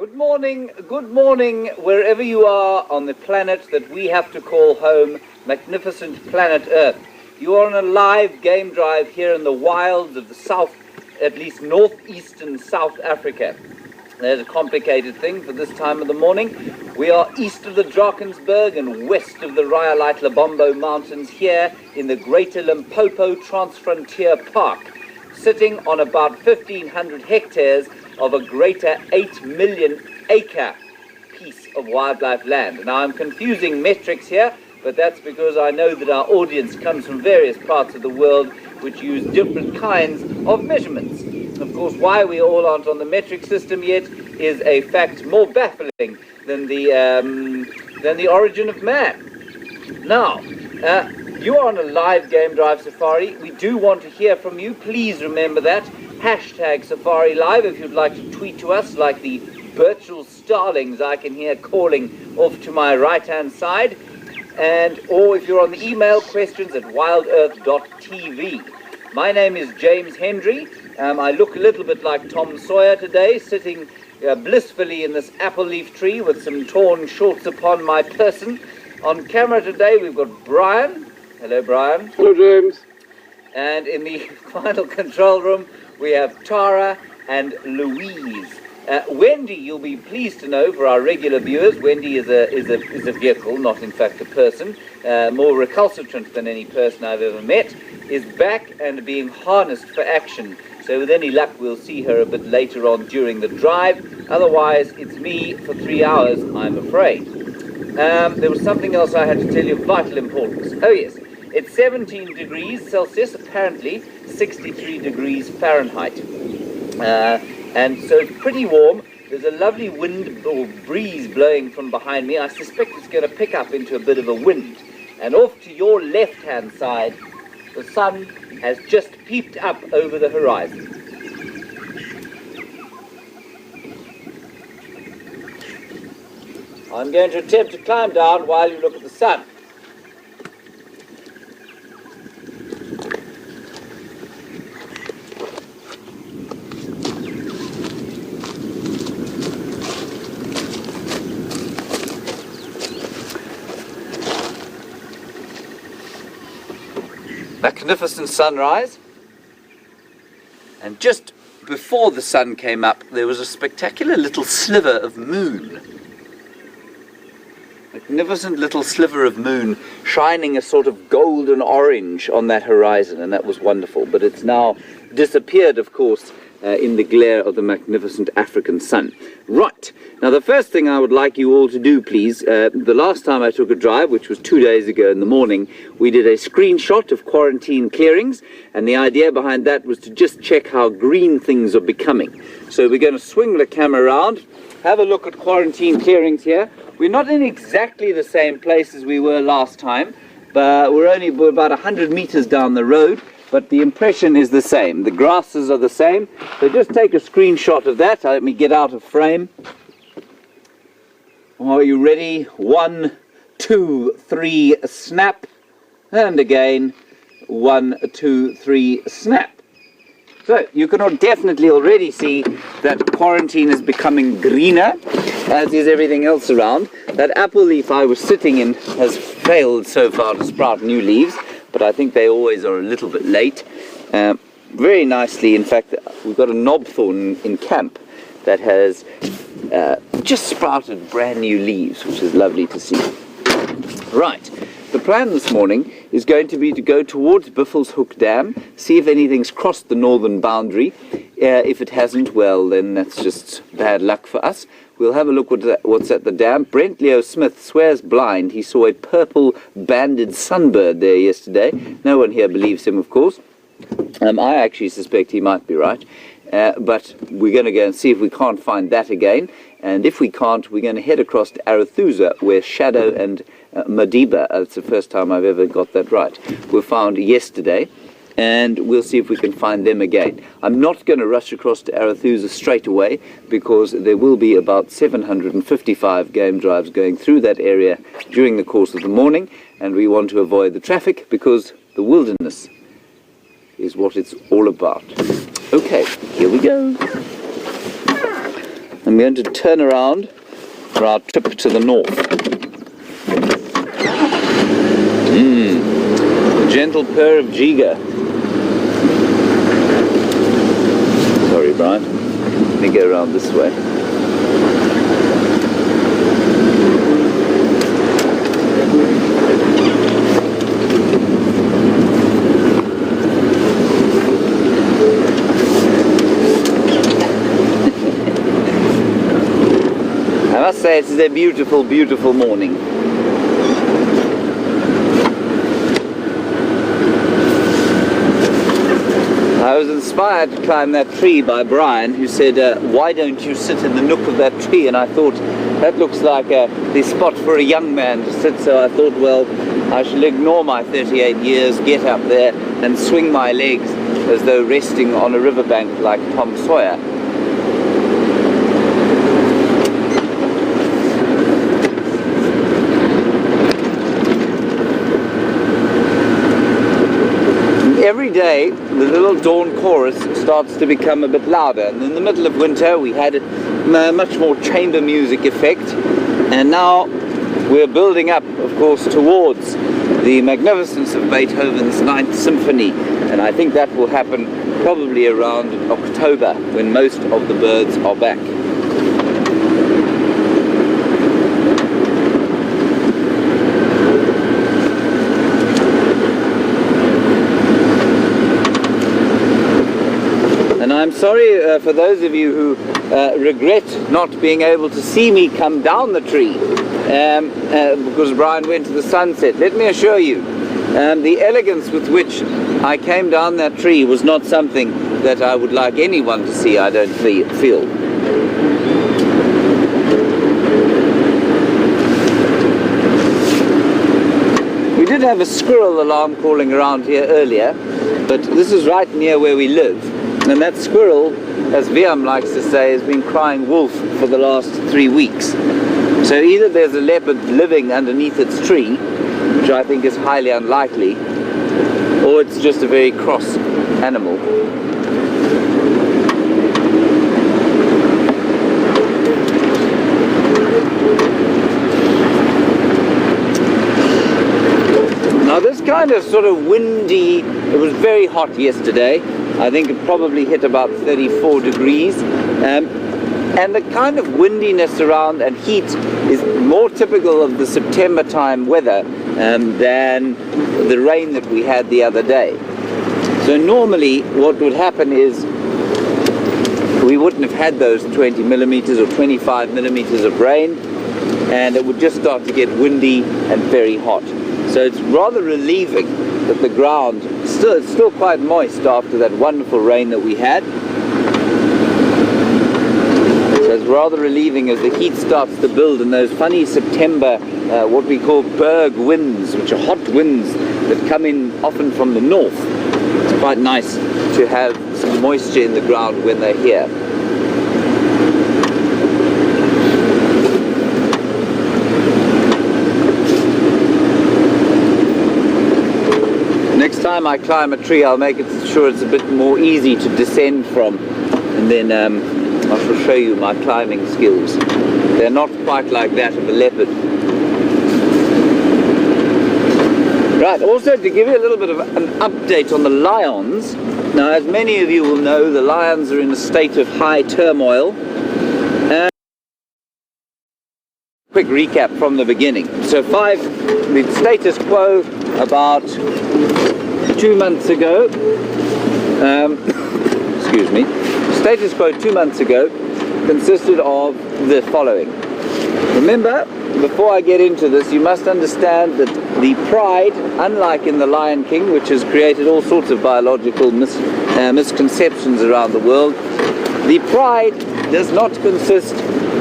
Good morning, wherever you are on the planet that we have to call home, magnificent planet Earth. You are on a live game drive here in the wilds of the south, at least northeastern South Africa. There's a complicated thing for this time of the morning. We are east of the Drakensberg and west of the Rhyolite Lobombo Mountains here in the Greater Limpopo Transfrontier Park, sitting on about 1,500 hectares of a greater 8 million acre piece of wildlife land. Now I'm confusing metrics here, but that's because I know that our audience comes from various parts of the world which use different kinds of measurements. Of course, why we all aren't on the metric system yet is a fact more baffling than the origin of man. Now, you are on a live game drive safari. We do want to hear from you. Please remember that. Hashtag Safari Live if you'd like to tweet to us, like the virtual starlings I can hear calling off to my right-hand side. Or if you're on the email, questions at wildearth.tv. My name is James Hendry. I look a little bit like Tom Sawyer today, sitting blissfully in this apple leaf tree with some torn shorts upon my person. On camera today we've got Bryan. Hello, Bryan. Hello, James. And in the final control room we have Tara and Louise. Wendy, you'll be pleased to know, for our regular viewers, Wendy is a vehicle, not in fact a person, more recalcitrant than any person I've ever met, is back and being harnessed for action. So with any luck we'll see her a bit later on during the drive. Otherwise it's me for 3 hours, I'm afraid. There was something else I had to tell you of vital importance. Oh yes, it's 17 degrees Celsius, apparently 63 degrees Fahrenheit. And so it's pretty warm. There's a lovely wind or breeze blowing from behind me. I suspect it's going to pick up into a bit of a wind. And off to your left-hand side, the sun has just peeped up over the horizon. I'm going to attempt to climb down while you look at the sun. Magnificent sunrise, and just before the sun came up there was a spectacular little sliver of moon. Magnificent little sliver of moon shining a sort of golden orange on that horizon, and that was wonderful, but it's now disappeared, of course, in the glare of the magnificent African sun. Right, now the first thing I would like you all to do, please, the last time I took a drive, which was 2 days ago in the morning, we did a screenshot of quarantine clearings, and the idea behind that was to just check how green things are becoming. So we're going to swing the camera around, have a look at quarantine clearings here. We're not in exactly the same place as we were last time, but we're only about 100 meters down the road. But the impression is the same. The grasses are the same. So just take a screenshot of that. Let me get out of frame. Are you ready? 1, 2, 3, snap. And again, 1, 2, 3, snap. So you can definitely already see that quarantine is becoming greener, as is everything else around. That apple leaf I was sitting in has failed so far to sprout new leaves, but I think they always are a little bit late. Very nicely, in fact, we've got a knobthorn in camp that has just sprouted brand new leaves, which is lovely to see. Right, the plan this morning is going to be to go towards Buffelshoek Dam, see if anything's crossed the northern boundary. If it hasn't, well, then that's just bad luck for us. We'll have a look what's at the dam. Brent Leo Smith swears blind he saw a purple banded sunbird there yesterday. No one here believes him, of course. I actually suspect he might be right. But we're going to go and see if we can't find that again. And if we can't, we're going to head across to Arathusa, where Shadow and Madiba, it's the first time I've ever got that right, were found yesterday. And we'll see if we can find them again. I'm not going to rush across to Arathusa straight away, because there will be about 755 game drives going through that area during the course of the morning, and we want to avoid the traffic because the wilderness is what it's all about. Okay, here we go. Let I'm going to turn around for our trip to the north. The gentle purr of Giga. Sorry, Bryan. Let me go around this way. I must say it is a beautiful, beautiful morning. I was inspired to climb that tree by Bryan, who said, why don't you sit in the nook of that tree? And I thought, that looks like the spot for a young man to sit, so I thought, well, I shall ignore my 38 years, get up there and swing my legs as though resting on a riverbank like Tom Sawyer. Every day, the little dawn chorus starts to become a bit louder, and in the middle of winter we had a much more chamber music effect, and now we're building up, of course, towards the magnificence of Beethoven's Ninth Symphony, and I think that will happen probably around October, when most of the birds are back. I'm sorry for those of you who regret not being able to see me come down the tree because Bryan went to the sunset. Let me assure you, the elegance with which I came down that tree was not something that I would like anyone to see, I don't feel. We did have a squirrel alarm calling around here earlier, but this is right near where we live. And that squirrel, as Viam likes to say, has been crying wolf for the last 3 weeks. So either there's a leopard living underneath its tree, which I think is highly unlikely, or it's just a very cross animal. Now this kind of sort of windy, it was very hot yesterday. I think it probably hit about 34 degrees. And the kind of windiness around and heat is more typical of the September time weather than the rain that we had the other day. So normally what would happen is we wouldn't have had those 20 millimeters or 25 millimeters of rain, and it would just start to get windy and very hot. So it's rather relieving that the ground it's still quite moist after that wonderful rain that we had. So it's rather relieving as the heat starts to build, and those funny September what we call berg winds, which are hot winds that come in often from the north. It's quite nice to have some moisture in the ground when they're here. Next time I climb a tree, I'll make it sure it's a bit more easy to descend from, and then I shall show you my climbing skills. They're not quite like that of a leopard. Right, also to give you a little bit of an update on the lions. Now, as many of you will know, the lions are in a state of high turmoil. Quick recap from the beginning. So the status quo about 2 months ago, excuse me, status quo 2 months ago consisted of the following. Remember, before I get into this, you must understand that the pride, unlike in the Lion King, which has created all sorts of biological misconceptions around the world, the pride does not consist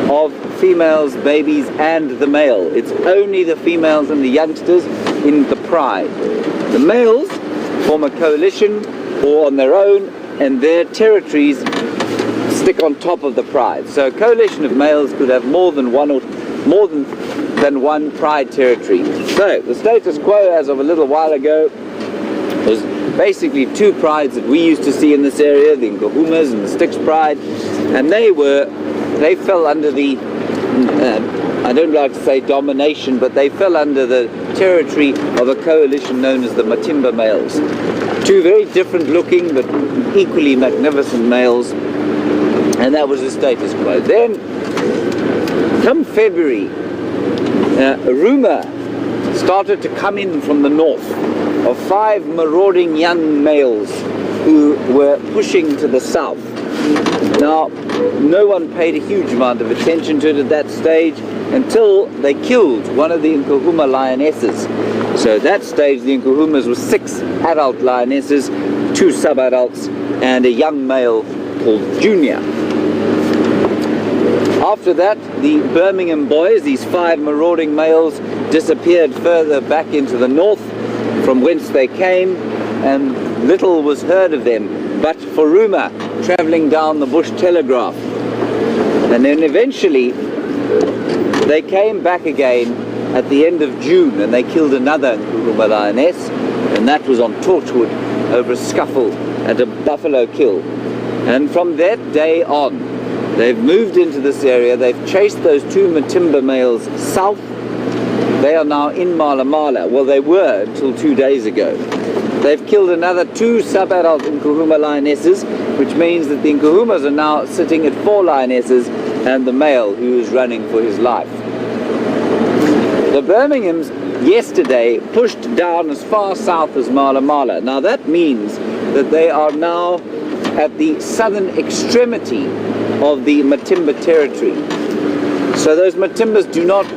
of females, babies, and the male. It's only the females and the youngsters in the pride. The males form a coalition or on their own, and their territories stick on top of the pride. So a coalition of males could have more than one pride territory. So the status quo as of a little while ago was basically two prides that we used to see in this area, the Nkahumas and the Styx pride, and they were they fell under the, I don't like to say domination, but they fell under the territory of a coalition known as the Matimba males. Two very different looking but equally magnificent males, and that was the status quo. Then, come February, a rumour started to come in from the north of 5 marauding young males who were pushing to the south. Now, no one paid a huge amount of attention to it at that stage until they killed one of the Nkuhuma lionesses. So at that stage, the Nkuhumas were 6 adult lionesses, 2 sub-adults, and a young male called Junior. After that, the Birmingham boys, these 5 marauding males, disappeared further back into the north from whence they came, and little was heard of them but for rumour travelling down the bush telegraph. And then eventually they came back again at the end of June, and they killed another Nkuhuma lioness, and that was on Torchwood over a scuffle at a buffalo kill. And from that day on, they've moved into this area. They've chased those 2 Matimba males south. They are now in Mala Mala. Well, they were until 2 days ago. They've killed another 2 sub-adult Nkuhuma lionesses, which means that the Nkuhumas are now sitting at 4 lionesses and the male who is running for his life. The Birminghams yesterday pushed down as far south as Mala Mala. Now that means that they are now at the southern extremity of the Matimba territory. So those Matimbas do not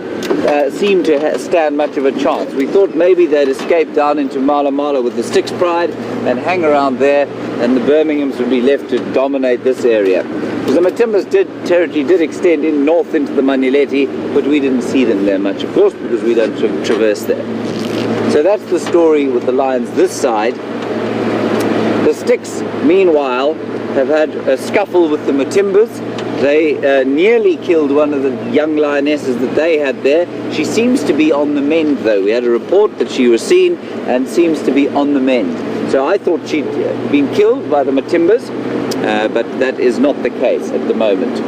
seem to stand much of a chance. We thought maybe they'd escape down into Mala Mala with the Styx Pride and hang around there, and the Birminghams would be left to dominate this area. Because the Matimba's territory did extend in north into the Manileti, but we didn't see them there much, of course, because we don't traverse there. So that's the story with the lions this side. The Styx, meanwhile, have had a scuffle with the Matimbas. They nearly killed one of the young lionesses that they had there. She seems to be on the mend, though. We had a report that she was seen and seems to be on the mend. So I thought she'd been killed by the Matimbas, but that is not the case at the moment.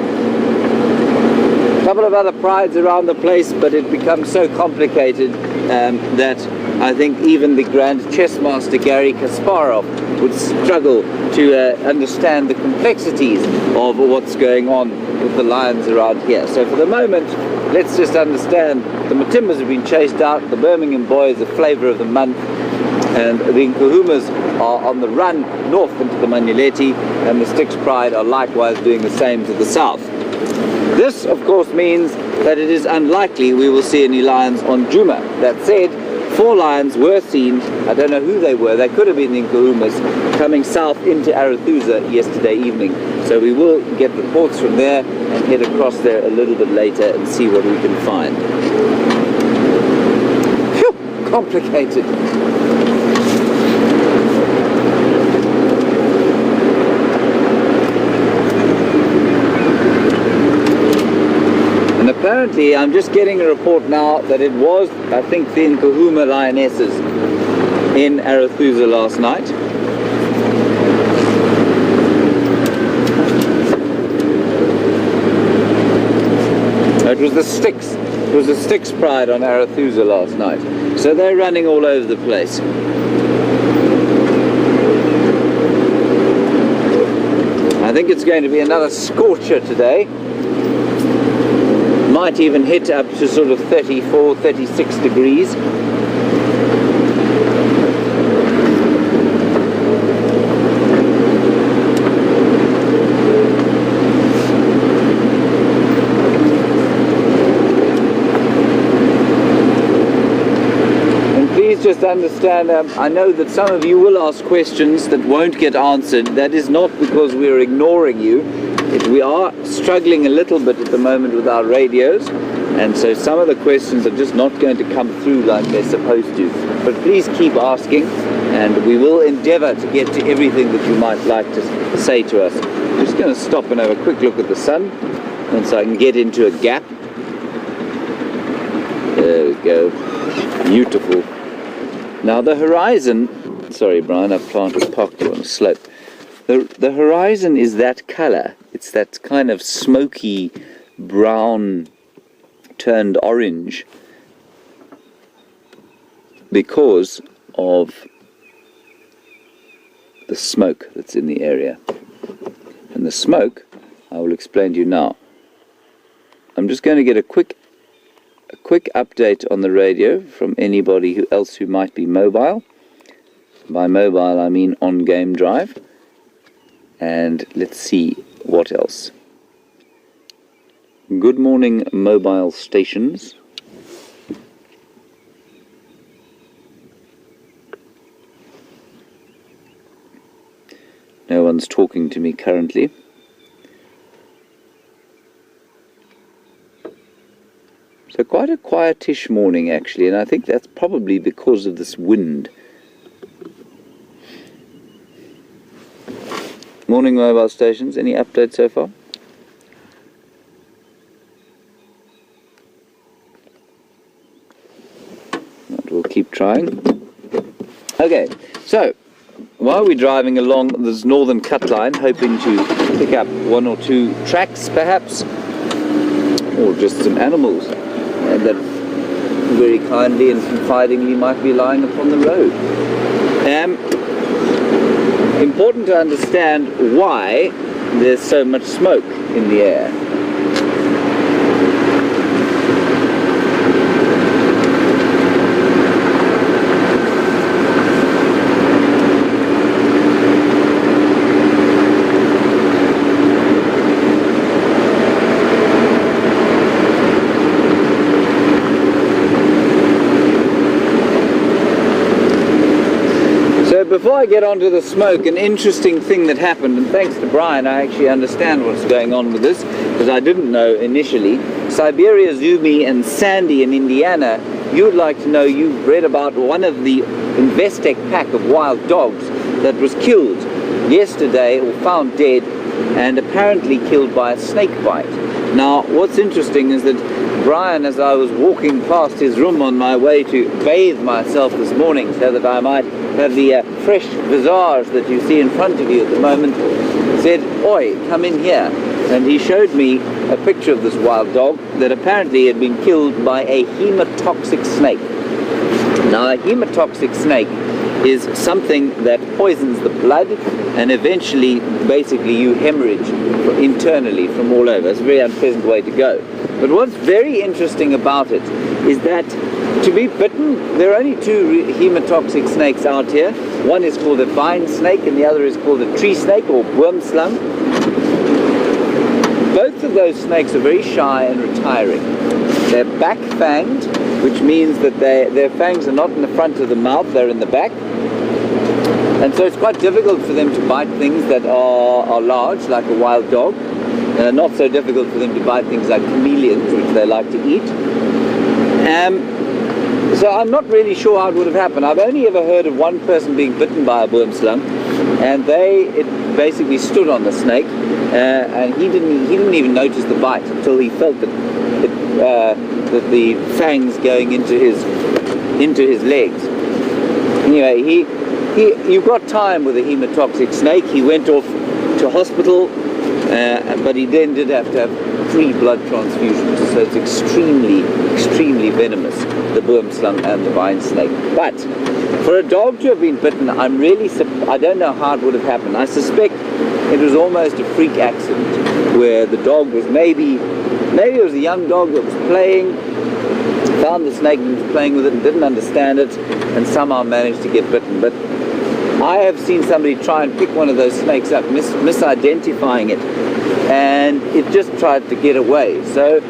A couple of other prides around the place, but it becomes so complicated that I think even the Grand Chessmaster Gary Kasparov would struggle to understand the complexities of what's going on with the lions around here. So for the moment, let's just understand the Matimbas have been chased out, the Birmingham boys are flavour of the month, and the Nkuhumas are on the run north into the Manileti, and the Styx Pride are likewise doing the same to the south. This, of course, means that it is unlikely we will see any lions on Juma. That said, 4 lions were seen. I don't know who they were. They could have been the Nkuhumas coming south into Arathusa yesterday evening. So we will get reports from there and head across there a little bit later and see what we can find. Phew, complicated. And apparently, I'm just getting a report now that it was, I think, the Nkuhuma lionesses in Arathusa last night. It was the Styx. It was the Styx Pride on Arathusa last night. So they're running all over the place. I think it's going to be another scorcher today. Might even hit up to sort of 34, 36 degrees. And please just understand, I know that some of you will ask questions that won't get answered. That is not because we're ignoring you. We are struggling a little bit at the moment with our radios, and so some of the questions are just not going to come through like they're supposed to. But please keep asking, and we will endeavour to get to everything that you might like to say to us. I'm just going to stop and have a quick look at the sun, and so I can get into a gap. There we go. Beautiful. Now the horizon... Sorry, Brian, I planted parked on a slope. The horizon is that colour. it's that kind of smoky brown turned orange because of the smoke that's in the area. And the smoke, I will explain to you now. I'm just going to get a quick update on the radio from anybody else who might be mobile. By mobile I mean on game drive. And let's see what else. Good morning, mobile stations. No one's talking to me currently. So quite a quietish morning actually, and I think that's probably because of this wind. Morning, mobile stations. Any updates so far? We'll keep trying. Okay, so while we're driving along this northern cut line, hoping to pick up one or two tracks perhaps, or just some animals that very kindly and confidingly might be lying upon the road. Important to understand why there's so much smoke in the air. Before I get onto the smoke, an interesting thing that happened, and thanks to Bryan I actually understand what's going on with this, because I didn't know initially. Siberia, Zumi and Sandy in Indiana, you would like to know, you've read about one of the Investec pack of wild dogs that was killed yesterday, or found dead, and apparently killed by a snake bite. Now what's interesting is that Bryan, as I was walking past his room on my way to bathe myself this morning so that I might have the fresh visage that you see in front of you at the moment, said, "Oi, come in here." And he showed me a picture of this wild dog that apparently had been killed by a hemotoxic snake. Now a hemotoxic snake is something that poisons the blood, and eventually basically you hemorrhage internally from all over. It's a very unpleasant way to go. But what's very interesting about it is that to be bitten, there are only two hemotoxic snakes out here. One is called a vine snake and the other is called a tree snake or worm slung. Both of those snakes are very shy and retiring. They're back-fanged, which means that their fangs are not in the front of the mouth, they're in the back. And so it's quite difficult for them to bite things that are large, like a wild dog. Not so difficult for them to bite things like chameleons, which they like to eat. So I'm not really sure how it would have happened. I've only ever heard of one person being bitten by a worm slung, and it basically stood on the snake, and he didn't even notice the bite until he felt that the fangs going into his legs. Anyway, you've got time with a hemotoxic snake. He went off to hospital, but he then did have to have 3 blood transfusions, so it's extremely, extremely venomous, the worm slung and the vine snake. But for a dog to have been bitten, I don't know how it would have happened. I suspect it was almost a freak accident, where the dog was maybe it was a young dog that was playing, found the snake and was playing with it and didn't understand it, and somehow managed to get bitten. But I have seen somebody try and pick one of those snakes up, misidentifying it, and it just tried to get away. So,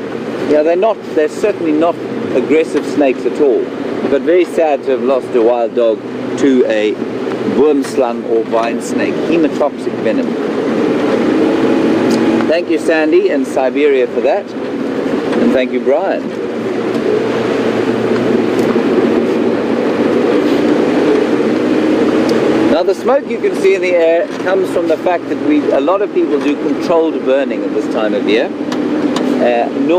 yeah, they're certainly not aggressive snakes at all, but very sad to have lost a wild dog to a worm slung or vine snake, hemotoxic venom. Thank you, Sandy and Siberia, for that, and thank you, Bryan. Now the smoke you can see in the air comes from the fact that a lot of people do controlled burning at this time of year.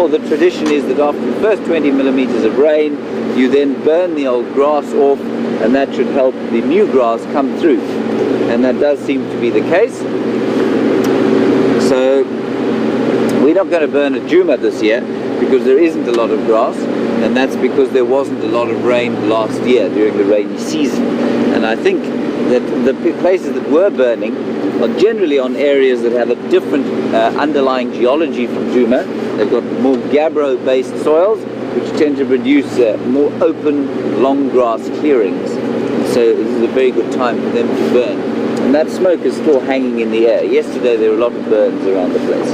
The tradition is that after the first 20 millimeters of rain, you then burn the old grass off, and that should help the new grass come through. And that does seem to be the case. So We're not going to burn a Juma this year because there isn't a lot of grass, and that's because there wasn't a lot of rain last year during the rainy season. And I think that the places that were burning are generally on areas that have a different underlying geology from Juma. They've got more gabbro-based soils, which tend to produce more open, long grass clearings. So this is a very good time for them to burn. And that smoke is still hanging in the air. Yesterday there were a lot of burns around the place.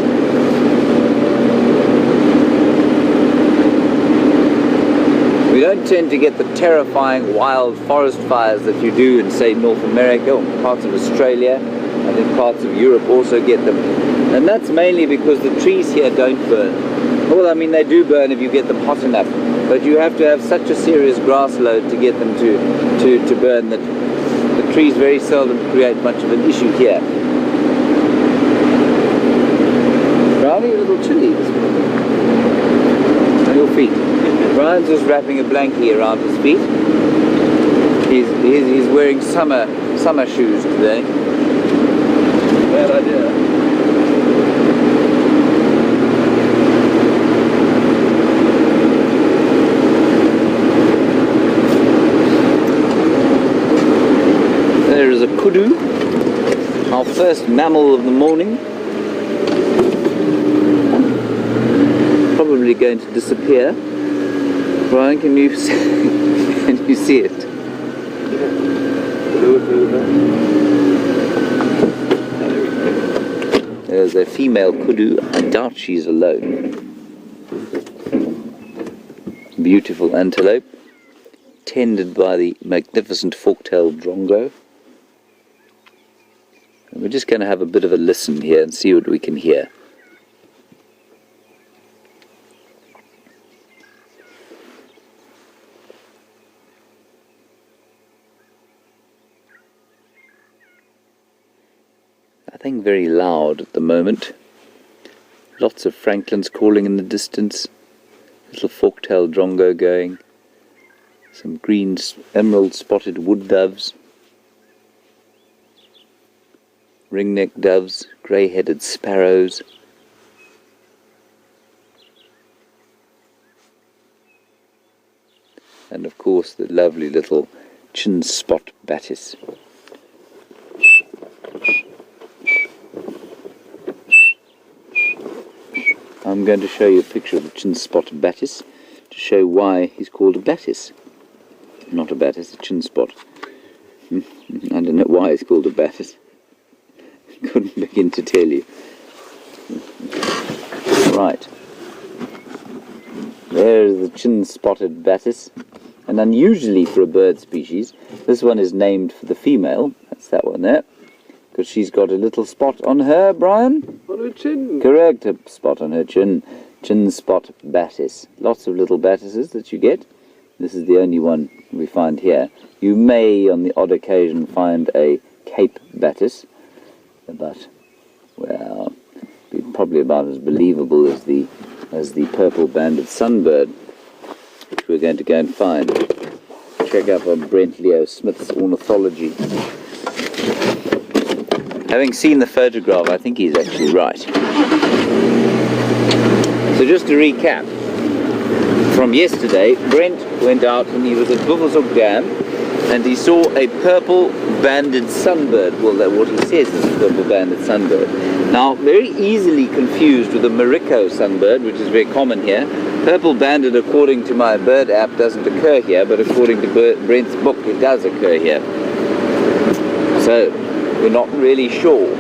We don't tend to get the terrifying wild forest fires that you do in, say, North America or parts of Australia. I think parts of Europe also get them. And that's mainly because the trees here don't burn. Well, I mean, they do burn if you get them hot enough, but you have to have such a serious grass load to get them to burn that the trees very seldom create much of an issue here. Brownie, a little chilly this morning. On your feet. Brian's just wrapping a blankie around his feet. He's wearing summer shoes today. Bad idea. There is a kudu, our first mammal of the morning. Probably going to disappear. Bryan, can you see, it? There's a female kudu. I doubt she's alone. Beautiful antelope, tended by the magnificent fork-tailed drongo. And we're just going to have a bit of a listen here and see what we can hear. Nothing very loud at the moment. Lots of francolins calling in the distance. Little fork-tailed drongo going. Some green emerald spotted wood doves. Ringneck doves, grey-headed sparrows. And of course the lovely little chin spot batis. I'm going to show you a picture of the chin spot batis to show why he's called a batis. Not a batis, a chin spot. I don't know why he's called a batis. Couldn't begin to tell you. Right. There's the chin-spotted batis. And unusually for a bird species, this one is named for the female. That's that one there. Because she's got a little spot on her, Bryan? On her chin. Correct, a spot on her chin. Chin-spot batis. Lots of little batises that you get. This is the only one we find here. You may, on the odd occasion, find a Cape batis. But, well, be probably about as believable as the purple-banded sunbird, which we're going to go and find. Check up on Brent Leo Smith's ornithology. Having seen the photograph, I think he's actually right. So just to recap, from yesterday, Brent went out and he was at Buffelshoek Dam, and he saw a purple-banded sunbird. Well, that's what he says is a purple-banded sunbird. Now, very easily confused with a Morocco sunbird, which is very common here. Purple-banded, according to my bird app, doesn't occur here, but according to Brent's book, it does occur here. So, we're not really sure.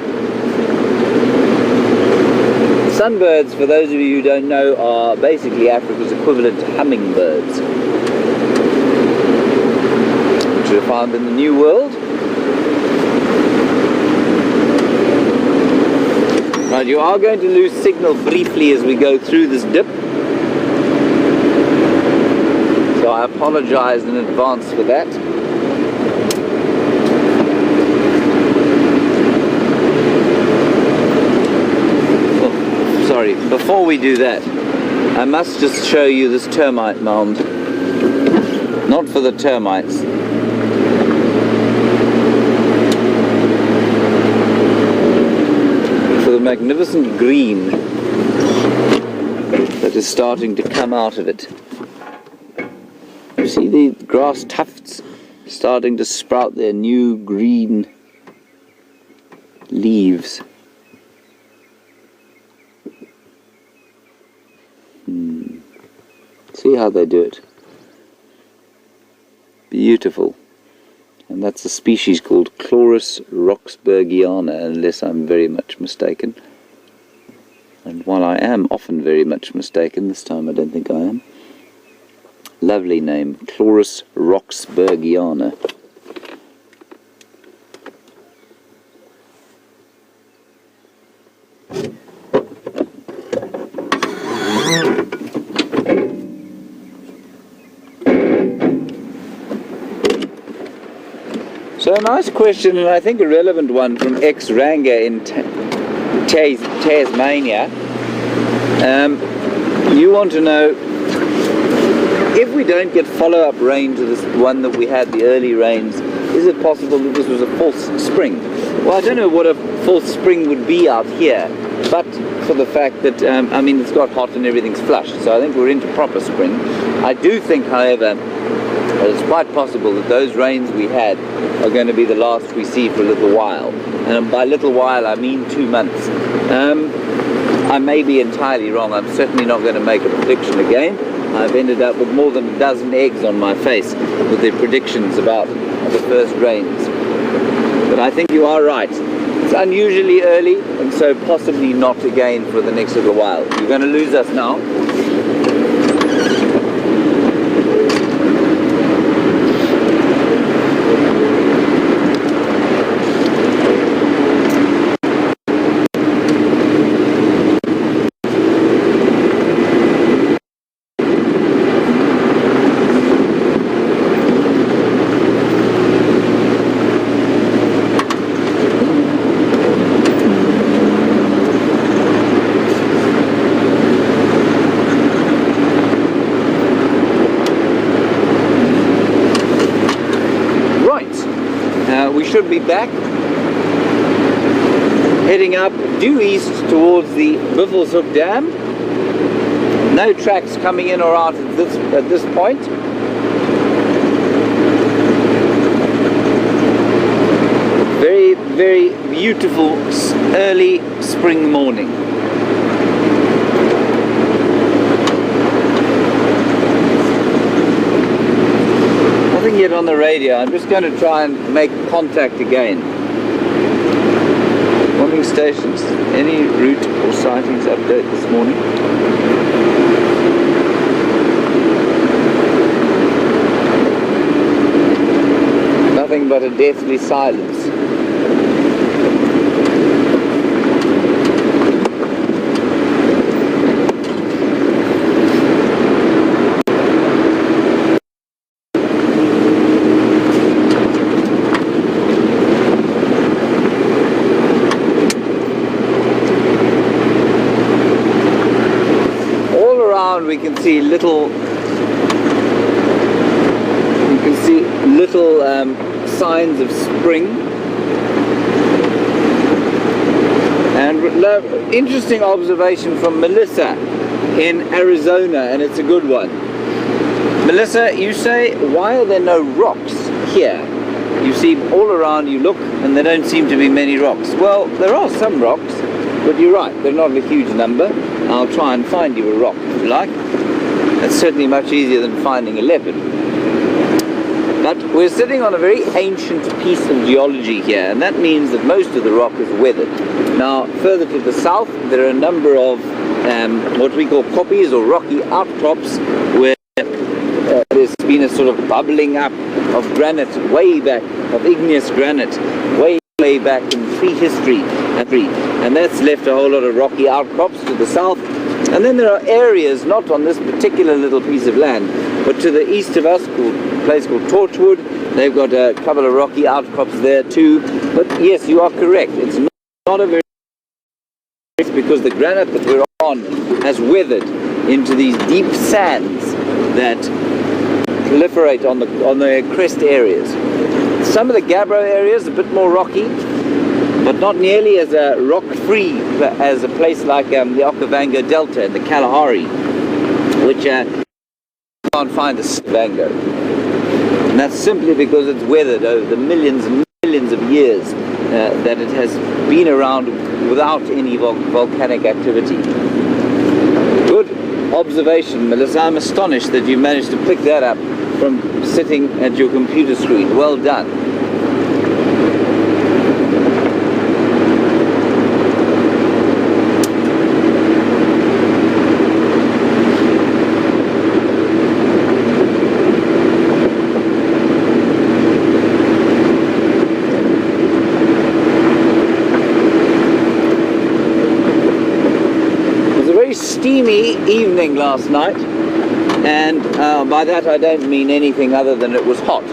Sunbirds, for those of you who don't know, are basically Africa's equivalent to hummingbirds, which are found in the New World. Right, you are going to lose signal briefly as we go through this dip. So I apologize in advance for that. Oh, sorry, before we do that, I must just show you this termite mound. Not for the termites. For the magnificent green that is starting to come out of it. You see the grass tufts starting to sprout their new green leaves. See how they do it. Beautiful. And that's a species called Chloris roxburghiana, unless I'm very much mistaken. And while I am often very much mistaken, this time I don't think I am. Lovely name, Chloris roxburghiana. So a nice question, and I think a relevant one, from ex-Ranger in Tasmania. You want to know, if we don't get follow-up rain to this one that we had, the early rains, is it possible that this was a false spring? Well, I don't know what a false spring would be out here, but for the fact that, I mean, it's got hot and everything's flushed, so I think we're into proper spring. I do think, however, that it's quite possible that those rains we had are going to be the last we see for a little while. And by little while, I mean 2 months. I may be entirely wrong. I'm certainly not going to make a prediction again. I've ended up with more than a dozen eggs on my face with the predictions about the first rains. But I think you are right. It's unusually early, and so possibly not again for the next little while. You're going to lose us now. Should be back, heading up due east towards the Biffleshoek Dam. No tracks coming in or out at this point. Very, very beautiful early spring morning. Nothing yet on the radio. I'm just going to try and make contact again. Morning stations. Any route or sightings update this morning? Nothing but a deathly silence. We can see little signs of spring, and interesting observation from Melissa in Arizona, and it's a good one. Melissa, you say, why are there no rocks here? You see all around, you look, and there don't seem to be many rocks. Well, there are some rocks, but you're right, they're not a huge number. I'll try and find you a rock if you like. That's certainly much easier than finding 11. But we're sitting on a very ancient piece of geology here, and that means that most of the rock is weathered. Now, further to the south, there are a number of what we call koppies or rocky outcrops, where there's been a sort of bubbling up of granite way back, of igneous granite, way back in prehistory, and that's left a whole lot of rocky outcrops to the south. And then there are areas, not on this particular little piece of land, but to the east of us, a place called Torchwood. They've got a couple of rocky outcrops there too. But yes, you are correct. It's not a very... It's because the granite that we're on has weathered into these deep sands that proliferate on the crest areas. Some of the gabbro areas a bit more rocky, but not nearly as rock-free as a place like the Okavango Delta and the Kalahari. which can't find the bango. And that's simply because it's weathered over the millions and millions of years that it has been around without any volcanic activity. Good observation, Melissa. I'm astonished that you managed to pick that up from sitting at your computer screen. Well done. Steamy evening last night, and by that I don't mean anything other than it was hot.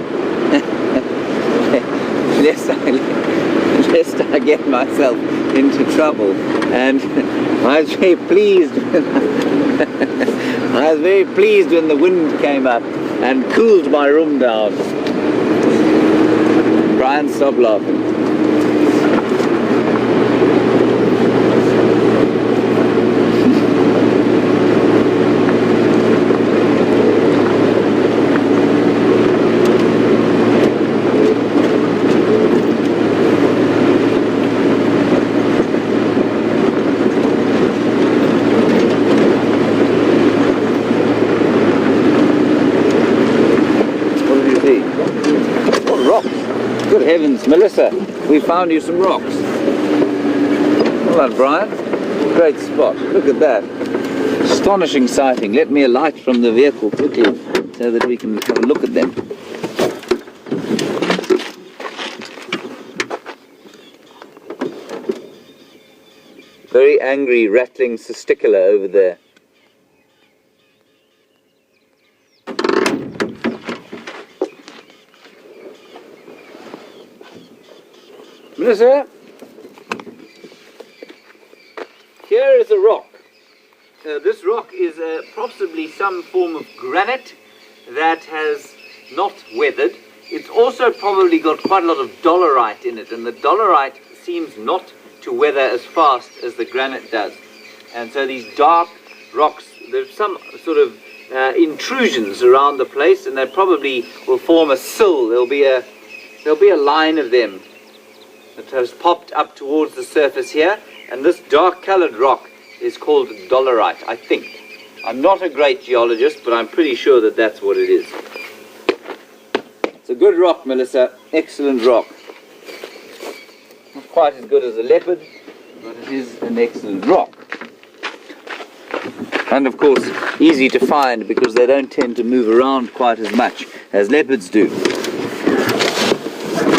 lest I get myself into trouble. And I was very pleased. I was very pleased when the wind came up and cooled my room down. Bryan, stop laughing. Good heavens, Melissa, we found you some rocks. Well done, Bryan. Great spot. Look at that. Astonishing sighting. Let me alight from the vehicle quickly so that we can have a look at them. Very angry, rattling testicular over there. Melissa, here is a rock. This rock is possibly some form of granite that has not weathered. It's also probably got quite a lot of dolerite in it, and the dolerite seems not to weather as fast as the granite does. And so these dark rocks, there's some sort of intrusions around the place, and they probably will form a sill. There'll be a line of them that has popped up towards the surface here, and this dark colored rock is called dolerite, I think. I'm not a great geologist, but I'm pretty sure that that's what it is. It's a good rock, Melissa. Excellent rock. Not quite as good as a leopard, but it is an excellent rock. And of course, easy to find because they don't tend to move around quite as much as leopards do.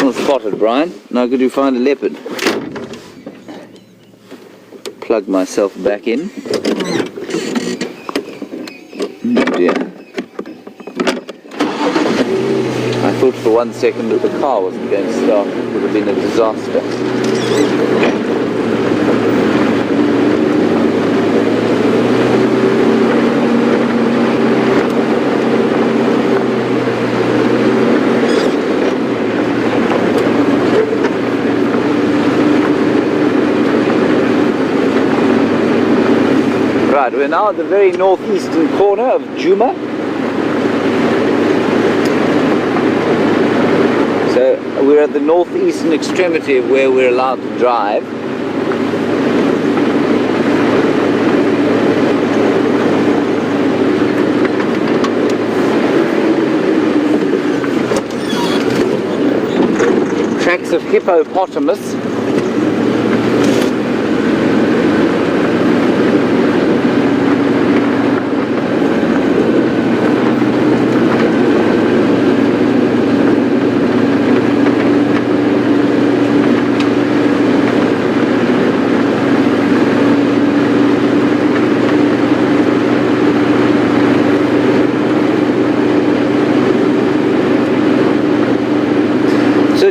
Well spotted, Bryan. Now could you find a leopard? Plug myself back in. Oh dear. I thought for 1 second that the car wasn't going to start. It would have been a disaster. Right, we're now at the very northeastern corner of Djuma. So we're at the northeastern extremity of where we're allowed to drive. Tracks of hippopotamus.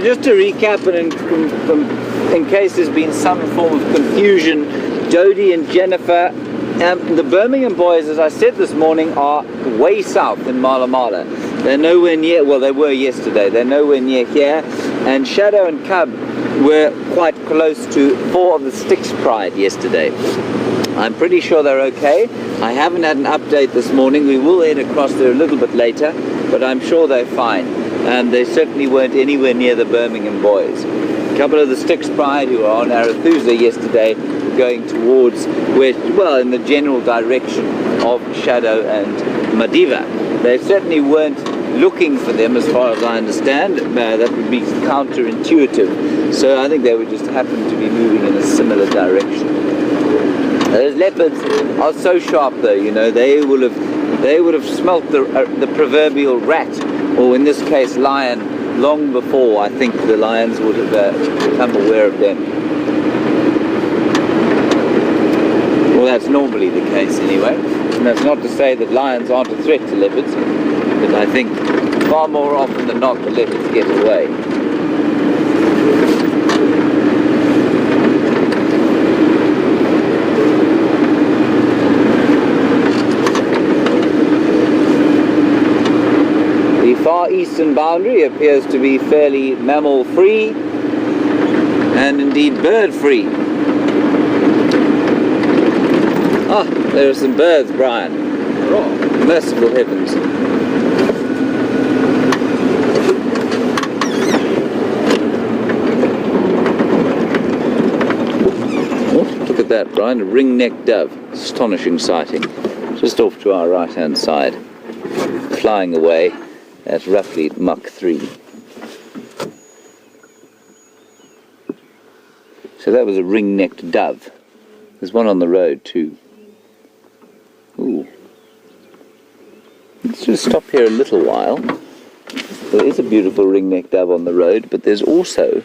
Just to recap, and in case there's been some form of confusion, Jody and Jennifer, the Birmingham boys, as I said this morning, are way south in Mala Mala. They're nowhere near, well, they were yesterday, they're nowhere near here. And Shadow and Cub were quite close to 4 of the Styx Pride yesterday. I'm pretty sure they're okay. I haven't had an update this morning. We will head across there a little bit later, but I'm sure they're fine. And they certainly weren't anywhere near the Birmingham boys. A couple of the Styx Pride who were on Arethusa yesterday were going towards where, well, in the general direction of Shadow and Madiba. They certainly weren't looking for them, as far as I understand. That would be counterintuitive. So I think they would just happen to be moving in a similar direction. Those leopards are so sharp, though. You know, they would have smelt the proverbial rat, or in this case, lion, long before I think the lions would have become aware of them. Well, that's normally the case anyway. And that's not to say that lions aren't a threat to leopards, but I think far more often than not the leopards get away. The far eastern boundary appears to be fairly mammal-free and indeed bird-free. Ah, there are some birds, Bryan. Oh, merciful heavens. Oh, look at that, Bryan, a ring-necked dove. Astonishing sighting. Just off to our right-hand side. Flying away at roughly Mach 3. So that was a ring-necked dove. There's one on the road too. Ooh. Let's just stop here a little while. There is a beautiful ring-necked dove on the road, but there's also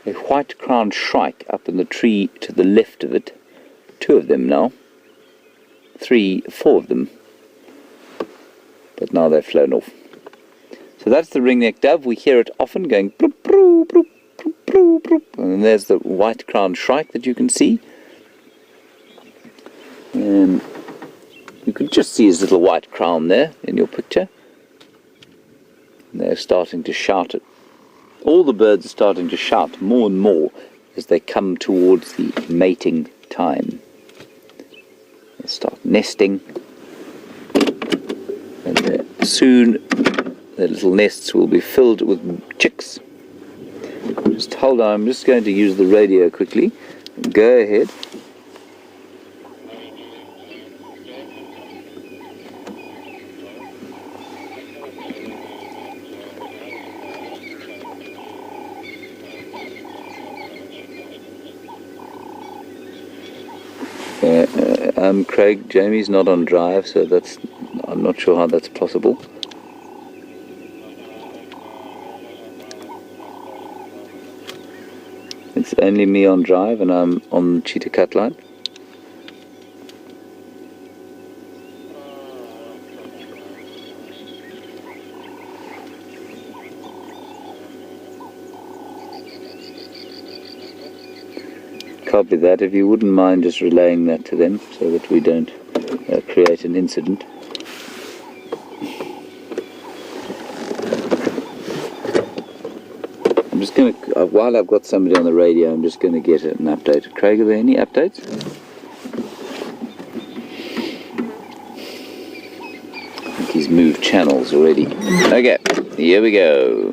a white-crowned shrike up in the tree to the left of it. 2 of them now. 3, 4 of them. But now they've flown off. So that's the ring-necked dove. We hear it often going bloop, bloop, bloop, bloop, bloop, bloop. And there's the white-crowned shrike that you can see. You can just see his little white crown there in your picture. And they're starting to shout it. All the birds are starting to shout more and more as they come towards the mating time. They'll start nesting. And soon their little nests will be filled with chicks. Just hold on, I'm just going to use the radio quickly. Go ahead. Craig, Jamie's not on drive, so I'm not sure how that's possible. It's only me on drive and I'm on cheetah cut line. Copy that. If you wouldn't mind just relaying that to them so that we don't create an incident. I'm just going to, while I've got somebody on the radio, I'm just going to get an update. Craig, are there any updates? I think he's moved channels already. Okay, here we go.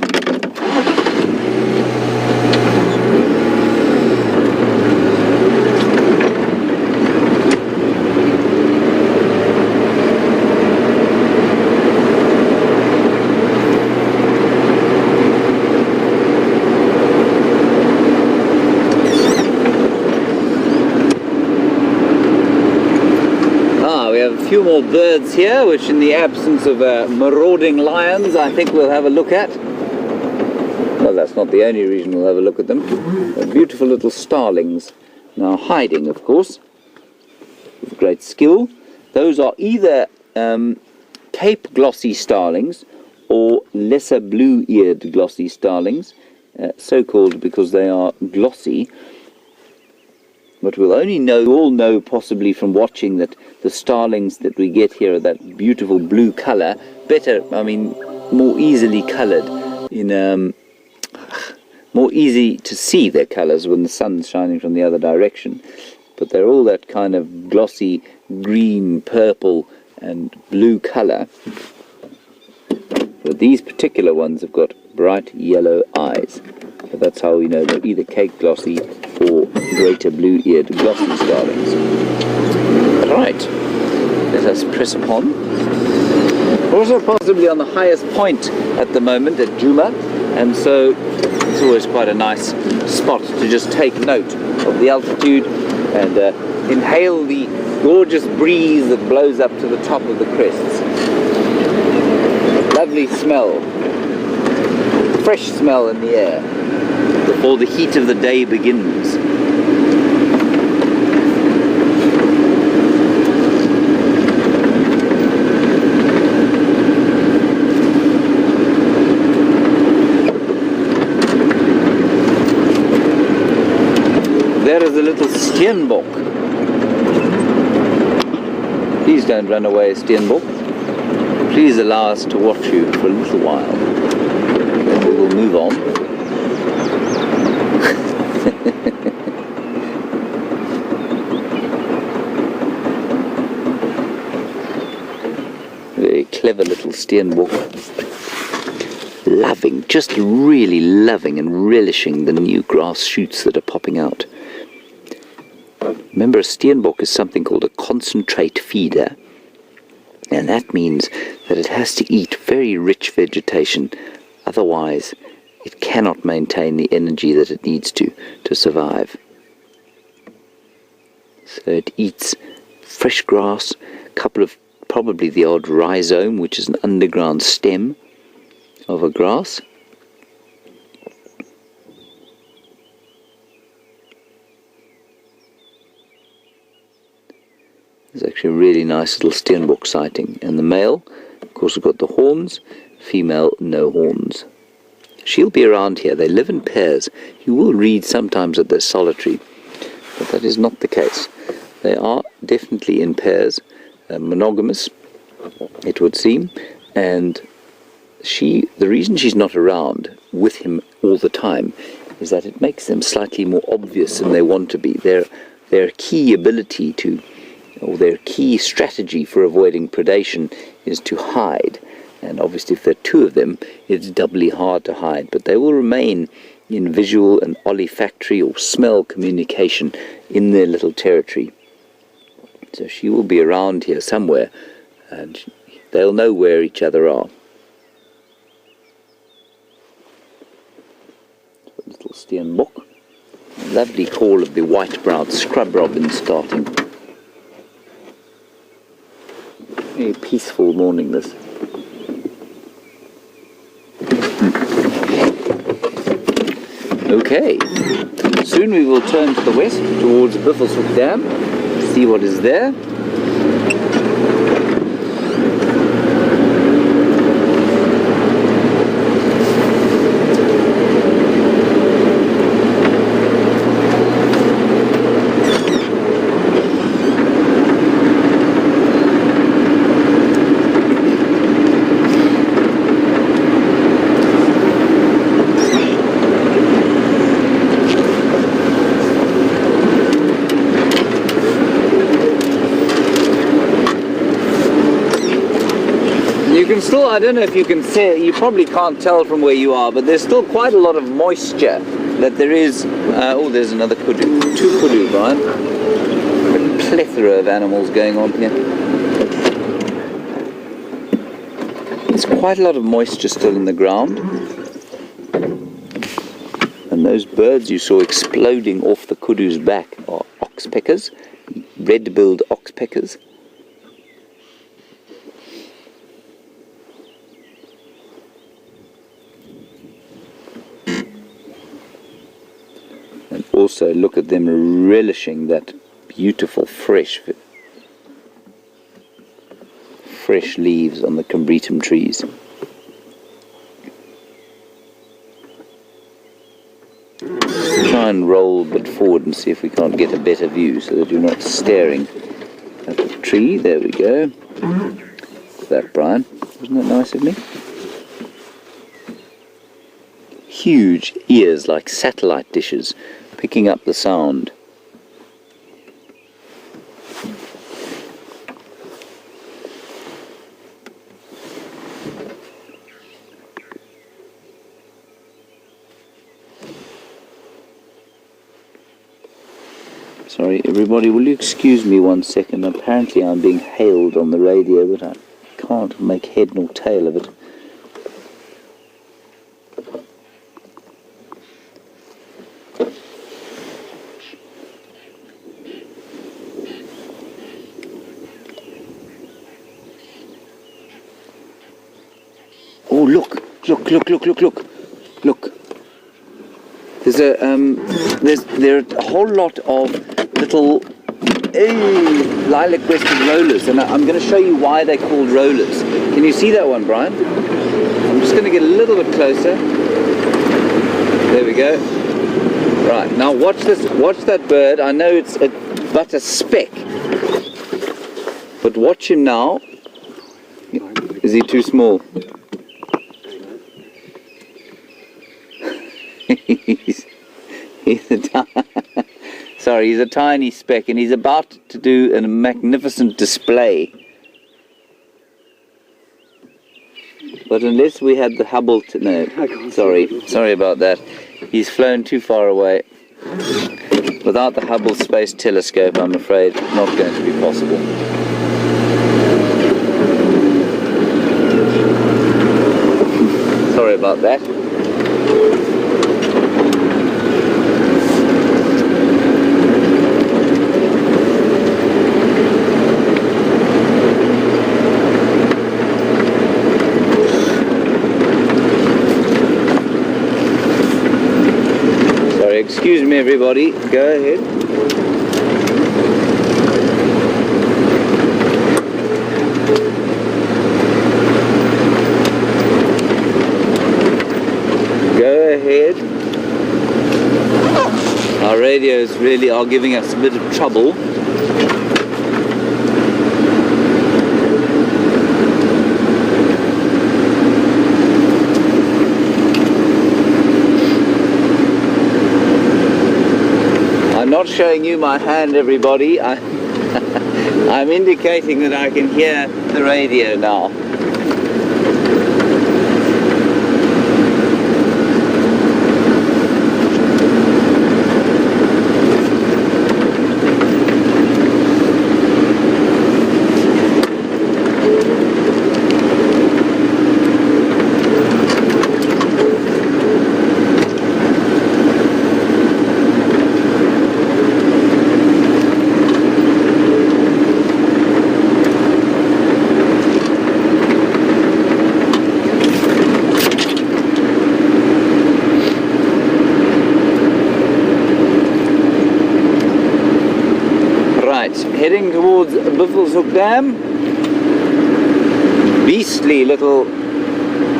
A few more birds here, which in the absence of marauding lions I think we'll have a look at. Well, that's not the only reason we'll have a look at them. They're beautiful little starlings, now hiding of course with great skill. Those are either Cape glossy starlings or lesser blue-eared glossy starlings, so called because they are glossy. But we'll only all know possibly from watching that the starlings that we get here are that beautiful blue colour, more easily coloured, more easy to see their colours when the sun's shining from the other direction. but they're all that kind of glossy green, purple and blue colour. But these particular ones have got bright yellow eyes. So that's how we know they're either cake glossy or greater blue-eared glossy starlings. Right, let us press upon. Also possibly on the highest point at the moment at Juma, and so it's always quite a nice spot to just take note of the altitude and inhale the gorgeous breeze that blows up to the top of the crests. Lovely smell, fresh smell in the air before the heat of the day begins. There is a little steenbok. Please don't run away, steenbok. Please allow us to watch you for a little while. Then we will move on. Very clever little steenbok. Loving, just really loving and relishing the new grass shoots that are popping out. Remember, a steenbok is something called a concentrate feeder, and that means that it has to eat very rich vegetation, otherwise it cannot maintain the energy that it needs to survive. So it eats fresh grass, a couple of, probably the odd rhizome, which is an underground stem of a grass. It's actually a really nice little steenbok sighting. And the male, of course, has got the horns, female, no horns. She'll be around here. They live in pairs. You will read sometimes that they're solitary, but that is not the case. They are definitely in pairs, monogamous, it would seem, and the reason she's not around with him all the time is that it makes them slightly more obvious than they want to be. Their key ability to, or their key strategy for avoiding predation is to hide. And obviously if there are two of them, it's doubly hard to hide. But they will remain in visual and olfactory or smell communication in their little territory. So she will be around here somewhere, and they'll know where each other are. Little steenbok. Lovely call of the white-browed scrub robin starting. Very peaceful morning this. Okay, soon we will turn to the west towards Buffelshoek Dam, see what is there. Still, I don't know if you can see, you probably can't tell from where you are, but there's still quite a lot of moisture that there is. Oh, there's another kudu. Two kudu, Bryan. A plethora of animals going on here. There's quite a lot of moisture still in the ground. And those birds you saw exploding off the kudu's back are oxpeckers, red-billed oxpeckers. Also, look at them relishing that beautiful fresh leaves on the combretum trees. Try and roll a bit forward and see if we can't get a better view so that you're not staring at the tree. There we go. That, Bryan. Wasn't that nice of me? Huge ears like satellite dishes, picking up the sound. Sorry, everybody, will you excuse me 1 second? Apparently I'm being hailed on the radio, but I can't make head nor tail of it. Oh, look! Look! There's there are a whole lot of little lilac-breasted rollers, and I'm going to show you why they're called rollers. Can you see that one, Bryan? I'm just going to get a little bit closer. There we go. Right, now watch this. Watch that bird. I know it's but a speck, but watch him now. Is he too small? He's a tiny speck, and he's about to do a magnificent display. But unless we had the Hubble sorry about that. He's flown too far away. Without the Hubble Space Telescope, I'm afraid not going to be possible. Sorry about that. Excuse me, everybody. Go ahead. Go ahead. Our radios really are giving us a bit of trouble. Not showing you my hand, everybody. I'm indicating that I can hear the radio now. Heading towards Buffelshoek Dam. Beastly little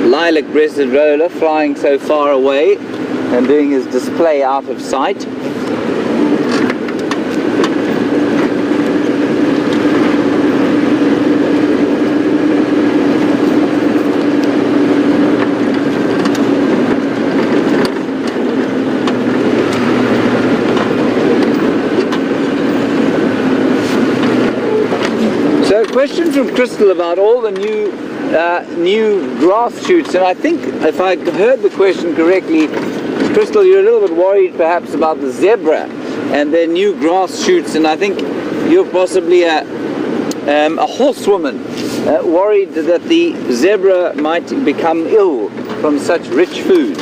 lilac-breasted roller flying so far away and doing his display out of sight. Question from Crystal about all the new grass shoots, and I think if I heard the question correctly, Crystal, you're a little bit worried perhaps about the zebra and their new grass shoots, and I think you're possibly a horsewoman worried that the zebra might become ill from such rich food.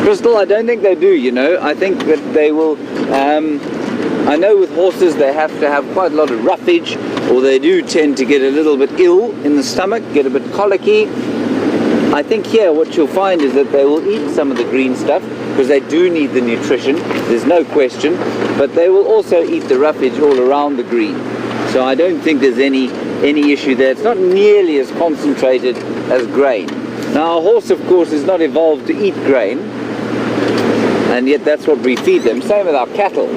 Crystal, I don't think they do, you know. I think that they will, I know with horses they have to have quite a lot of roughage, or they do tend to get a little bit ill in the stomach, get a bit colicky. I think here what you'll find is that they will eat some of the green stuff, because they do need the nutrition, there's no question, but they will also eat the roughage all around the green. So I don't think there's any issue there. It's not nearly as concentrated as grain. Now a horse, of course, is not evolved to eat grain, and yet that's what we feed them. Same with our cattle.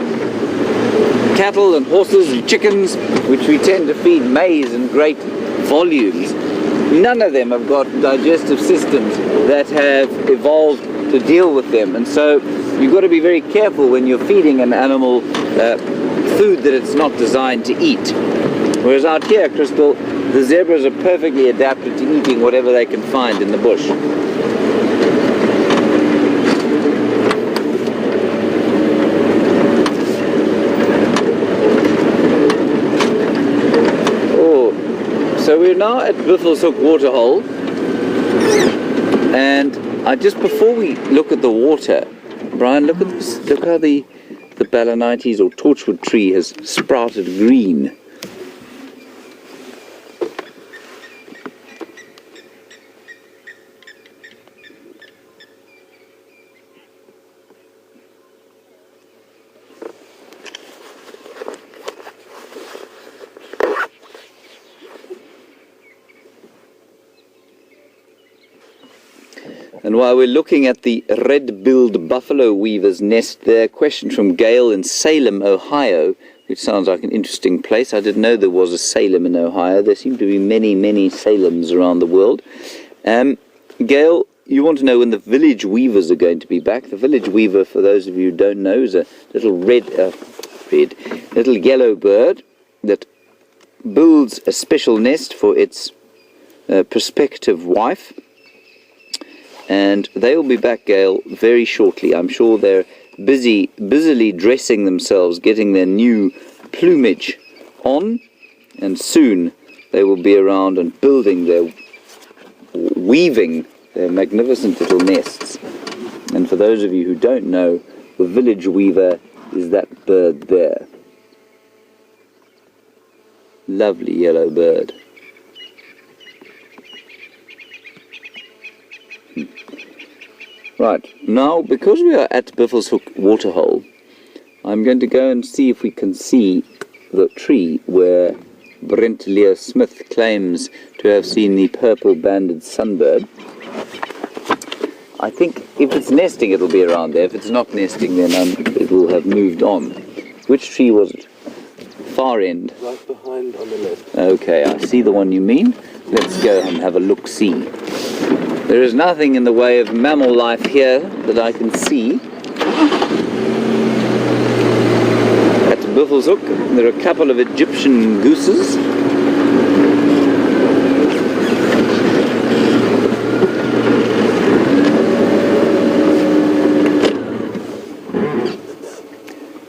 Cattle and horses and chickens, which we tend to feed maize in great volumes. None of them have got digestive systems that have evolved to deal with them, and so you've got to be very careful when you're feeding an animal food that it's not designed to eat. Whereas out here, Crystal, The zebras are perfectly adapted to eating whatever they can find in the bush. Oh, so we're now at Biffle's Hook waterhole, and just before we look at the water, Brian, look at this. Look how the balanites or torchwood tree has sprouted green. And while we're looking at the red-billed buffalo weaver's nest there, question from Gail in Salem, Ohio, which sounds like an interesting place. I didn't know there was a Salem in Ohio. There seem to be many, many Salems around the world. Gail, you want to know when the village weavers are going to be back. The village weaver, for those of you who don't know, is a little little yellow bird that builds a special nest for its prospective wife. And they will be back, Gail, very shortly. I'm sure they're busily dressing themselves, getting their new plumage on, and soon they will be around and weaving their magnificent little nests. And for those of you who don't know, the village weaver is that bird there. Lovely yellow bird. Right, now because we are at Biffle's Hook waterhole, I'm going to go and see if we can see the tree where Brent Smith claims to have seen the purple-banded sunbird. I think if it's nesting it'll be around there. If it's not nesting then it will have moved on. Which tree was it? Far end? Right behind on the left. Okay, I see the one you mean. Let's go and have a look-see. There is nothing in the way of mammal life here that I can see. At Biffle's Hook, there are a couple of Egyptian gooses.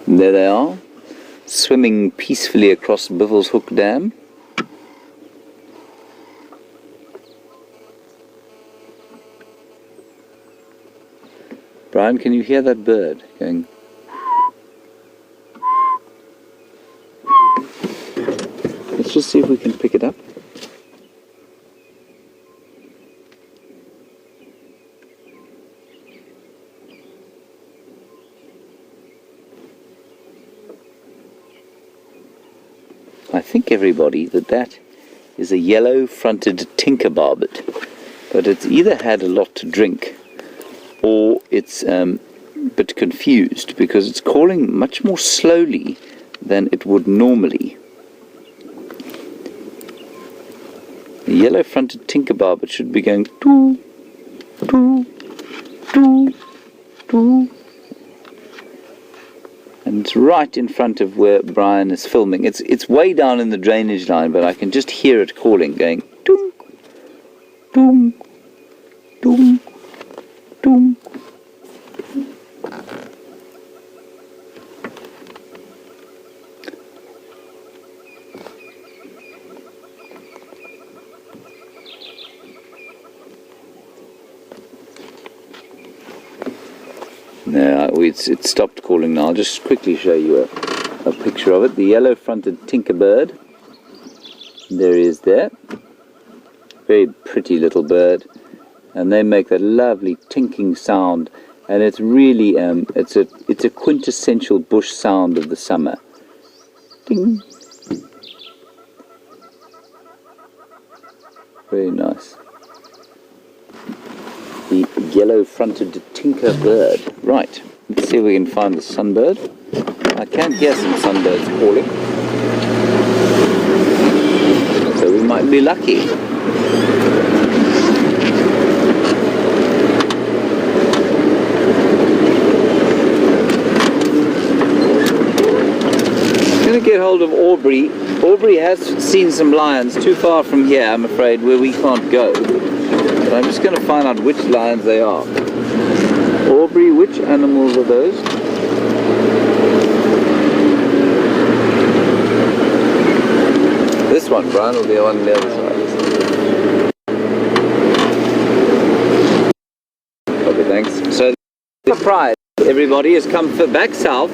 And there they are, swimming peacefully across Biffle's Hook Dam. Brian, can you hear that bird going? Let's just see if we can pick it up. I think, everybody, that is a yellow-fronted tinker barbet, but it's either had a lot to drink or it's a bit confused because it's calling much more slowly than it would normally. The yellow-fronted tinker barbet should be going doo, doo, doo, doo. And it's right in front of where Bryan is filming. It's way down in the drainage line, but I can just hear it calling, going doom, doom, doom, doom. No, it stopped calling now. I'll just quickly show you a picture of it. The yellow-fronted tinkerbird. There he is there. Very pretty little bird. And they make that lovely tinking sound. And it's really, it's a quintessential bush sound of the summer. Ding. Very nice. The yellow-fronted tinker bird. Right, let's see if we can find the sunbird. I can hear some sunbirds calling, so we might be lucky. I'm going to get hold of all Aubrey. Aubrey has seen some lions too far from here, I'm afraid, where we can't go. But I'm just going to find out which lions they are. Aubrey, which animals are those? This one, Bryan, will be on the other side. Okay, thanks. So the pride, everybody, has come back south.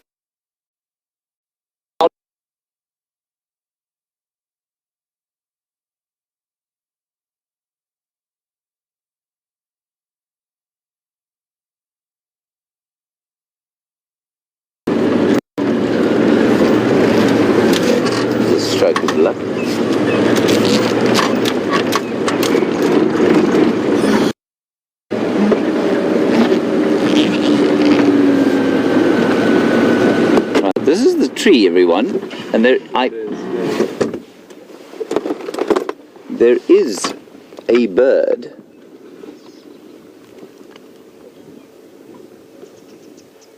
Stroke of luck. Right, this is the tree, everyone, and there is a bird.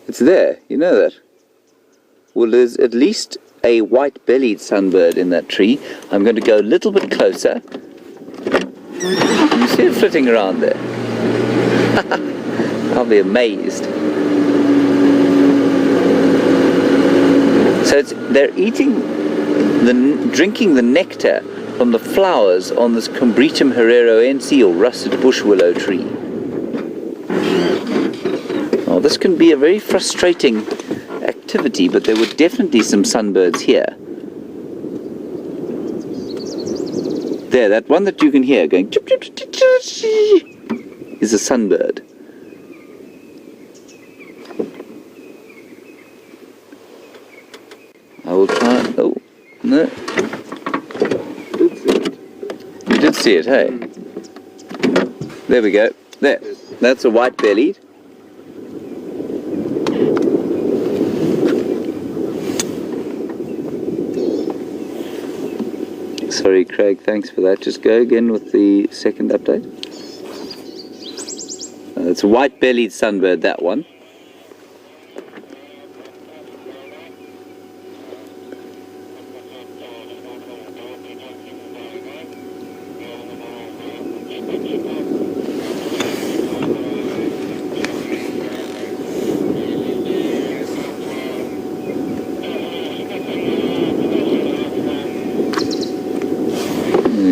It's there, you know that. Well, there's at least a white-bellied sunbird in that tree. I'm going to go a little bit closer. You see it flitting around there? I'll be amazed. So they're drinking the nectar from the flowers on this Combretum herreriense, or russet bush willow tree. Oh, this can be a very frustrating activity, but there were definitely some sunbirds here. There, that one that you can hear going chip, chip, chip, chip, chip, is a sunbird. I will try. Oh, no. You did see it, hey? There we go. There. That's a white-bellied. Sorry, Craig, thanks for that. Just go again with the second update. It's a white-bellied sunbird, that one.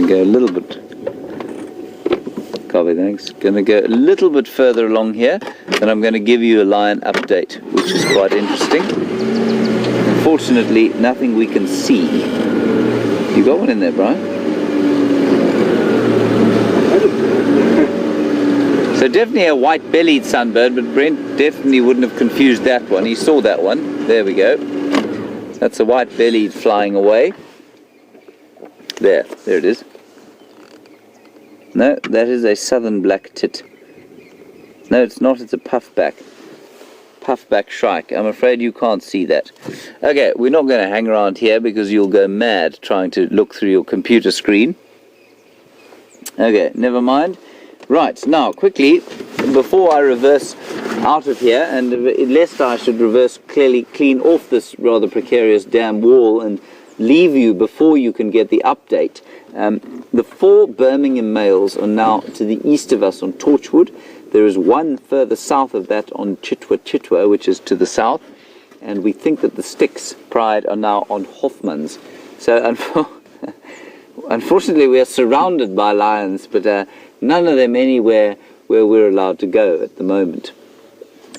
Go a little bit. Copy, thanks. Going to go a little bit further along here, and I'm going to give you a lion update, which is quite interesting. Unfortunately, nothing we can see. You got one in there, Bryan? So definitely a white-bellied sunbird, but Brent definitely wouldn't have confused that one. He saw that one. There we go. That's a white-bellied flying away. There it is. No, that is a southern black tit. No, it's not, it's a puffback. Puffback shrike. I'm afraid you can't see that. Okay, we're not going to hang around here because you'll go mad trying to look through your computer screen. Okay, never mind. Right, now, quickly, before I reverse out of here, and lest I should clean off this rather precarious damn wall and leave you before you can get the update. The 4 Birmingham males are now to the east of us on Torchwood. There is one further south of that on Chitwa, which is to the south. And we think that the Styx pride are now on Hoffman's. So unfortunately we are surrounded by lions, but none of them anywhere where we're allowed to go at the moment.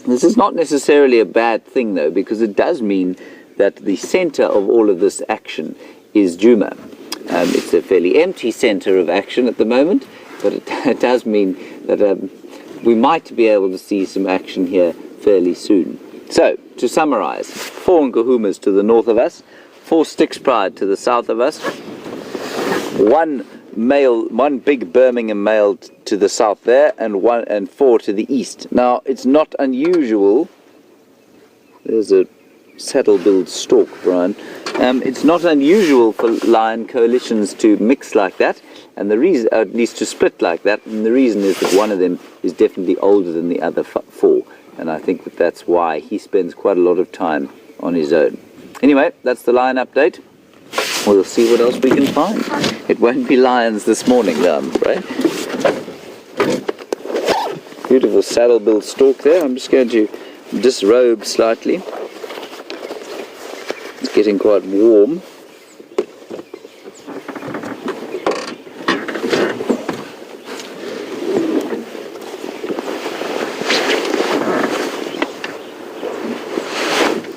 This is not necessarily a bad thing though, because it does mean that the center of all of this action is Djuma. It's a fairly empty center of action at the moment, but it does mean that we might be able to see some action here fairly soon. So, to summarize, 4 Nkahumas to the north of us, 4 Styx pride to the south of us, 1 big Birmingham male to the south there, and 4 to the east. Now, it's not unusual. There's a saddle-billed stork, Bryan. It's not unusual for lion coalitions to mix like that, and the reason, at least to split like that, and the reason is that one of them is definitely older than the other 4, and I think that that's why he spends quite a lot of time on his own. Anyway, that's the lion update. we'll see what else we can find. It won't be lions this morning, though, I'm afraid. Beautiful saddle-billed stork there. I'm just going to disrobe slightly. It's getting quite warm.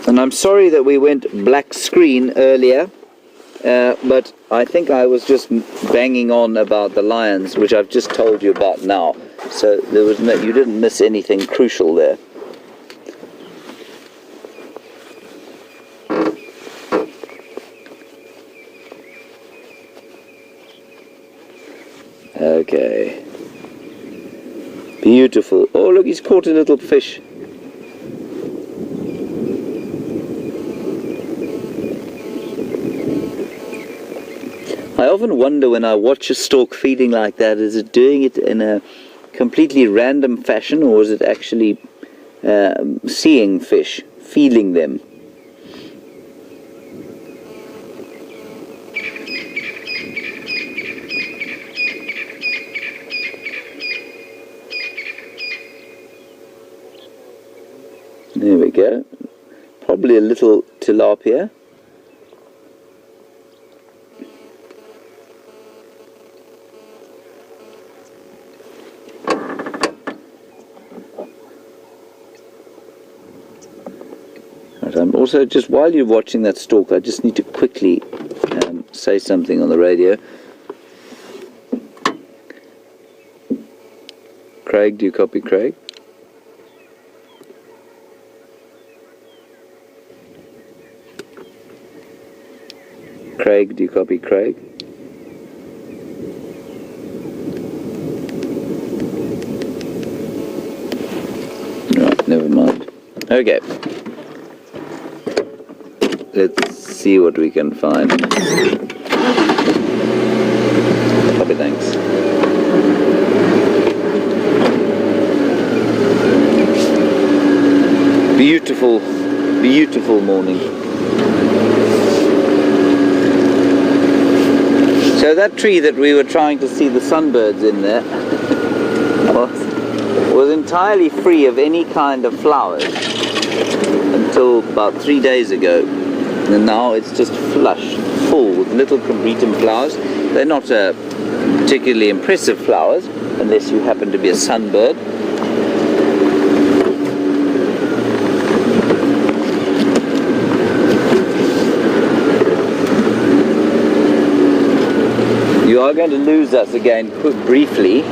And I'm sorry that we went black screen earlier, but I think I was just banging on about the lions, which I've just told you about now. So there was no, you didn't miss anything crucial there. Okay. Beautiful. Oh, look, he's caught a little fish. I often wonder when I watch a stork feeding like that, is it doing it in a completely random fashion, or is it actually seeing fish, feeding them? There we go. Probably a little tilapia. Right, also, just while you're watching that stork, I just need to quickly say something on the radio. Craig, do you copy Craig? Craig, do you copy Craig? Right, never mind. Okay. Let's see what we can find. Copy, thanks. Beautiful, beautiful morning. So that tree that we were trying to see the sunbirds in there was entirely free of any kind of flowers until about 3 days ago. And now it's just flush, full with little combretum flowers. They're not particularly impressive flowers, unless you happen to be a sunbird. You are going to lose us again briefly.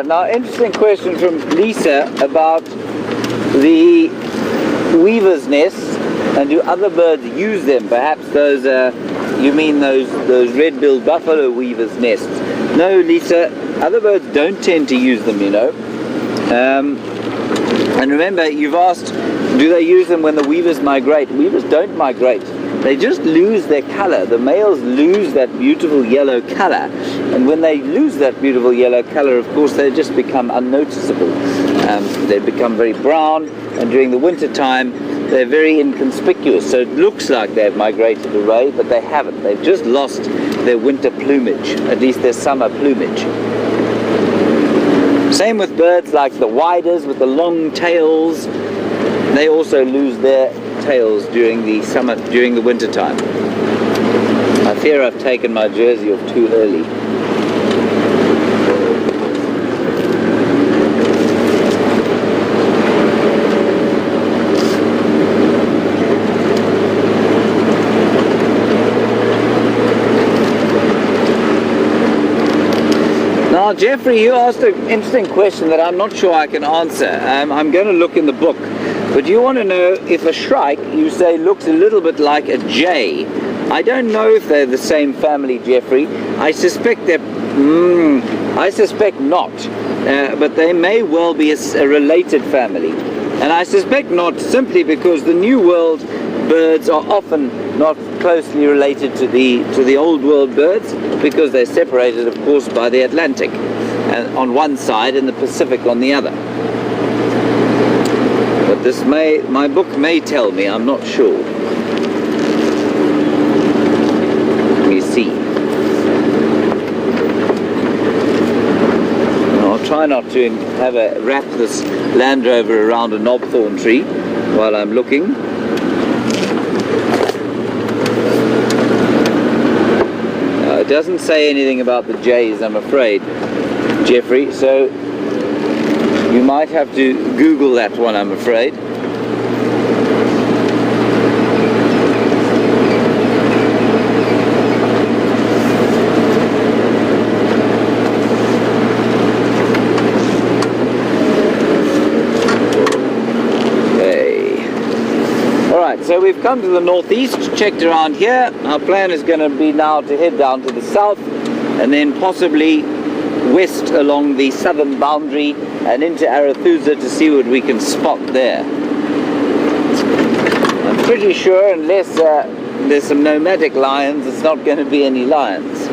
Now, interesting question from Lisa about the weaver's nests, and do other birds use them? Perhaps those, you mean those red-billed buffalo weaver's nests? No, Lisa, other birds don't tend to use them, you know. And remember, you've asked, do they use them when the weavers migrate? Weavers don't migrate. They just lose their color. The males lose that beautiful yellow color. And when they lose that beautiful yellow color, of course, they just become unnoticeable. They become very brown, and during the winter time, they're very inconspicuous. So it looks like they've migrated away, but they haven't. They've just lost their winter plumage, at least their summer plumage. Same with birds like the widers with the long tails. They also lose their tails during the winter time. I fear I've taken my jersey off too early. Now, Jeffrey, you asked an interesting question that I'm not sure I can answer. I'm going to look in the book. But you want to know if a shrike, you say, looks a little bit like a jay. I don't know if they're the same family, Jeffrey. I suspect I suspect not. But they may well be a related family. And I suspect not simply because the New World birds are often not closely related to the Old World birds, because they're separated, of course, by the Atlantic on one side and the Pacific on the other. But my book may tell me, I'm not sure. Let me see. I'll try not to wrap this Land Rover around a knobthorn tree while I'm looking. It doesn't say anything about the jays, I'm afraid, Jeffrey, so you might have to Google that one, I'm afraid. So we've come to the northeast, checked around here. Our plan is going to be now to head down to the south and then possibly west along the southern boundary and into Arathusa to see what we can spot there. I'm pretty sure unless there's some nomadic lions, it's not going to be any lions.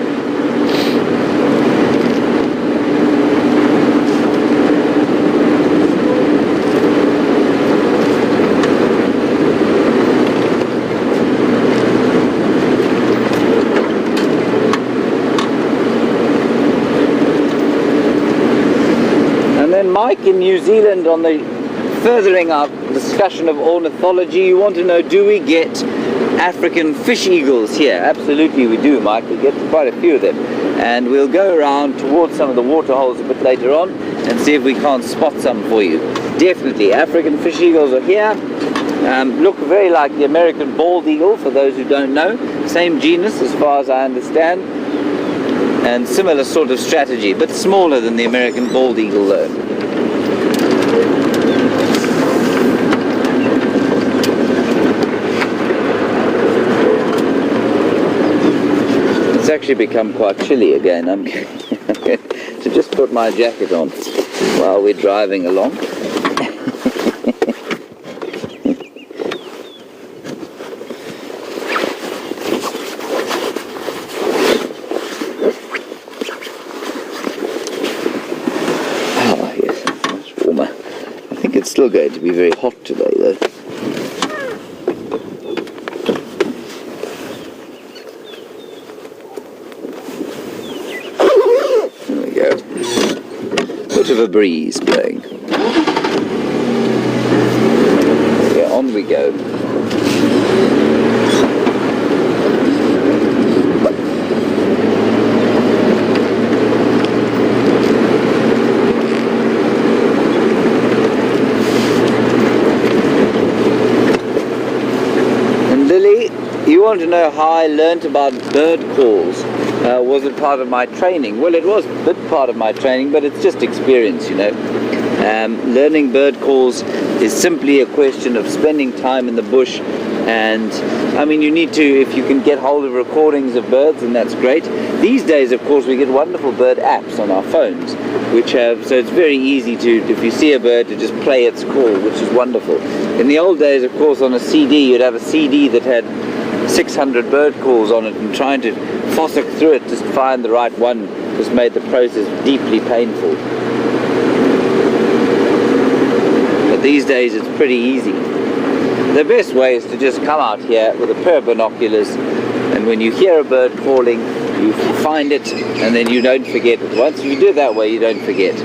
Mike in New Zealand, on the furthering our discussion of ornithology, you want to know, do we get African fish eagles here? Absolutely we do, Mike. We get quite a few of them. And we'll go around towards some of the waterholes a bit later on and see if we can't spot some for you. Definitely, African fish eagles are here. Look very like the American bald eagle, for those who don't know. Same genus as far as I understand. And similar sort of strategy, but smaller than the American bald eagle though. It's actually become quite chilly again. I'm going to just put my jacket on while we're driving along. Still going to be very hot today though. There we go. Bit of a breeze blowing. Yeah, on we go. You want to know how I learnt about bird calls? Was it part of my training? Well, it was a bit part of my training, but it's just experience, you know. Learning bird calls is simply a question of spending time in the bush, and I mean, you need to, if you can get hold of recordings of birds, and that's great. These days, of course, we get wonderful bird apps on our phones, which have, so it's very easy to, if you see a bird, to just play its call, which is wonderful. In the old days, of course, on a CD, you'd have a CD that had 600 bird calls on it, and trying to fossick through it just to find the right one just made the process deeply painful. But these days it's pretty easy. The best way is to just come out here with a pair of binoculars, and when you hear a bird calling, you find it, and then you don't forget it. Once you do it that way, you don't forget.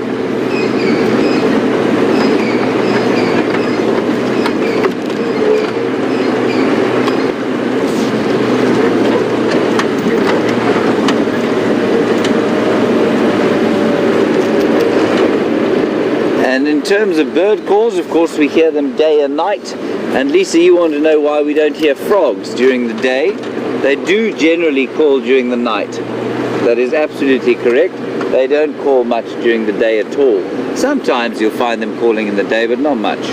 And in terms of bird calls, of course, we hear them day and night. And Lisa, you want to know why we don't hear frogs during the day? They do generally call during the night. That is absolutely correct. They don't call much during the day at all. Sometimes you'll find them calling in the day, but not much.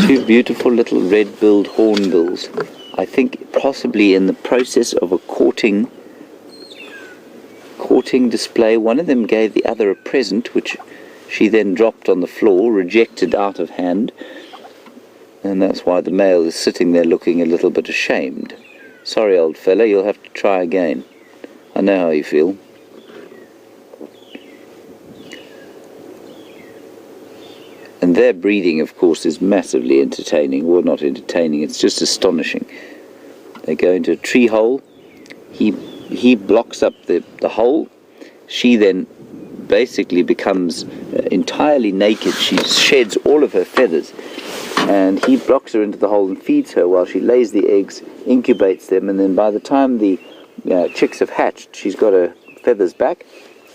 Two beautiful little red-billed hornbills. I think possibly in the process of a courting display. One of them gave the other a present, which she then dropped on the floor, rejected out of hand, and that's why the male is sitting there looking a little bit ashamed. Sorry, old fella, you'll have to try again. I know how you feel. And their breeding, of course, is massively entertaining. Well, not entertaining, it's just astonishing. They go into a tree hole. He blocks up the hole. She then basically becomes entirely naked. She sheds all of her feathers. And he blocks her into the hole and feeds her while she lays the eggs, incubates them, and then by the time the chicks have hatched, she's got her feathers back,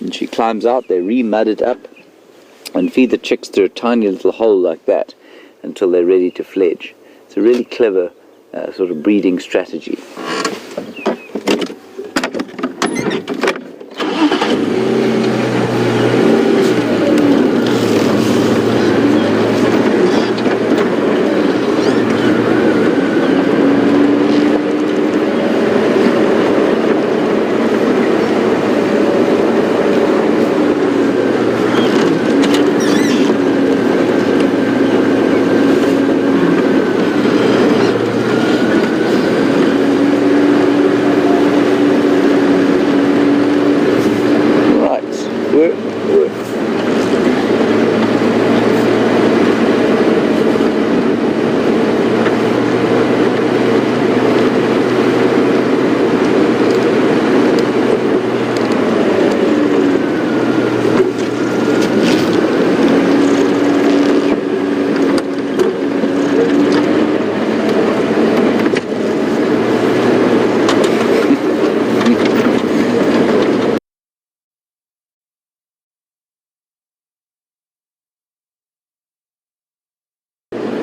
and she climbs out. They re-mud it up and feed the chicks through a tiny little hole like that until they're ready to fledge. It's a really clever sort of breeding strategy.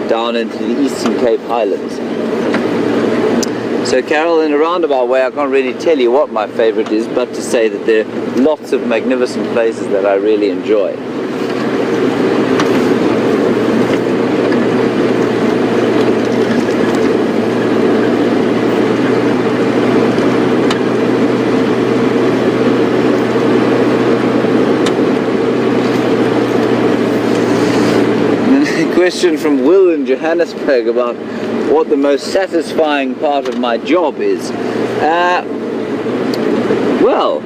Down into the Eastern Cape Highlands. So Carol, in a roundabout way, I can't really tell you what my favourite is, but to say that there are lots of magnificent places that I really enjoy. Question from Will in Johannesburg about what the most satisfying part of my job is. Well,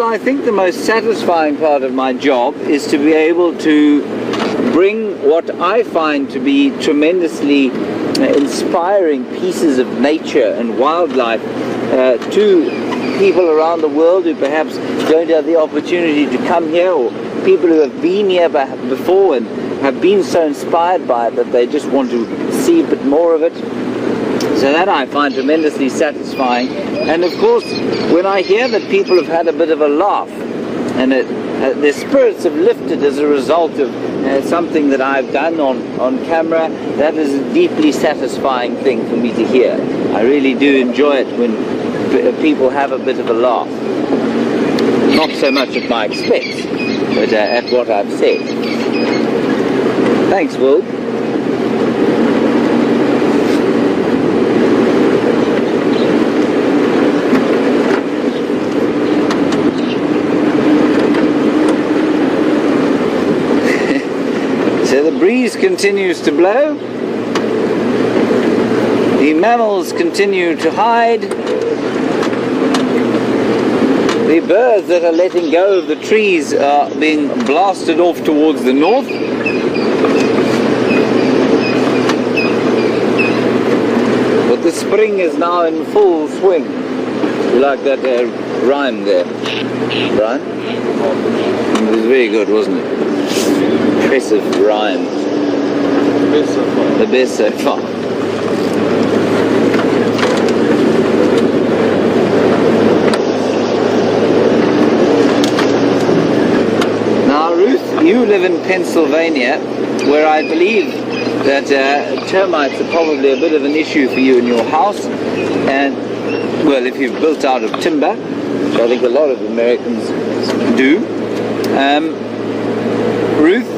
I think the most satisfying part of my job is to be able to bring what I find to be tremendously inspiring pieces of nature and wildlife to people around the world who perhaps don't have the opportunity to come here, or people who have been here before and have been so inspired by it that they just want to see a bit more of it. So that I find tremendously satisfying. And of course, when I hear that people have had a bit of a laugh and their spirits have lifted as a result of something that I've done on camera, that is a deeply satisfying thing for me to hear. I really do enjoy it when people have a bit of a laugh. Not so much at my expense, but at what I've said. Thanks, Will. So the breeze continues to blow. The mammals continue to hide. The birds that are letting go of the trees are being blasted off towards the north. But the spring is now in full swing. You like that rhyme there, Bryan? It was very good, wasn't it? Impressive rhyme. The best so far. live in Pennsylvania, where I believe that termites are probably a bit of an issue for you in your house, and well, if you've built out of timber, which I think a lot of Americans do. Ruth,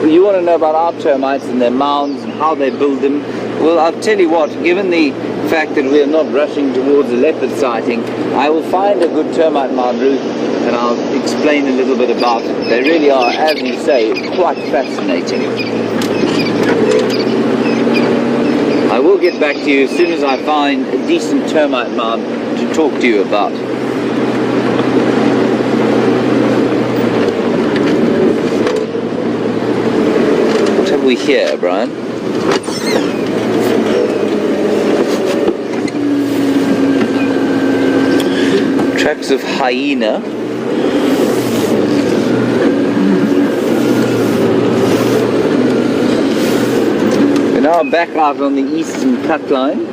you want to know about our termites and their mounds and how they build them? Well, I'll tell you what, given the fact that we are not rushing towards a leopard sighting, I will find a good termite mound, Ruth, and I'll explain a little bit about it. They really are, as you say, quite fascinating. I will get back to you as soon as I find a decent termite mound to talk to you about. What have we here, Bryan? Tracks of hyena. We're now back out on the eastern cut line.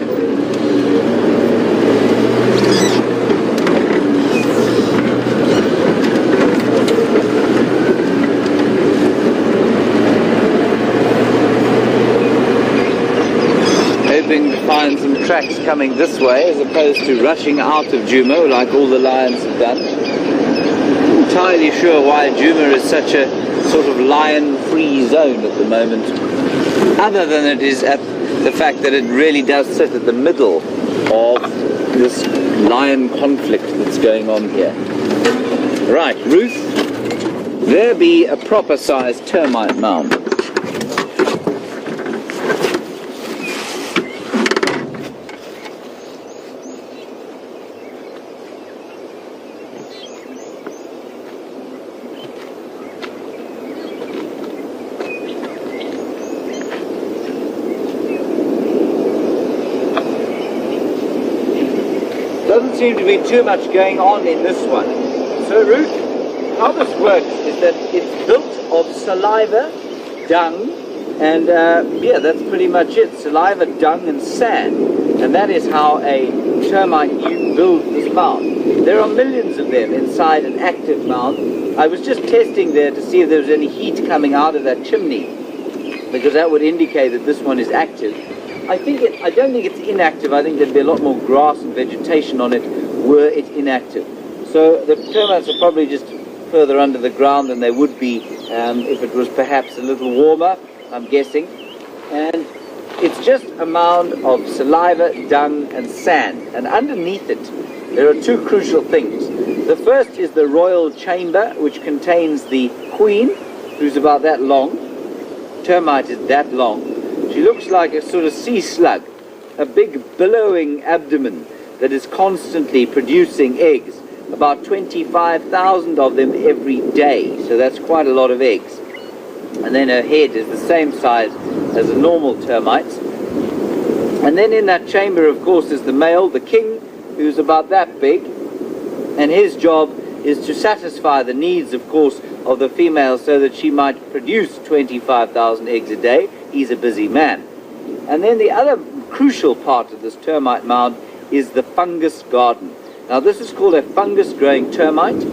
Hoping to find some tracks coming this way as opposed to rushing out of Jumo like all the lions have done. I'm entirely sure why Jumo is such a sort of lion-free zone at the moment, other than it is at the fact that it really does sit at the middle of this lion conflict that's going on here. Right, Ruth, there be a proper sized termite mound. Doesn't seem to be too much going on in this one. So Ruth, how this works is that it's built of saliva, dung, and yeah, that's pretty much it. Saliva, dung, and sand. And that is how a termite builds this mound. There are millions of them inside an active mound. I was just testing there to see if there was any heat coming out of that chimney, because that would indicate that this one is active. I don't think it's inactive. I think there'd be a lot more grass and vegetation on it were it inactive. So the termites are probably just further under the ground than they would be if it was perhaps a little warmer, I'm guessing. And it's just a mound of saliva, dung, and sand. And underneath it, there are two crucial things. The first is the royal chamber, which contains the queen, who's about that long. Termite is that long. She looks like a sort of sea slug, a big billowing abdomen that is constantly producing eggs, about 25,000 of them every day, so that's quite a lot of eggs. And then her head is the same size as a normal termite's. And then in that chamber, of course, is the male, the king, who's about that big, and his job is to satisfy the needs, of course, of the female so that she might produce 25,000 eggs a day. He's a busy man. And then the other crucial part of this termite mound is the fungus garden. Now this is called a fungus growing termite,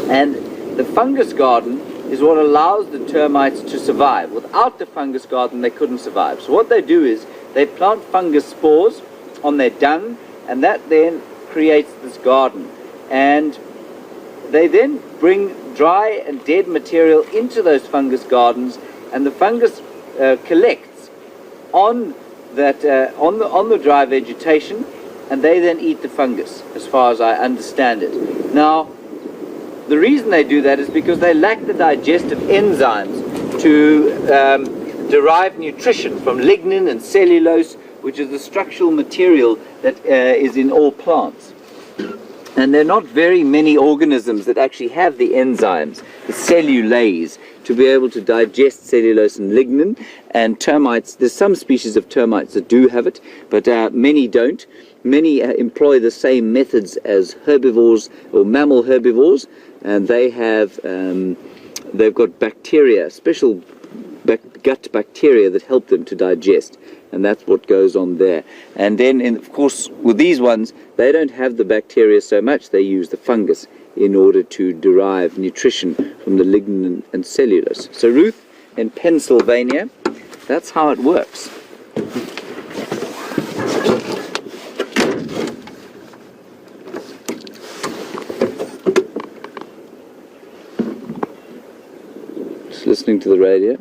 and the fungus garden is what allows the termites to survive. Without the fungus garden they couldn't survive. So what they do is they plant fungus spores on their dung, and that then creates this garden. And they then bring dry and dead material into those fungus gardens, and the fungus collects on that on the dry vegetation, and they then eat the fungus, as far as I understand it. Now, the reason they do that is because they lack the digestive enzymes to derive nutrition from lignin and cellulose, which is the structural material that is in all plants. And there are not very many organisms that actually have the enzymes, the cellulase, to be able to digest cellulose and lignin. And termites, there's some species of termites that do have it, but many don't. Many employ the same methods as herbivores or mammal herbivores, and they have, they've got bacteria, special gut bacteria that help them to digest. And that's what goes on there. And then, of course, with these ones, they don't have the bacteria so much. They use the fungus in order to derive nutrition from the lignin and cellulose. So Ruth, in Pennsylvania, that's how it works. Just listening to the radio.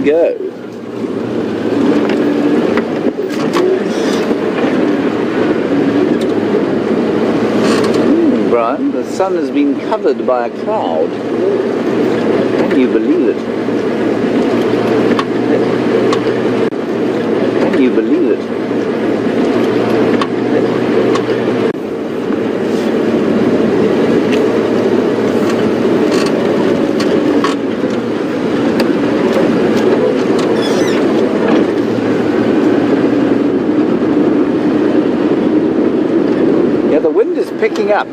Go. Bryan, the sun has been covered by a cloud. Can you believe it? Can you believe it? Picking up.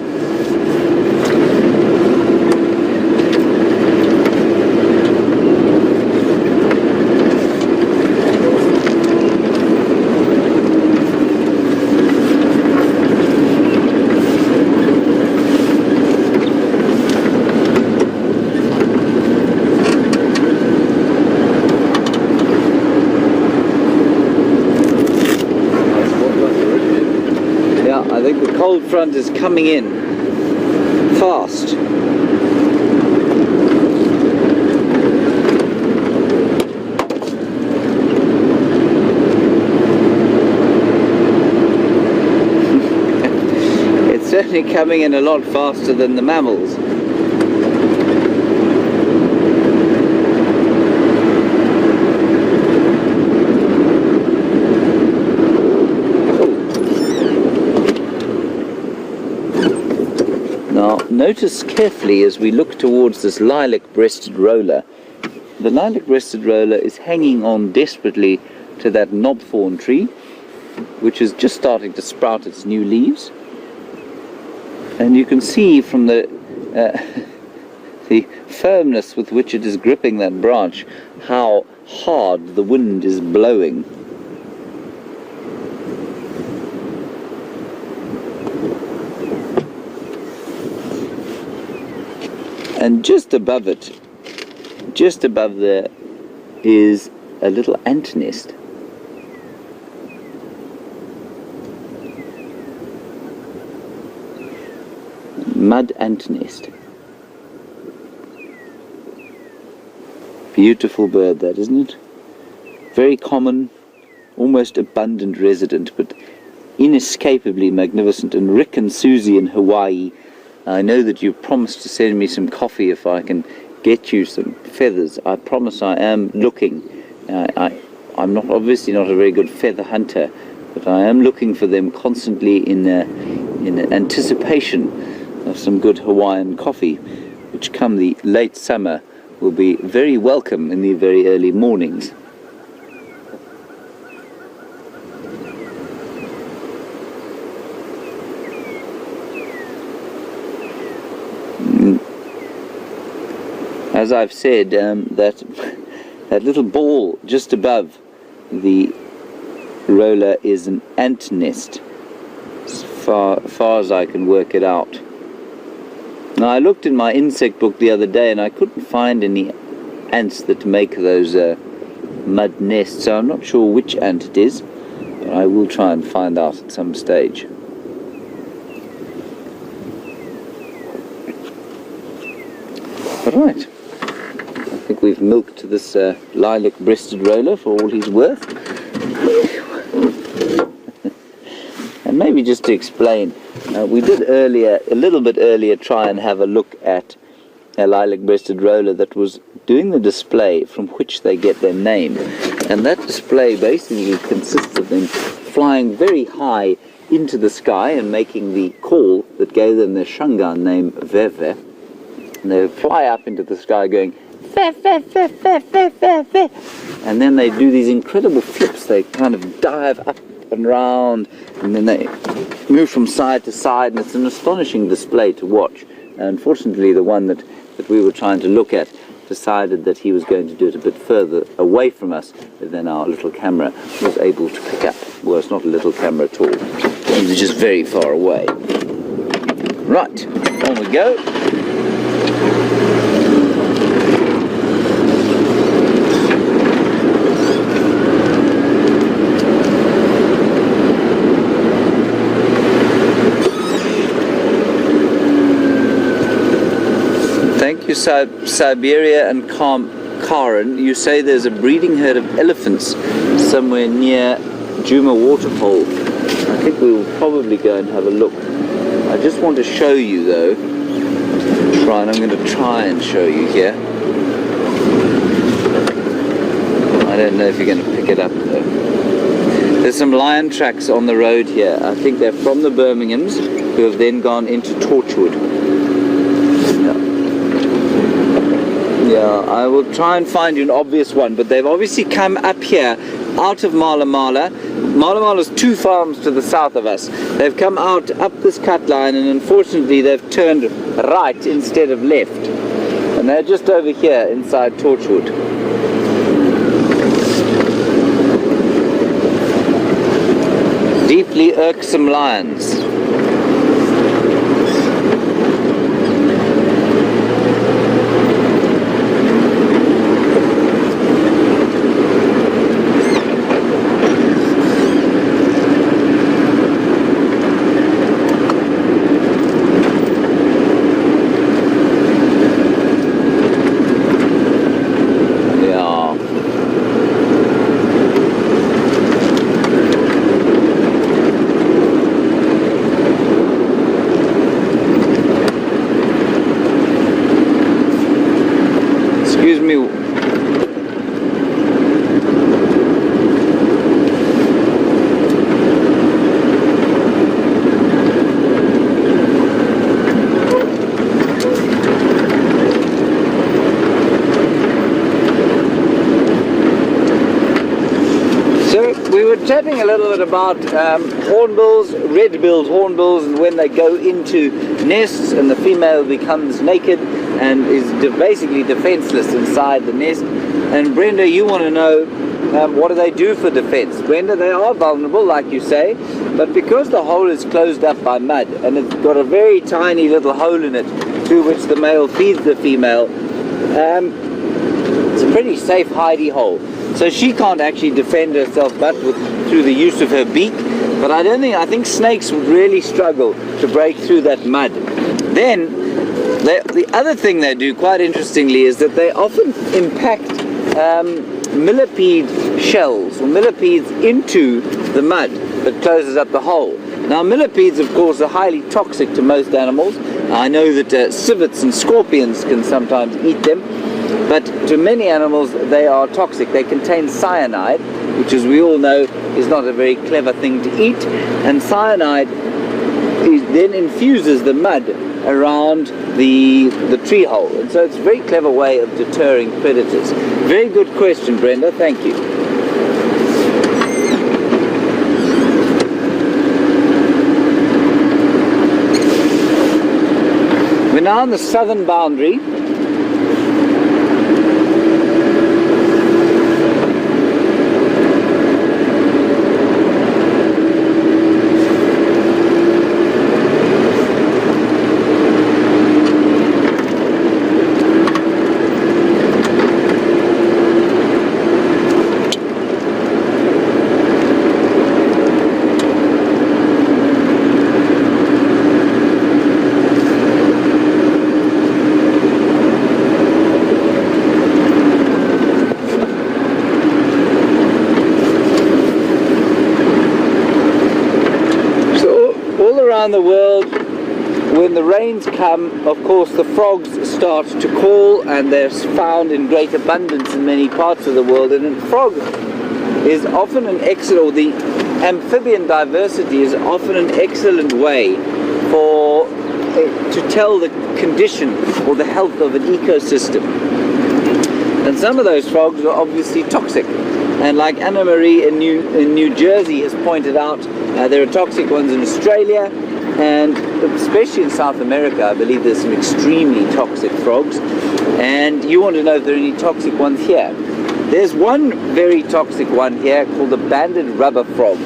I think the cold front is coming in fast. It's certainly coming in a lot faster than the mammals. Notice carefully as we look towards this lilac-breasted roller. The lilac-breasted roller is hanging on desperately to that knobthorn tree, which is just starting to sprout its new leaves. And you can see from the the firmness with which it is gripping that branch how hard the wind is blowing. And just above it, just above there, is a little ant nest. Mud ant nest. Beautiful bird that, isn't it? Very common, almost abundant resident, but inescapably magnificent. And Rick and Susie in Hawaii, I know that you promised to send me some coffee if I can get you some feathers. I promise I am looking. I'm not obviously not a very good feather hunter, but I am looking for them constantly in anticipation of some good Hawaiian coffee, which come the late summer will be very welcome in the very early mornings. As I've said, that little ball just above the roller is an ant nest, as far as I can work it out. Now, I looked in my insect book the other day and I couldn't find any ants that make those mud nests, so I'm not sure which ant it is, but I will try and find out at some stage. Right. I think we've milked this lilac-breasted roller for all he's worth. And maybe just to explain, we did earlier, a little bit earlier, try and have a look at a lilac-breasted roller that was doing the display from which they get their name. And that display basically consists of them flying very high into the sky and making the call that gave them their Shangaan name, Veve. And they would fly up into the sky going and then they do these incredible flips. They kind of dive up and round, and then they move from side to side, and it's an astonishing display to watch. And unfortunately, the one that we were trying to look at decided that he was going to do it a bit further away from us than our little camera was able to pick up. Well, it's not a little camera at all. He was just very far away. Right, on we go. Thank you, Siberia and Karen. You say there's a breeding herd of elephants somewhere near Juma Waterhole. I think we will probably go and have a look. I just want to show you though. I'm going to try and show you here. I don't know if you're going to pick it up though. There's some lion tracks on the road here. I think they're from the Birminghams, who have then gone into Torchwood. Yeah, I will try and find you an obvious one, but they've obviously come up here out of Mala Mala. Mala Mala's 2 farms to the south of us. They've come out up this cut line, and unfortunately they've turned right instead of left. And they're just over here inside Torchwood. Deeply irksome lions. Chatting a little bit about hornbills, red-billed hornbills, and when they go into nests and the female becomes naked and is basically defenseless inside the nest. And Brenda, you want to know what do they do for defense? Brenda, they are vulnerable, like you say, but because the hole is closed up by mud and it's got a very tiny little hole in it through which the male feeds the female, it's a pretty safe hidey hole. So she can't actually defend herself but through the use of her beak. But I think snakes would really struggle to break through that mud. Then, the other thing they do, quite interestingly, is that they often impact millipede shells or millipedes into the mud that closes up the hole. Now, millipedes, of course, are highly toxic to most animals. I know that civets and scorpions can sometimes eat them. But to many animals, they are toxic. They contain cyanide, which, as we all know, is not a very clever thing to eat. And cyanide then infuses the mud around the tree hole. And so it's a very clever way of deterring predators. Very good question, Brenda. Thank you. We're now on the southern boundary. Around the world, when the rains come, of course the frogs start to call, and they're found in great abundance in many parts of the world. And a frog is often an excellent, or the amphibian diversity is often an excellent way to tell the condition or the health of an ecosystem. And some of those frogs are obviously toxic. And like Anna Marie in New Jersey has pointed out, there are toxic ones in Australia, and especially in South America, I believe there's some extremely toxic frogs. And you want to know if there are any toxic ones here. There's one very toxic one here called the banded rubber frog.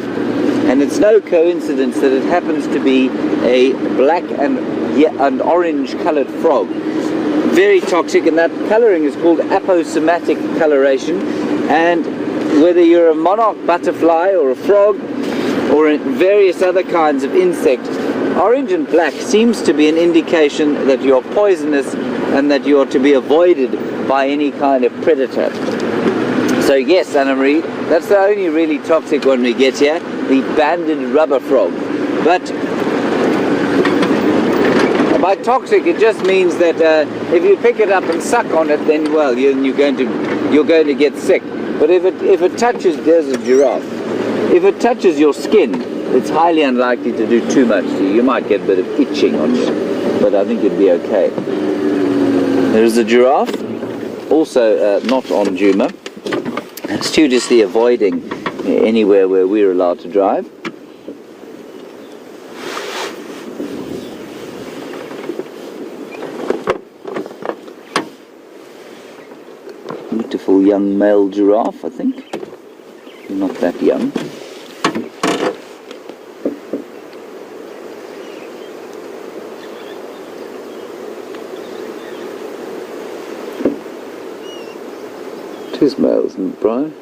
And it's no coincidence that it happens to be a black and orange colored frog. Very toxic, and that coloring is called aposematic coloration. And whether you're a monarch butterfly or a frog or various other kinds of insect, orange and black seems to be an indication that you're poisonous and that you're to be avoided by any kind of predator. So yes, Anna Marie, that's the only really toxic one we get here, the banded rubber frog. But by toxic, it just means that if you pick it up and suck on it, then well, you're going to get sick. But if it touches, there's a giraffe. If it touches your skin, it's highly unlikely to do too much to you. You might get a bit of itching on you, but I think you'd be okay. There's a giraffe, also not on Juma, studiously avoiding anywhere where we're allowed to drive. Beautiful young male giraffe, I think. Not that young. It is male, isn't it, Bryan?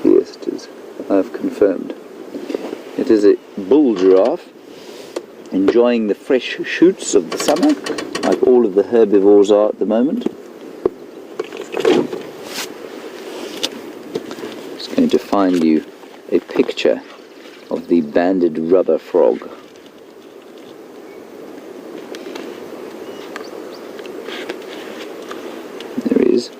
Yes, it is. I've confirmed. It is a bull giraffe, enjoying the fresh shoots of the summer, like all of the herbivores are at the moment. Just going to find you a picture of the banded rubber frog. There he is.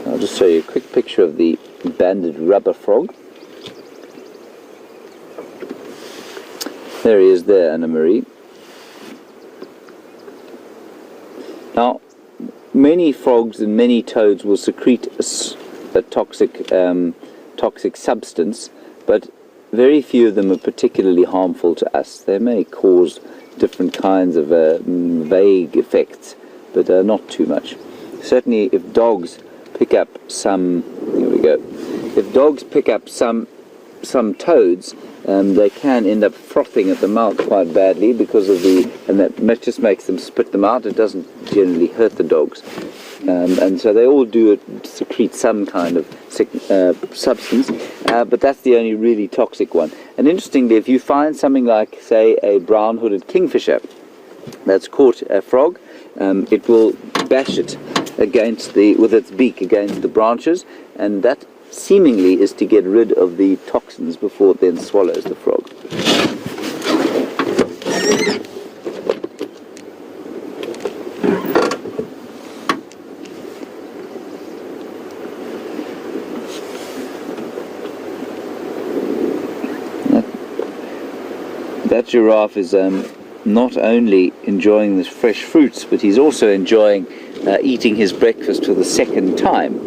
I'll just show you a quick picture of the banded rubber frog. There he is there, Anna Marie. Now, many frogs and many toads will secrete a toxic substance, but very few of them are particularly harmful to us. They may cause different kinds of vague effects, but not too much. Certainly, if dogs pick up some, here we go. If dogs pick up some toads, they can end up frothing at the mouth quite badly because of and that just makes them spit them out. It doesn't generally hurt the dogs. And so they all do secrete some kind of substance, but that's the only really toxic one. And interestingly, if you find something like, say, a brown-hooded kingfisher that's caught a frog, it will bash it with its beak against the branches, and that seemingly is to get rid of the toxins before it then swallows the frog. That giraffe is not only enjoying the fresh fruits, but he's also enjoying eating his breakfast for the second time.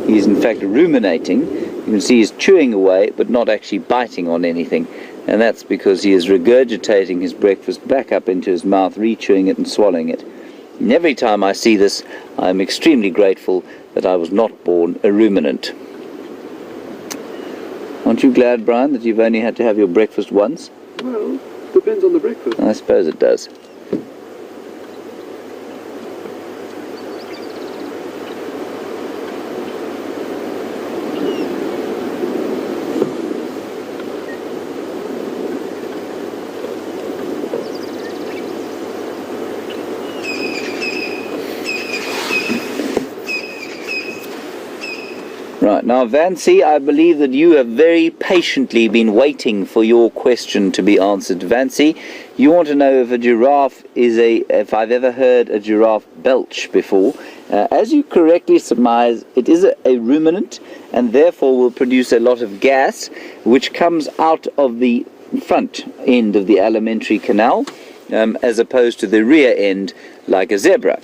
He's in fact ruminating. You can see he's chewing away, but not actually biting on anything. And that's because he is regurgitating his breakfast back up into his mouth, re-chewing it and swallowing it. And every time I see this, I'm extremely grateful that I was not born a ruminant. Aren't you glad, Bryan, that you've only had to have your breakfast once? Well, depends on the breakfast. I suppose it does. Right, now Vancy, I believe that you have very patiently been waiting for your question to be answered. Vancy, you want to know if a giraffe if I've ever heard a giraffe belch before. As you correctly surmise, it is a ruminant and therefore will produce a lot of gas which comes out of the front end of the alimentary canal as opposed to the rear end like a zebra.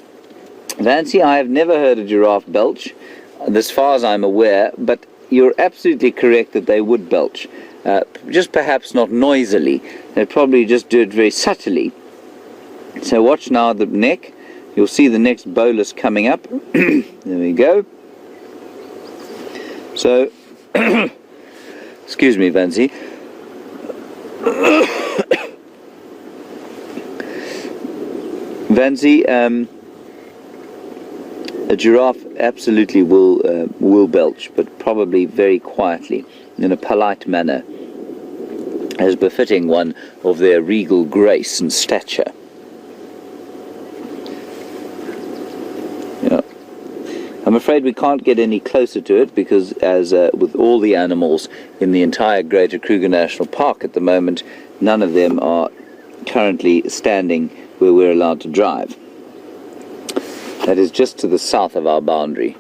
Vancy, I have never heard a giraffe belch, as far as I'm aware, but you're absolutely correct that they would belch. Just perhaps not noisily. They'd probably just do it very subtly. So watch now the neck. You'll see the next bolus coming up. There we go. So, excuse me, Vancy. Vancy, a giraffe absolutely will belch, but probably very quietly, in a polite manner, as befitting one of their regal grace and stature. Yeah. I'm afraid we can't get any closer to it because, as with all the animals in the entire Greater Kruger National Park at the moment, none of them are currently standing where we're allowed to drive. That is just to the south of our boundary.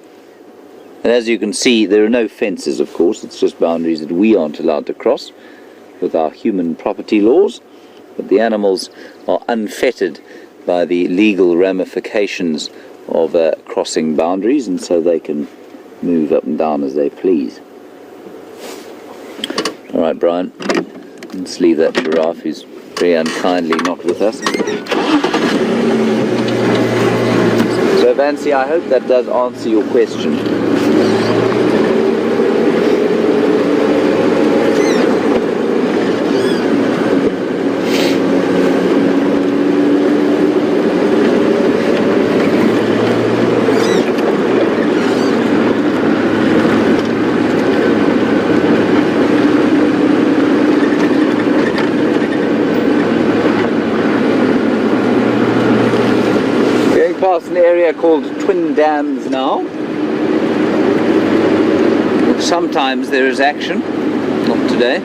And as you can see, there are no fences, of course. It's just boundaries that we aren't allowed to cross with our human property laws. But the animals are unfettered by the legal ramifications of crossing boundaries, and so they can move up and down as they please. All right, Bryan, let's leave that giraffe who's very unkindly not with us. So, Vancy, I hope that does answer your question. An area called Twin Dams now. Sometimes there is action, not today.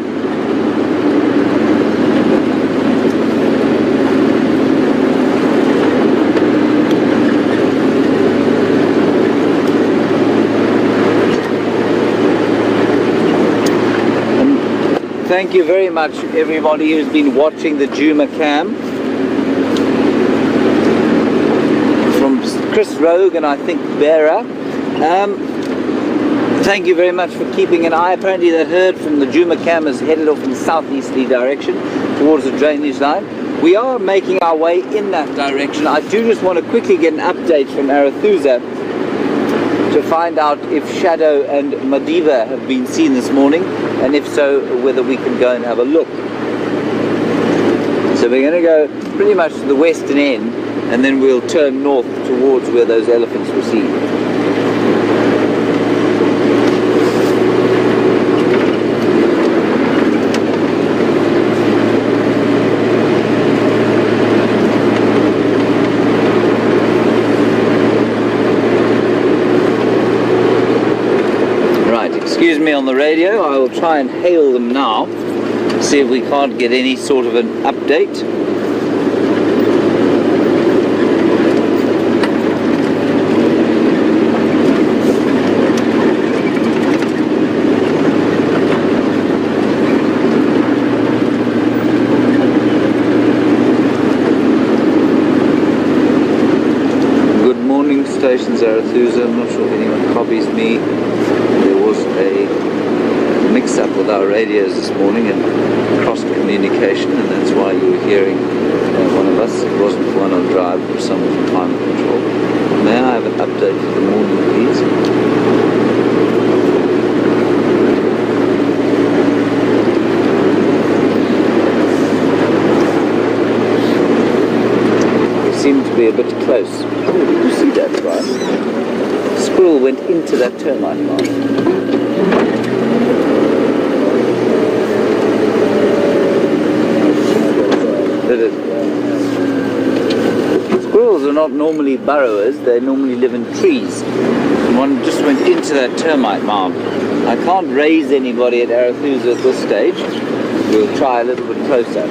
And thank you very much everybody who's been watching the Juma Cam. Chris Rogue and I think Bera. Thank you very much for keeping an eye. Apparently that herd from the Juma Cam is headed off in the southeasterly direction towards the drainage line. We are making our way in that direction. I do just want to quickly get an update from Arathusa to find out if Shadow and Madiba have been seen this morning, and if so, whether we can go and have a look. So we're going to go pretty much to the western end, and then we'll turn north towards where those elephants were seen. Right, excuse me on the radio. I will try and hail them now, see if we can't get any sort of an update. Stations Arathusa. I'm not sure if anyone copies me. There was a mix-up with our radios this morning and crossed communication, and that's why you were hearing one of us. It wasn't one on drive, it was someone from climate control. May I have an update for the morning, please? They seem to be a bit close. Oh, did you see that, Bryan? Squirrel went into that termite mound. Did it? Squirrels are not normally burrowers, they normally live in trees. One just went into that termite mound. I can't raise anybody at Arethusa at this stage. We'll try a little bit closer.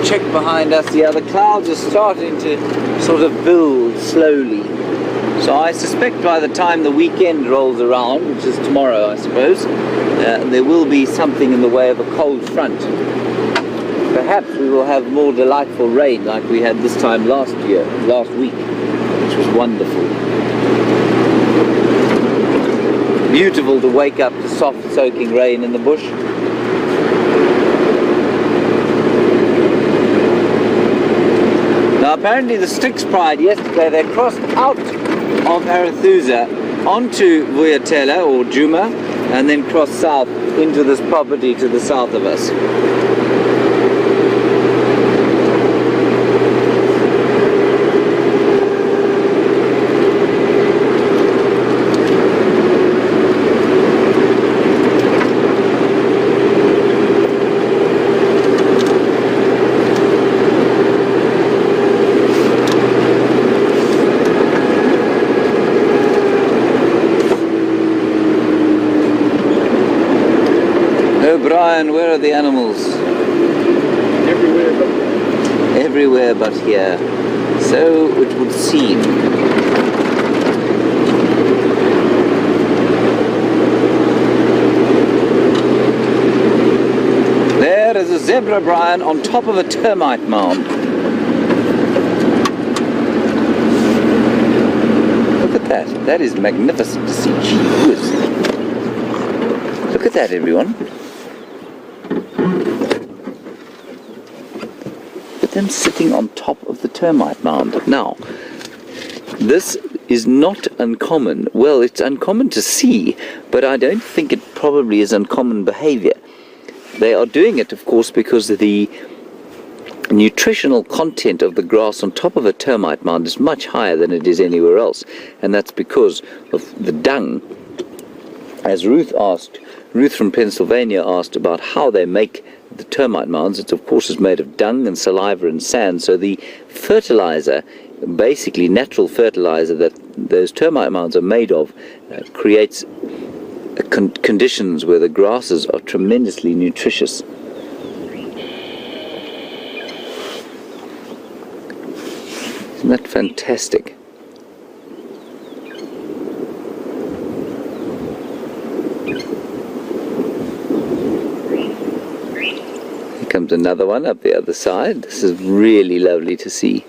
Check behind us. Yeah, the clouds are starting to sort of build slowly. So I suspect by the time the weekend rolls around, which is tomorrow I suppose, there will be something in the way of a cold front. Perhaps we will have more delightful rain like we had this time last week, which was wonderful. Beautiful to wake up to soft soaking rain in the bush. Now apparently the Styx Pride yesterday, they crossed out of Arethusa onto Vuyatela or Juma and then crossed south into this property to the south of us. Bryan, where are the animals? Everywhere but here. So it would seem. There is a zebra, Bryan, on top of a termite mound. Look at that. That is magnificent to see. Gee whiz. Look at that, everyone. Them sitting on top of the termite mound. Now, this is not uncommon. Well, it's uncommon to see, but I don't think it probably is uncommon behavior. They are doing it, of course, because the nutritional content of the grass on top of a termite mound is much higher than it is anywhere else, and that's because of the dung. As Ruth from Pennsylvania asked about how they make the termite mounds, it of course is made of dung and saliva and sand, so the fertilizer, basically natural fertilizer that those termite mounds are made of, creates conditions where the grasses are tremendously nutritious. Isn't that fantastic? Comes another one up the other side. This is really lovely to see.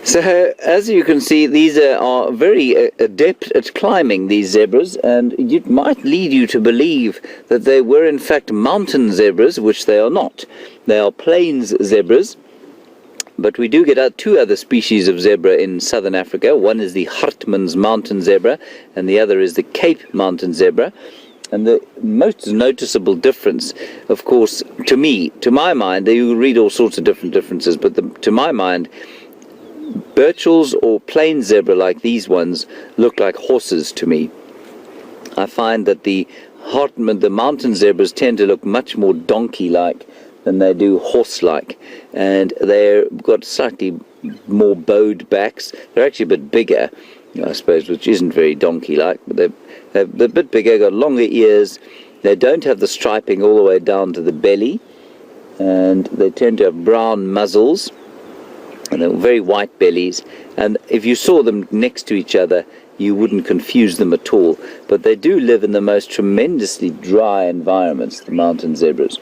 So as you can see, these are very adept at climbing, these zebras, and it might lead you to believe that they were in fact mountain zebras, which they are not. They are plains zebras, but we do get two other species of zebra in southern Africa. One is the Hartmann's mountain zebra, and the other is the Cape mountain zebra. And the most noticeable difference, of course, to my mind, you read all sorts of different differences, but to my mind, Burchells or plain zebra like these ones look like horses to me. I find that the mountain zebras tend to look much more donkey-like than they do horse-like, and they've got slightly more bowed backs. They're actually a bit bigger, I suppose, which isn't very donkey-like, but they're a bit bigger, got longer ears. They don't have the striping all the way down to the belly, and they tend to have brown muzzles, and they're very white bellies, and if you saw them next to each other you wouldn't confuse them at all. But they do live in the most tremendously dry environments, the mountain zebras.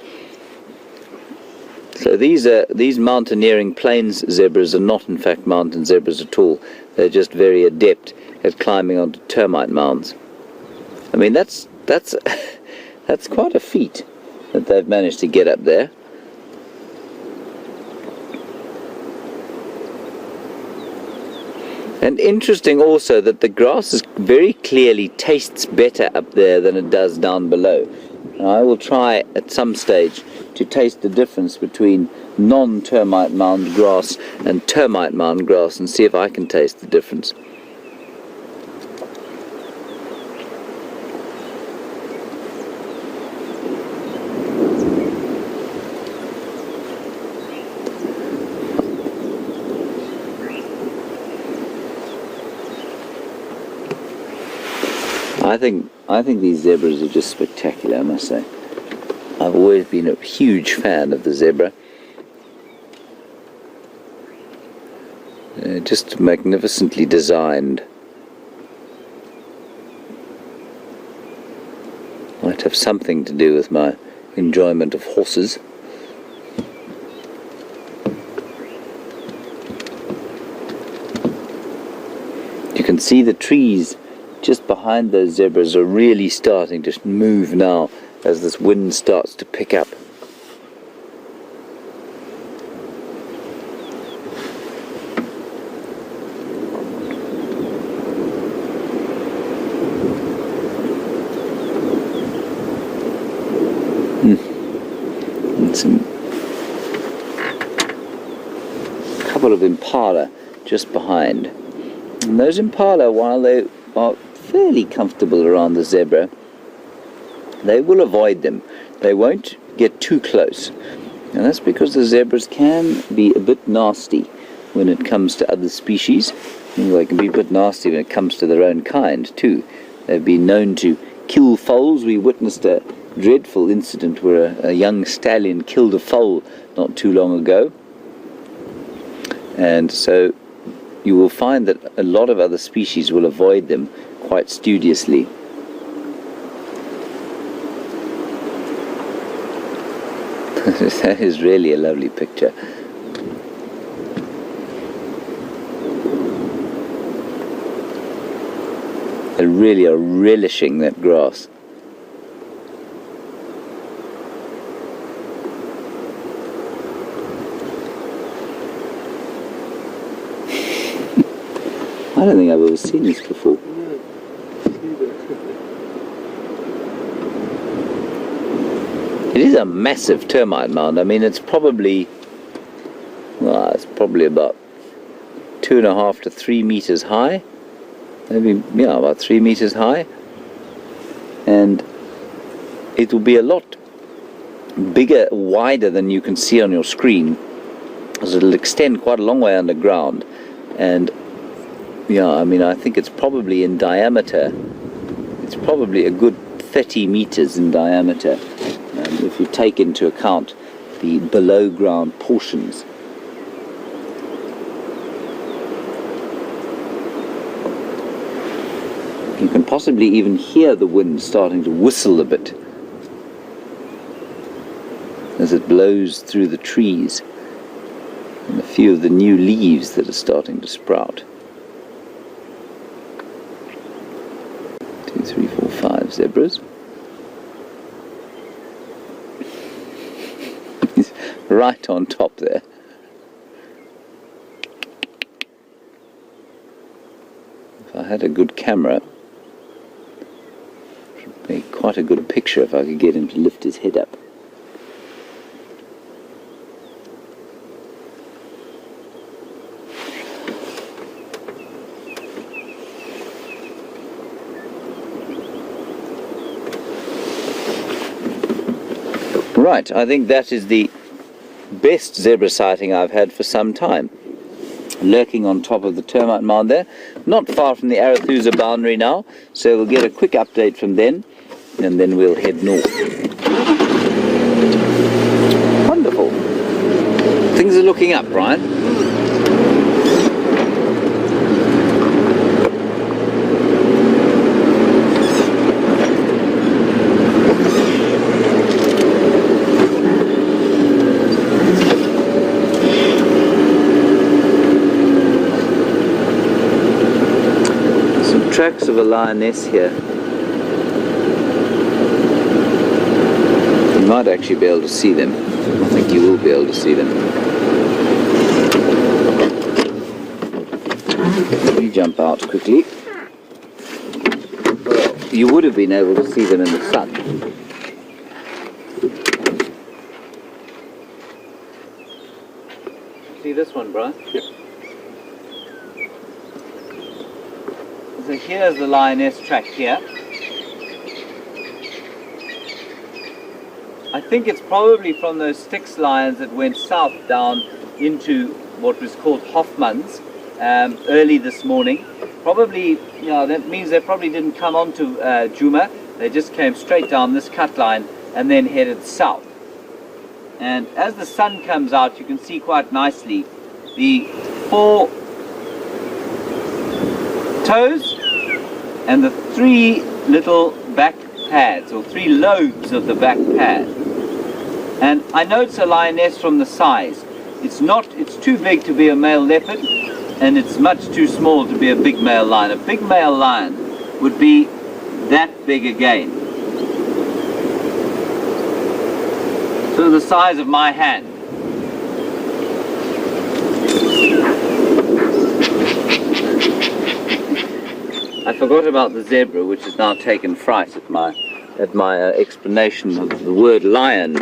So these mountaineering plains zebras are not in fact mountain zebras at all. They're just very adept at climbing onto termite mounds. I mean, that's quite a feat that they've managed to get up there. And interesting also that the grass is very clearly tastes better up there than it does down below. And I will try at some stage to taste the difference between non-termite mound grass and termite mound grass and see if I can taste the difference. I think these zebras are just spectacular, I must say. I've always been a huge fan of the zebra. Just magnificently designed. Might have something to do with my enjoyment of horses. You can see the trees just behind those zebras are really starting to move now as this wind starts to pick up. A couple of impala just behind. And those impala, while they are fairly comfortable around the zebra, they will avoid them. They won't get too close. And that's because the zebras can be a bit nasty when it comes to other species. And they can be a bit nasty when it comes to their own kind too. They've been known to kill foals. We witnessed a dreadful incident where a young stallion killed a foal not too long ago. And so you will find that a lot of other species will avoid them quite studiously. That is really a lovely picture. They really are relishing that grass. I don't think I've ever seen this before. It is a massive termite mound. I mean, it's probably about 2.5 to 3 meters high. Maybe, yeah, about 3 meters high. And it will be a lot bigger, wider than you can see on your screen, as it'll extend quite a long way underground. And yeah, I mean, I think it's probably in diameter, it's probably a good 30 meters in diameter, if you take into account the below ground portions. You can possibly even hear the wind starting to whistle a bit as it blows through the trees and a few of the new leaves that are starting to sprout. 2, 3, 4, 5 zebras. He's right on top there. If I had a good camera, it would be quite a good picture if I could get him to lift his head up. Right, I think that is the best zebra sighting I've had for some time. Lurking on top of the termite mound there, not far from the Arathusa boundary now, so we'll get a quick update from then, and then we'll head north. Wonderful. Things are looking up, Bryan. Tracks of a lioness here. You might actually be able to see them. I think you will be able to see them. Let me jump out quickly. Well, you would have been able to see them in the sun. See this one, Bryan? Yep. So here's the lioness track here. I think it's probably from those Styx lions that went south down into what was called Hoffman's early this morning. Probably, that means they probably didn't come onto Djuma. They just came straight down this cut line and then headed south. And as the sun comes out, you can see quite nicely the 4 toes and the 3 little back pads, or 3 lobes of the back pad. And I know it's a lioness from the size. It's too big to be a male leopard, and it's much too small to be a big male lion. A big male lion would be that big again. So the size of my hand. I forgot about the zebra, which has now taken fright at my explanation of the word lion.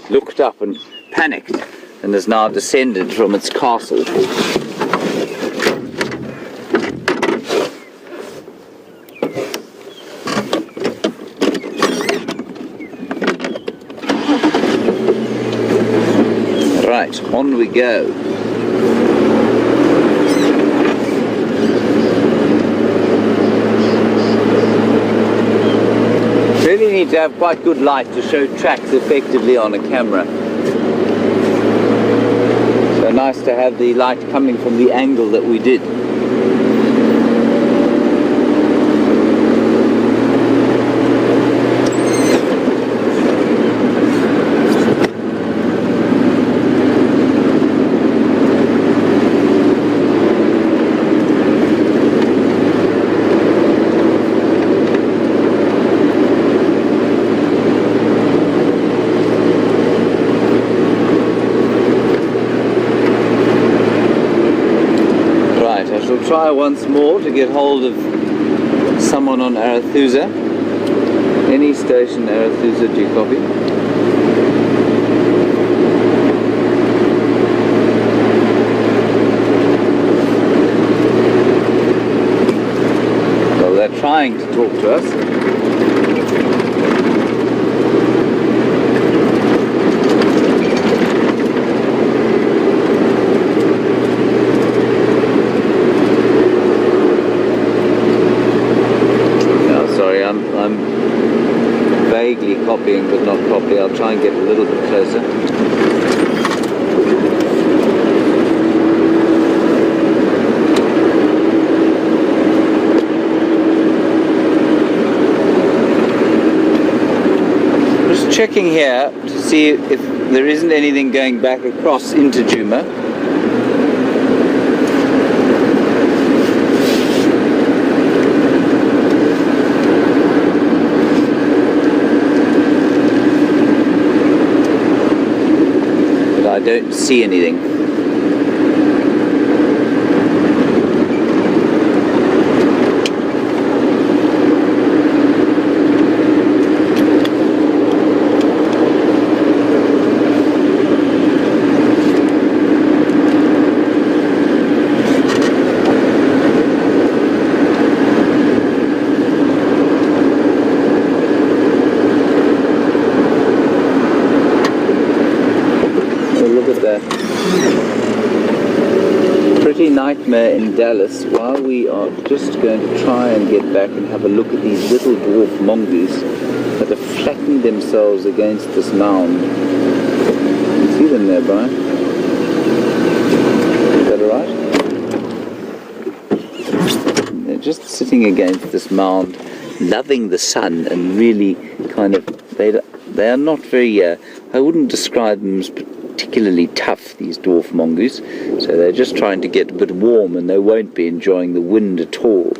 Looked up and panicked, and has now descended from its castle. Right, on we go. Really need to have quite good light to show tracks effectively on a camera. So nice to have the light coming from the angle that we did. Try once more to get hold of someone on Arethusa. Any station Arethusa, do you copy? Well, they're trying to talk to us. Vaguely copying, but not properly. I'll try and get a little bit closer. Just checking here to see if there isn't anything going back across into Djuma. I don't see anything. Nightmare in Dallas, while we are just going to try and get back and have a look at these little dwarf mongoose that have flattened themselves against this mound. You see them there, Bryan? Is that alright? They're just sitting against this mound, loving the sun, and really kind of, they are not very, I wouldn't describe them as particularly tough, these dwarf mongoose, so they're just trying to get a bit warm, and they won't be enjoying the wind at all.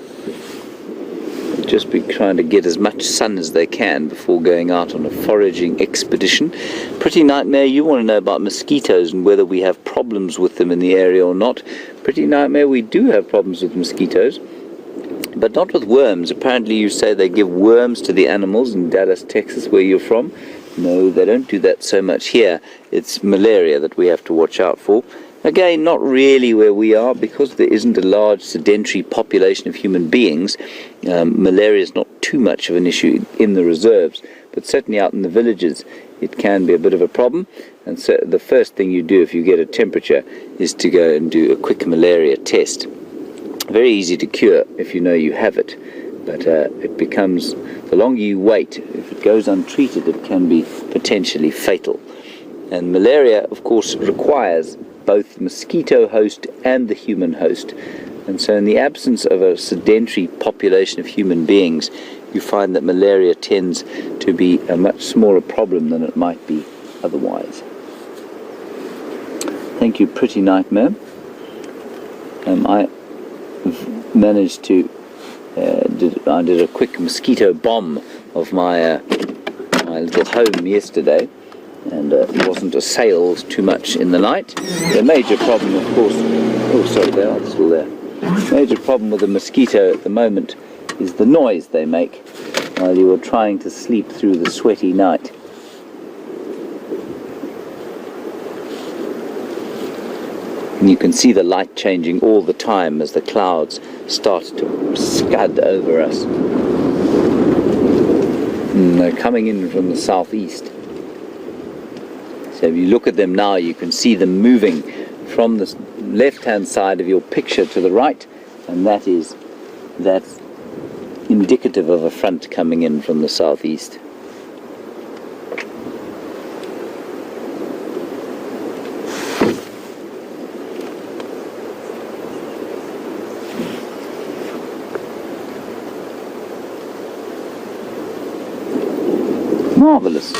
just be trying to get as much sun as they can before going out on a foraging expedition. Pretty Nightmare, you want to know about mosquitoes and whether we have problems with them in the area or not. Pretty Nightmare, we do have problems with mosquitoes, but not with worms. Apparently you say they give worms to the animals in Dallas, Texas, where you're from. No, they don't do that so much here. It's malaria that we have to watch out for. Again, not really where we are, because there isn't a large sedentary population of human beings. Malaria is not too much of an issue in the reserves, but certainly out in the villages it can be a bit of a problem. And so the first thing you do if you get a temperature is to go and do a quick malaria test. Very easy to cure if you know you have it, but it becomes, the longer you wait, if it goes untreated, it can be potentially fatal. And malaria, of course, requires both the mosquito host and the human host. And so in the absence of a sedentary population of human beings, you find that malaria tends to be a much smaller problem than it might be otherwise. Thank you, Pretty Nightmare. I managed to I did a quick mosquito bomb of my my little home yesterday, and wasn't assailed too much in the night. The major problem, of course, oh sorry, they are still there. Major problem with the mosquito at the moment is the noise they make while you are trying to sleep through the sweaty night. And you can see the light changing all the time as the clouds start to scud over us. And they're coming in from the southeast. So if you look at them now, you can see them moving from the left-hand side of your picture to the right, and that's indicative of a front coming in from the southeast. Marvellous.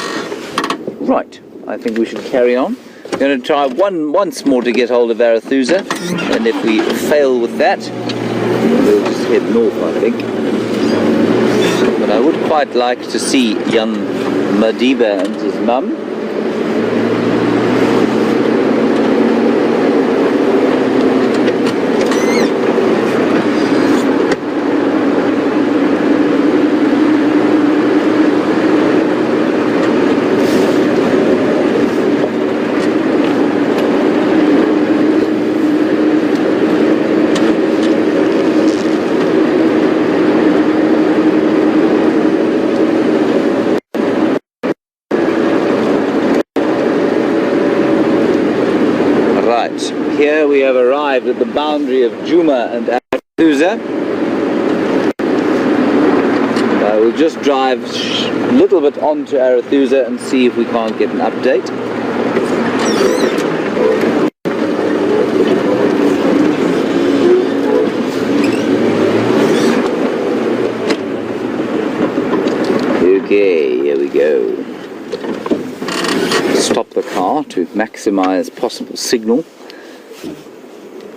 Right, I think we should carry on. I'm going to try once more to get hold of Arethusa, and if we fail with that, we'll just head north, I think. But I would quite like to see young Madiba and his mum. Here we have arrived at the boundary of Juma and Arethusa. I will just drive a little bit onto Arethusa and see if we can't get an update. Okay, here we go. Stop the car to maximize possible signal.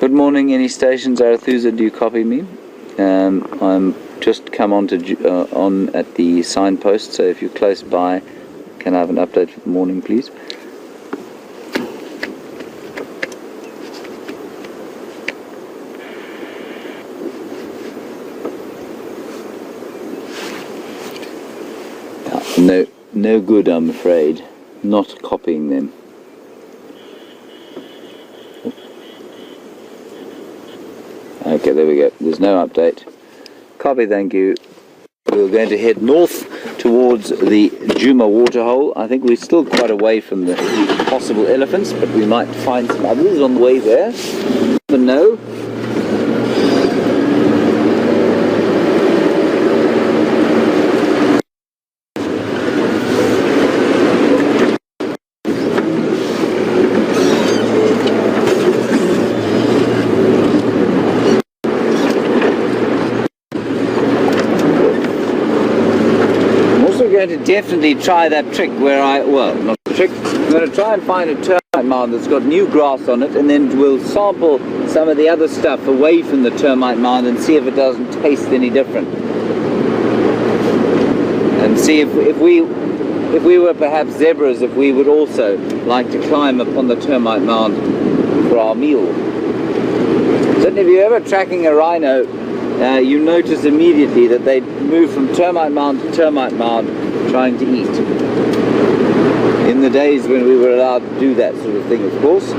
Good morning, any stations, Arethusa, do you copy me? I'm just come on at the signpost, so if you're close by, can I have an update for the morning, please? No good, I'm afraid. Not copying them. Okay, there we go. There's no update. Copy, thank you. We're going to head north towards the Juma waterhole. I think we're still quite away from the possible elephants, but we might find some others on the way there. Never know. I'm going to definitely try that trick where not a trick, I'm going to try and find a termite mound that's got new grass on it, and then we'll sample some of the other stuff away from the termite mound and see if it doesn't taste any different. see if we were perhaps zebras, if we would also like to climb upon the termite mound for our meal. Certainly if you're ever tracking a rhino, you notice immediately that they move from termite mound to termite mound trying to eat. In the days when we were allowed to do that sort of thing, of course.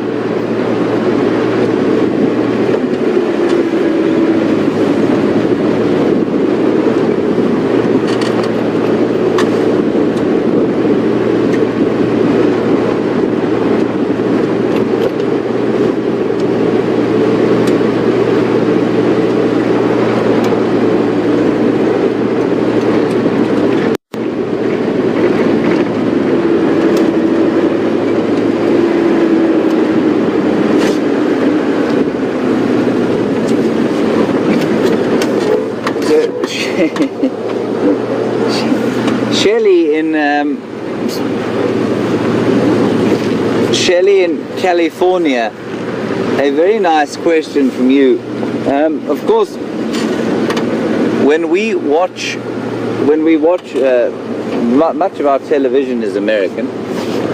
Shelley in California, a very nice question from you. Of course, when we watch much of our television is American,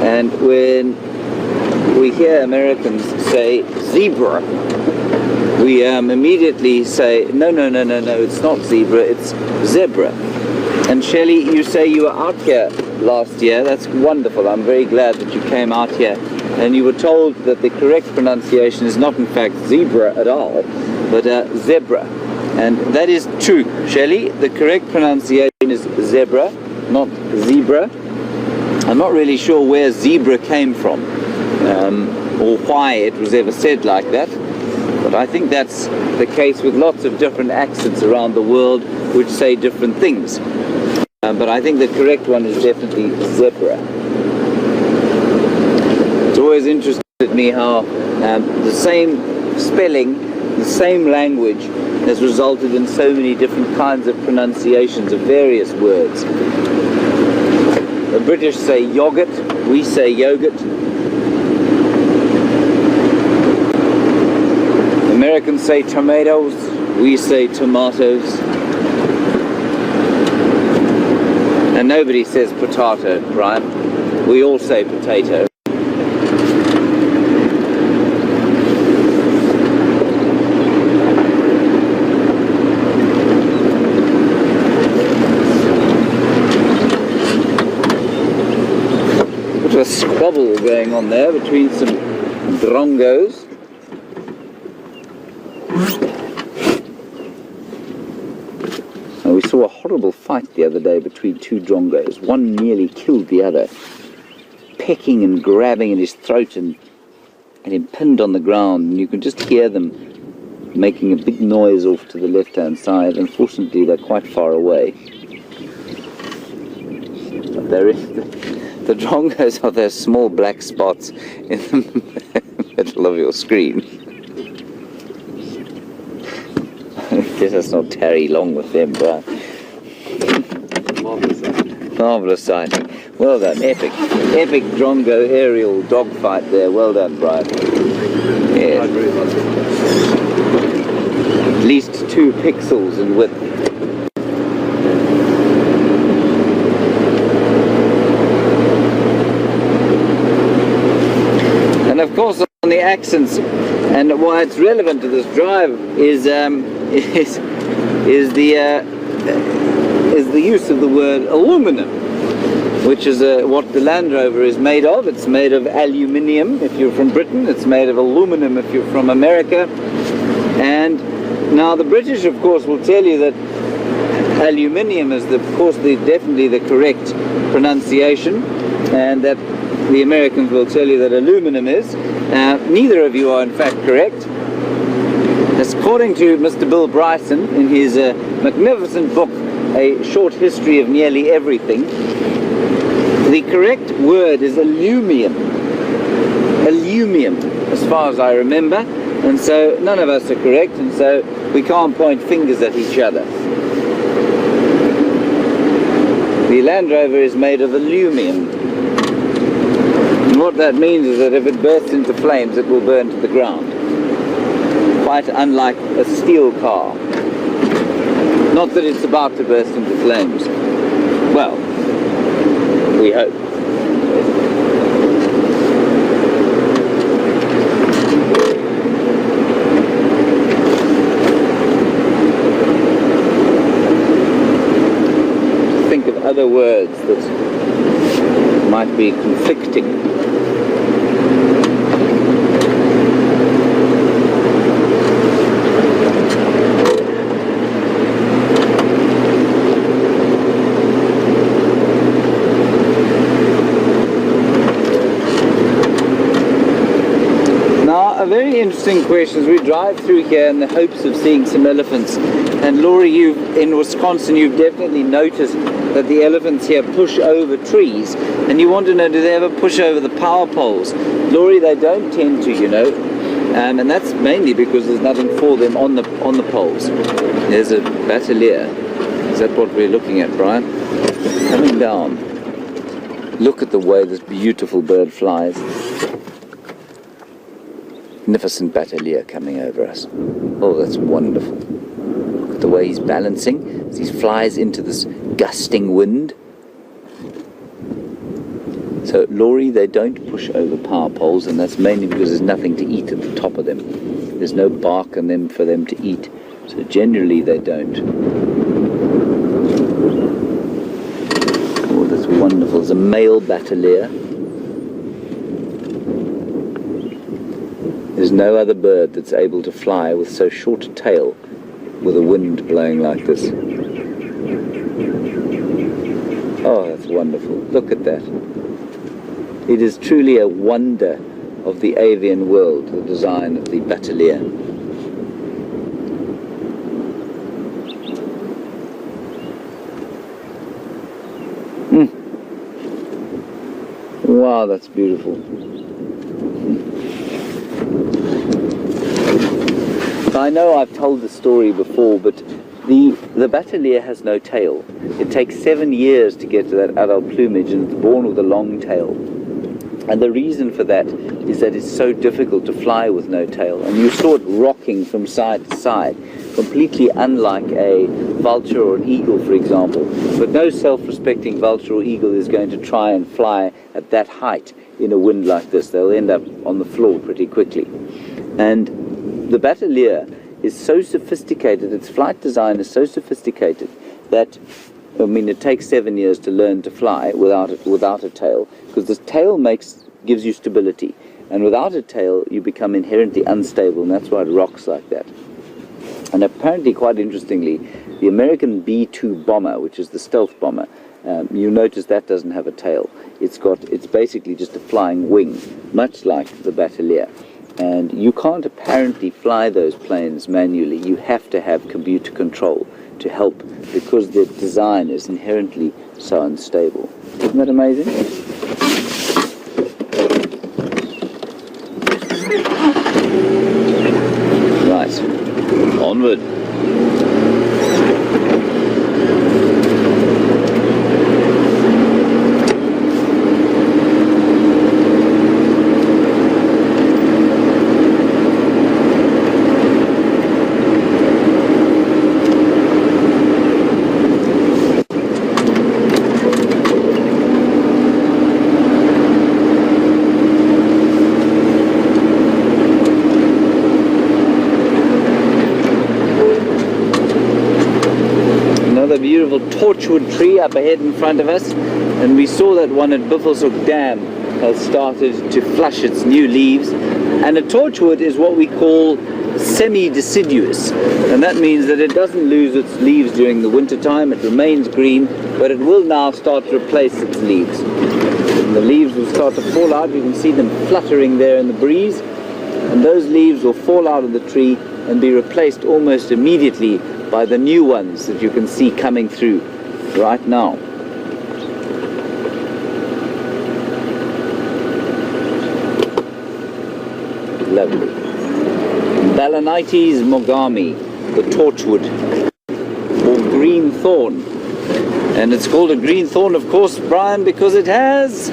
and when we hear Americans say zebra, we immediately say no, it's not zebra, it's zebra. And Shelley, you say you were out here last year. That's wonderful. I'm very glad that you came out here. And you were told that the correct pronunciation is not in fact zebra at all, but zebra. And that is true, Shelley. The correct pronunciation is zebra, not zebra. I'm not really sure where zebra came from, or why it was ever said like that. But I think that's the case with lots of different accents around the world which say different things. But I think the correct one is definitely zebra. It's always interested me how the same spelling, the same language has resulted in so many different kinds of pronunciations of various words. The British say yogurt, we say yogurt. Americans say tomatoes, we say tomatoes. And nobody says potato, Bryan. We all say potato. There's a squabble going on there between some drongos. We saw a horrible fight the other day between two drongos. One nearly killed the other, pecking and grabbing at his throat and him pinned on the ground. And you can just hear them making a big noise off to the left-hand side. Unfortunately, they're quite far away. But the drongos are those small black spots in the middle of your screen. Let us not tarry long with them, Bryan. Marvellous sighting. Well done, epic drongo aerial dogfight there. Well done, Bryan. Yes. At least 2 pixels in width. And of course, on the accents, and why it's relevant to this drive is the use of the word aluminum, which is what the Land Rover is made of. It's made of aluminium if you're from Britain. It's made of aluminum if you're from America. And now the British, of course, will tell you that aluminium is, definitely the correct pronunciation, and that the Americans will tell you that aluminum is. Neither of you are in fact correct. According to Mr. Bill Bryson, in his magnificent book, A Short History of Nearly Everything, the correct word is alumium. Alumium, as far as I remember. And so none of us are correct, and so we can't point fingers at each other. The Land Rover is made of aluminum. And what that means is that if it bursts into flames, it will burn to the ground. Quite unlike a steel car. Not that it's about to burst into flames. Well, We hope. Think of other words that might be conflicting. Very interesting questions. We drive through here in the hopes of seeing some elephants, and Laurie, in Wisconsin, you've definitely noticed that the elephants here push over trees, and you want to know, do they ever push over the power poles? Laurie, they don't tend to, you know, and that's mainly because there's nothing for them on the poles. There's a bateleur. Is that what we're looking at, Bryan? Coming down. Look at the way this beautiful bird flies. Magnificent bateleur coming over us. Oh, that's wonderful. Look at the way he's balancing as he flies into this gusting wind. So, Laurie, they don't push over power poles, and that's mainly because there's nothing to eat at the top of them. There's no bark on them for them to eat. So generally they don't. Oh, that's wonderful. There's a male bateleur. There's no other bird that's able to fly with so short a tail with a wind blowing like this. Oh, that's wonderful. Look at that. It is truly a wonder of the avian world, the design of the bateleur. Wow, that's beautiful. I know I've told the story before, but the bateleur has no tail. It takes 7 years to get to that adult plumage, and it's born with a long tail. And the reason for that is that it's so difficult to fly with no tail. And you saw it rocking from side to side, completely unlike a vulture or an eagle, for example. But no self-respecting vulture or eagle is going to try and fly at that height in a wind like this. They'll end up on the floor pretty quickly. And the bateleur is so sophisticated, its flight design is so sophisticated that, I mean, it takes 7 years to learn to fly without a tail, because the tail gives you stability, and without a tail you become inherently unstable, and that's why it rocks like that. And apparently, quite interestingly, the American B-2 bomber, which is the stealth bomber, you notice that doesn't have a tail. It's basically just a flying wing, much like the bateleur. And you can't apparently fly those planes manually. You have to have computer control to help, because the design is inherently so unstable. Isn't that amazing? Right, onward. Beautiful torchwood tree up ahead in front of us, and we saw that one at Buffelshoek Dam has started to flush its new leaves. And a torchwood is what we call semi-deciduous, and that means that it doesn't lose its leaves during the winter time. It remains green, but it will now start to replace its leaves, and the leaves will start to fall out. You can see them fluttering there in the breeze, and those leaves will fall out of the tree and be replaced almost immediately by the new ones that you can see coming through right now. Lovely. Balanites mogami, the torchwood, or green thorn. And it's called a green thorn, of course, Bryan, because it has...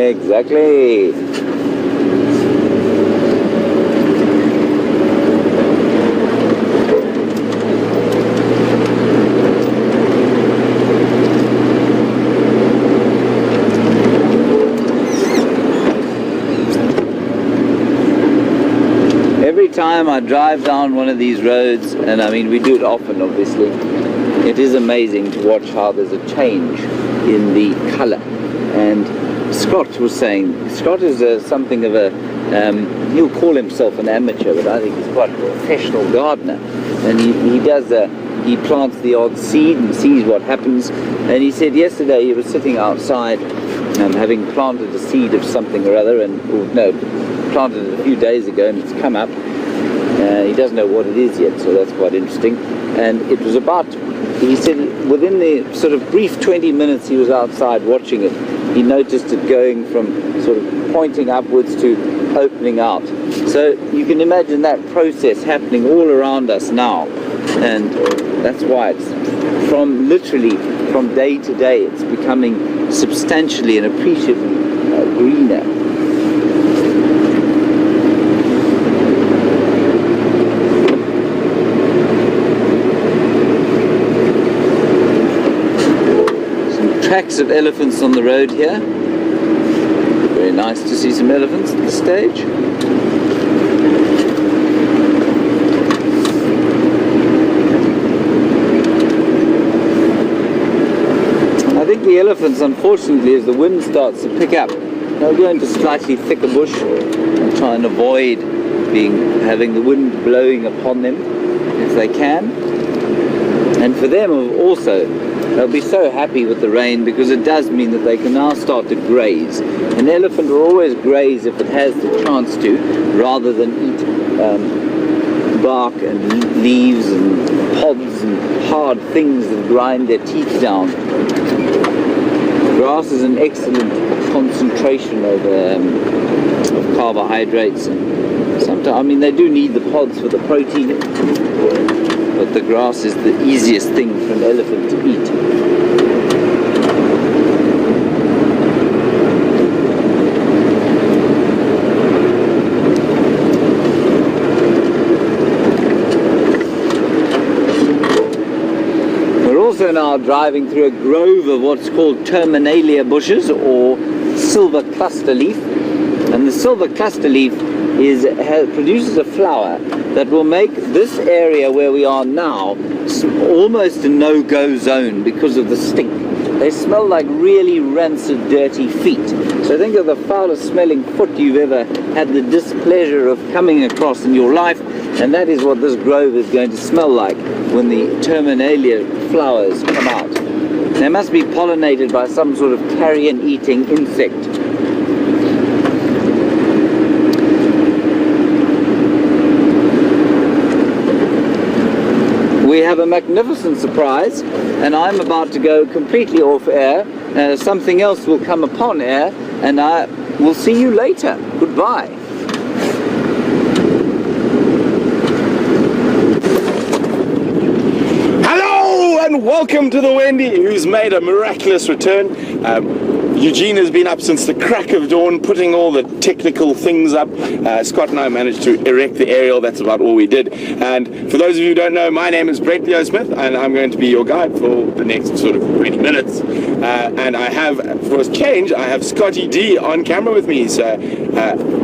Exactly. Every time I drive down one of these roads, and I mean we do it often obviously, it is amazing to watch how there's a change in the colour. And Scott was saying, Scott is something of a, he'll call himself an amateur, but I think he's quite a professional gardener. And he plants the odd seed and sees what happens. And he said yesterday he was sitting outside having planted a seed of something or other, planted it a few days ago, and it's come up. He doesn't know what it is yet, so that's quite interesting. And it was about, he said, within the sort of brief 20 minutes he was outside watching it, he noticed it going from sort of pointing upwards to opening out. So you can imagine that process happening all around us now. And that's why it's literally from day to day, it's becoming substantially and appreciably greener. Tracks of elephants on the road here. Very nice to see some elephants at this stage. I think the elephants, unfortunately, as the wind starts to pick up, they'll go into slightly thicker bush and try and avoid having the wind blowing upon them if they can. And for them also, they'll be so happy with the rain because it does mean that they can now start to graze. An elephant will always graze if it has the chance to, rather than eat bark and leaves and pods and hard things that grind their teeth down. Grass is an excellent concentration of carbohydrates, and sometimes, I mean, they do need the pods for the protein, but the grass is the easiest thing for an elephant to eat. We're also now driving through a grove of what's called terminalia bushes, or silver cluster leaf. And the silver cluster leaf produces a flower that will make this area where we are now almost a no-go zone because of the stink. They smell like really rancid, dirty feet. So think of the foulest smelling foot you've ever had the displeasure of coming across in your life, and that is what this grove is going to smell like when the terminalia flowers come out. They must be pollinated by some sort of carrion-eating insect. We have a magnificent surprise, and I'm about to go completely off air. Something else will come upon air, and I will see you later. Goodbye. Hello and welcome to the Wendy, who's made a miraculous return. Eugene has been up since the crack of dawn, putting all the technical things up. Scott and I managed to erect the aerial. That's about all we did. And for those of you who don't know, my name is Brent and I'm going to be your guide for the next sort of 20 minutes. And I have, for a change, I have Scotty D on camera with me. So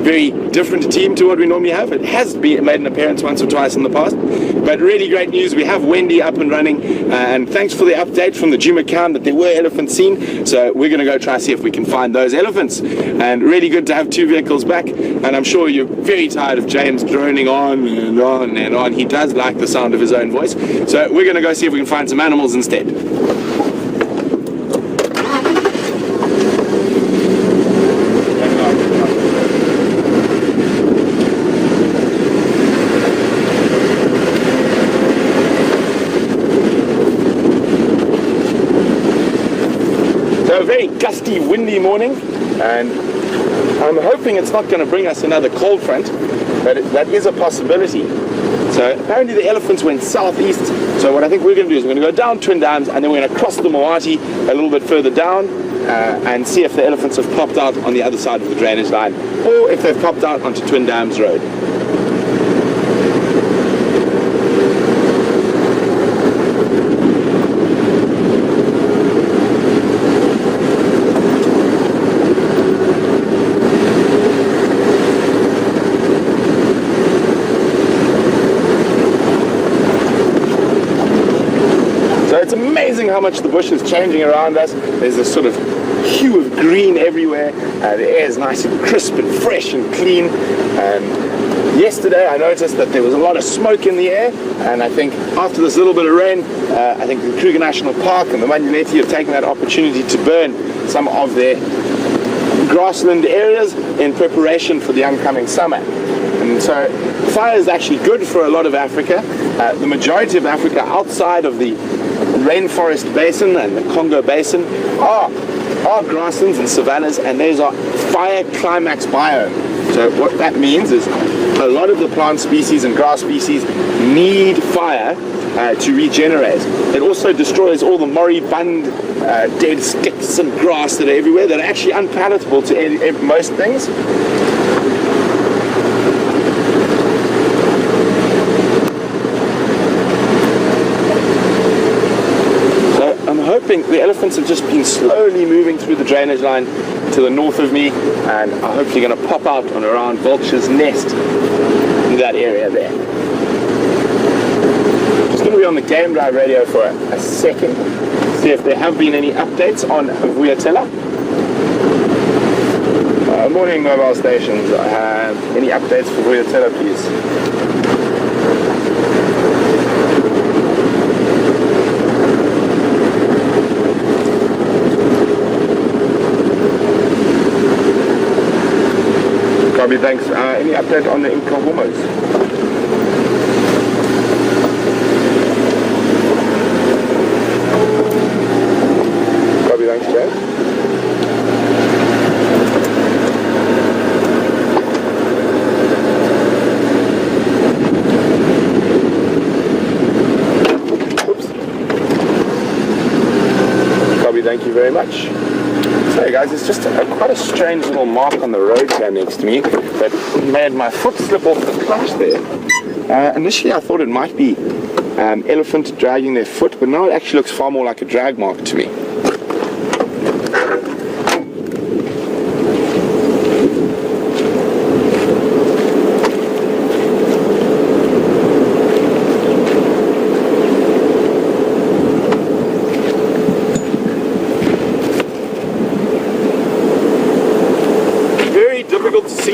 very different team to what we normally have. It has made an appearance once or twice in the past, but really great news. We have Wendy up and running, and thanks for the update from the Zoom account that there were elephants seen. So we're going to go try see if we can find those elephants. And really good to have two vehicles back. And I'm sure you're very tired of James droning on and on and on. He does like the sound of his own voice. So we're going to go see if we can find some animals instead. So a very gusty, windy morning, and I'm hoping it's not going to bring us another cold front, but that is a possibility. So apparently the elephants went southeast, so what I think we're going to do is we're going to go down Twin Dams, and then we're going to cross the Moati a little bit further down and see if the elephants have popped out on the other side of the drainage line, or if they've popped out onto Twin Dams Road. So it's amazing how much the bush is changing around us. There's this sort of hue of green everywhere. The air is nice and crisp and fresh and clean. Yesterday I noticed that there was a lot of smoke in the air, and I think after this little bit of rain, I think the Kruger National Park and the Manuleti have taken that opportunity to burn some of their grassland areas in preparation for the oncoming summer. And so fire is actually good for a lot of Africa. The majority of Africa outside of the rainforest basin and the Congo basin are grasslands and savannas, and those are fire climax biome. So what that means is a lot of the plant species and grass species need fire to regenerate. It also destroys all the moribund dead sticks and grass that are everywhere that are actually unpalatable to most things. So I'm hoping the elephants have just been slowly moving through the drainage line to the north of me, and are hopefully going to pop out on around Vulture's Nest in that area there. Just going to be on the game drive radio for a second, see if there have been any updates on Vuyatela. Morning mobile stations, any updates for Vuyatela, please? Copy, thanks. Any update on the Inca homos? Copy, thanks, James. Oops. Copy, thank you very much. Hey guys, it's just quite a strange little mark on the road here next to me that made my foot slip off the clutch there. Initially I thought it might be elephant dragging their foot, but now it actually looks far more like a drag mark to me.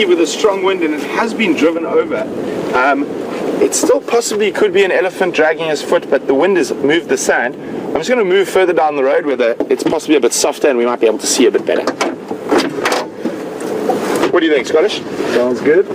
With a strong wind, and it has been driven over. It still possibly could be an elephant dragging his foot, but the wind has moved the sand. I'm just going to move further down the road where it's possibly a bit softer and we might be able to see a bit better. What do you think, Scottish? Sounds good.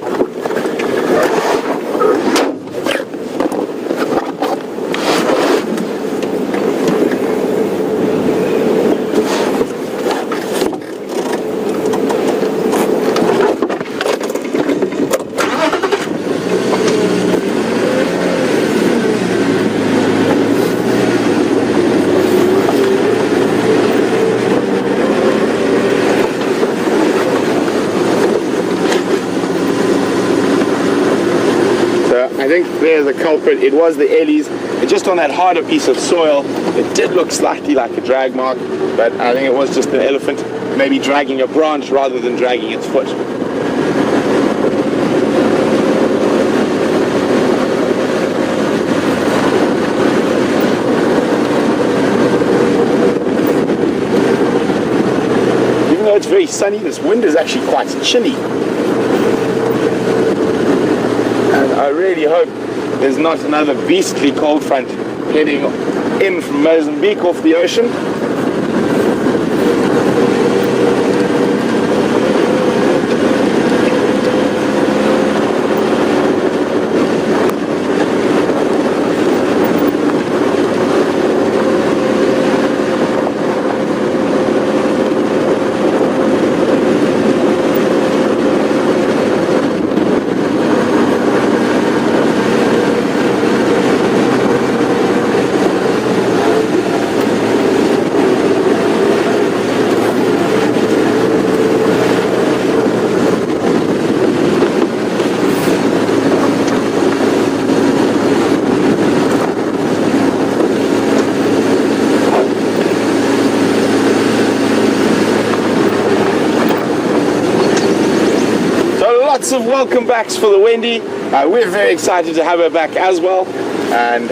There's a culprit. It was the Ellies. Just on that harder piece of soil, it did look slightly like a drag mark, but I think it was just an elephant maybe dragging a branch rather than dragging its foot. Even though it's very sunny, this wind is actually quite chilly. And I really hope there's not another beastly cold front heading in from Mozambique off the ocean. Lots of welcome backs for the Wendy. We're very excited to have her back as well, and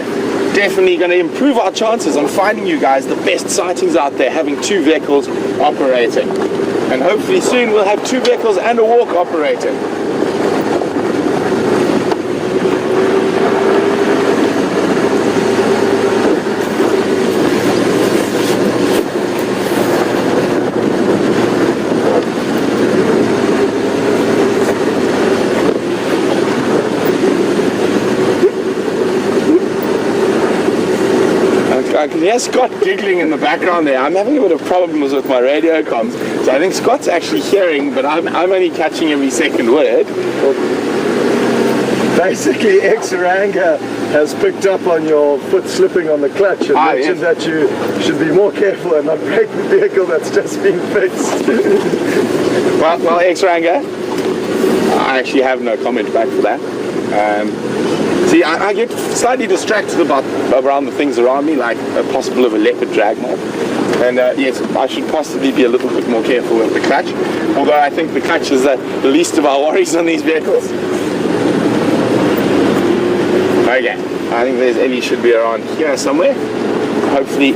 definitely going to improve our chances on finding you guys the best sightings out there, having 2 vehicles operating. And hopefully soon we'll have 2 vehicles and a walk operating. I can hear Scott giggling in the background there. I'm having a bit of problems with my radio comms, so I think Scott's actually hearing, but I'm only catching every second word. Basically, X-Ranga has picked up on your foot slipping on the clutch and mentioned that you should be more careful and not break the vehicle that's just been fixed. well, X-Ranga, I actually have no comment back for that. See, I get slightly distracted around the things around me, like a possible of a leopard drag mark. And yes, I should possibly be a little bit more careful with the clutch, although I think the clutch is the least of our worries on these vehicles. Okay, I think there's Ellie should be around here somewhere. Hopefully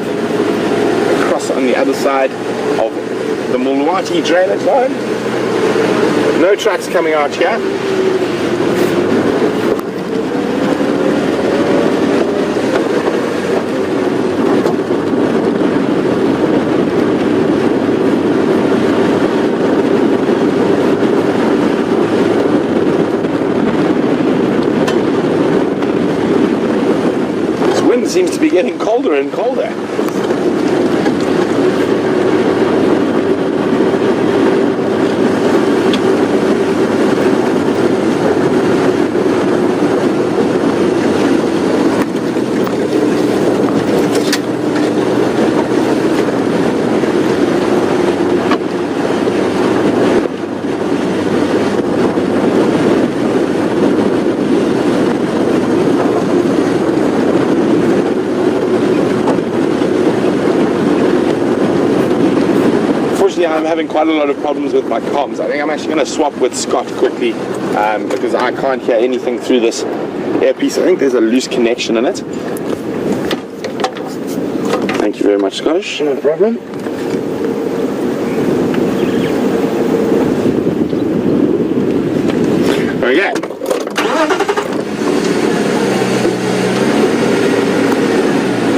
across on the other side of the Mulwati drainage line. No trucks coming out here. Seems to be getting colder and colder. I'm having quite a lot of problems with my comms. I think I'm actually going to swap with Scott quickly because I can't hear anything through this earpiece. I think there's a loose connection in it. Thank you very much, Scottish. No problem. Okay.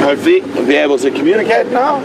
Hopefully we'll be able to communicate now.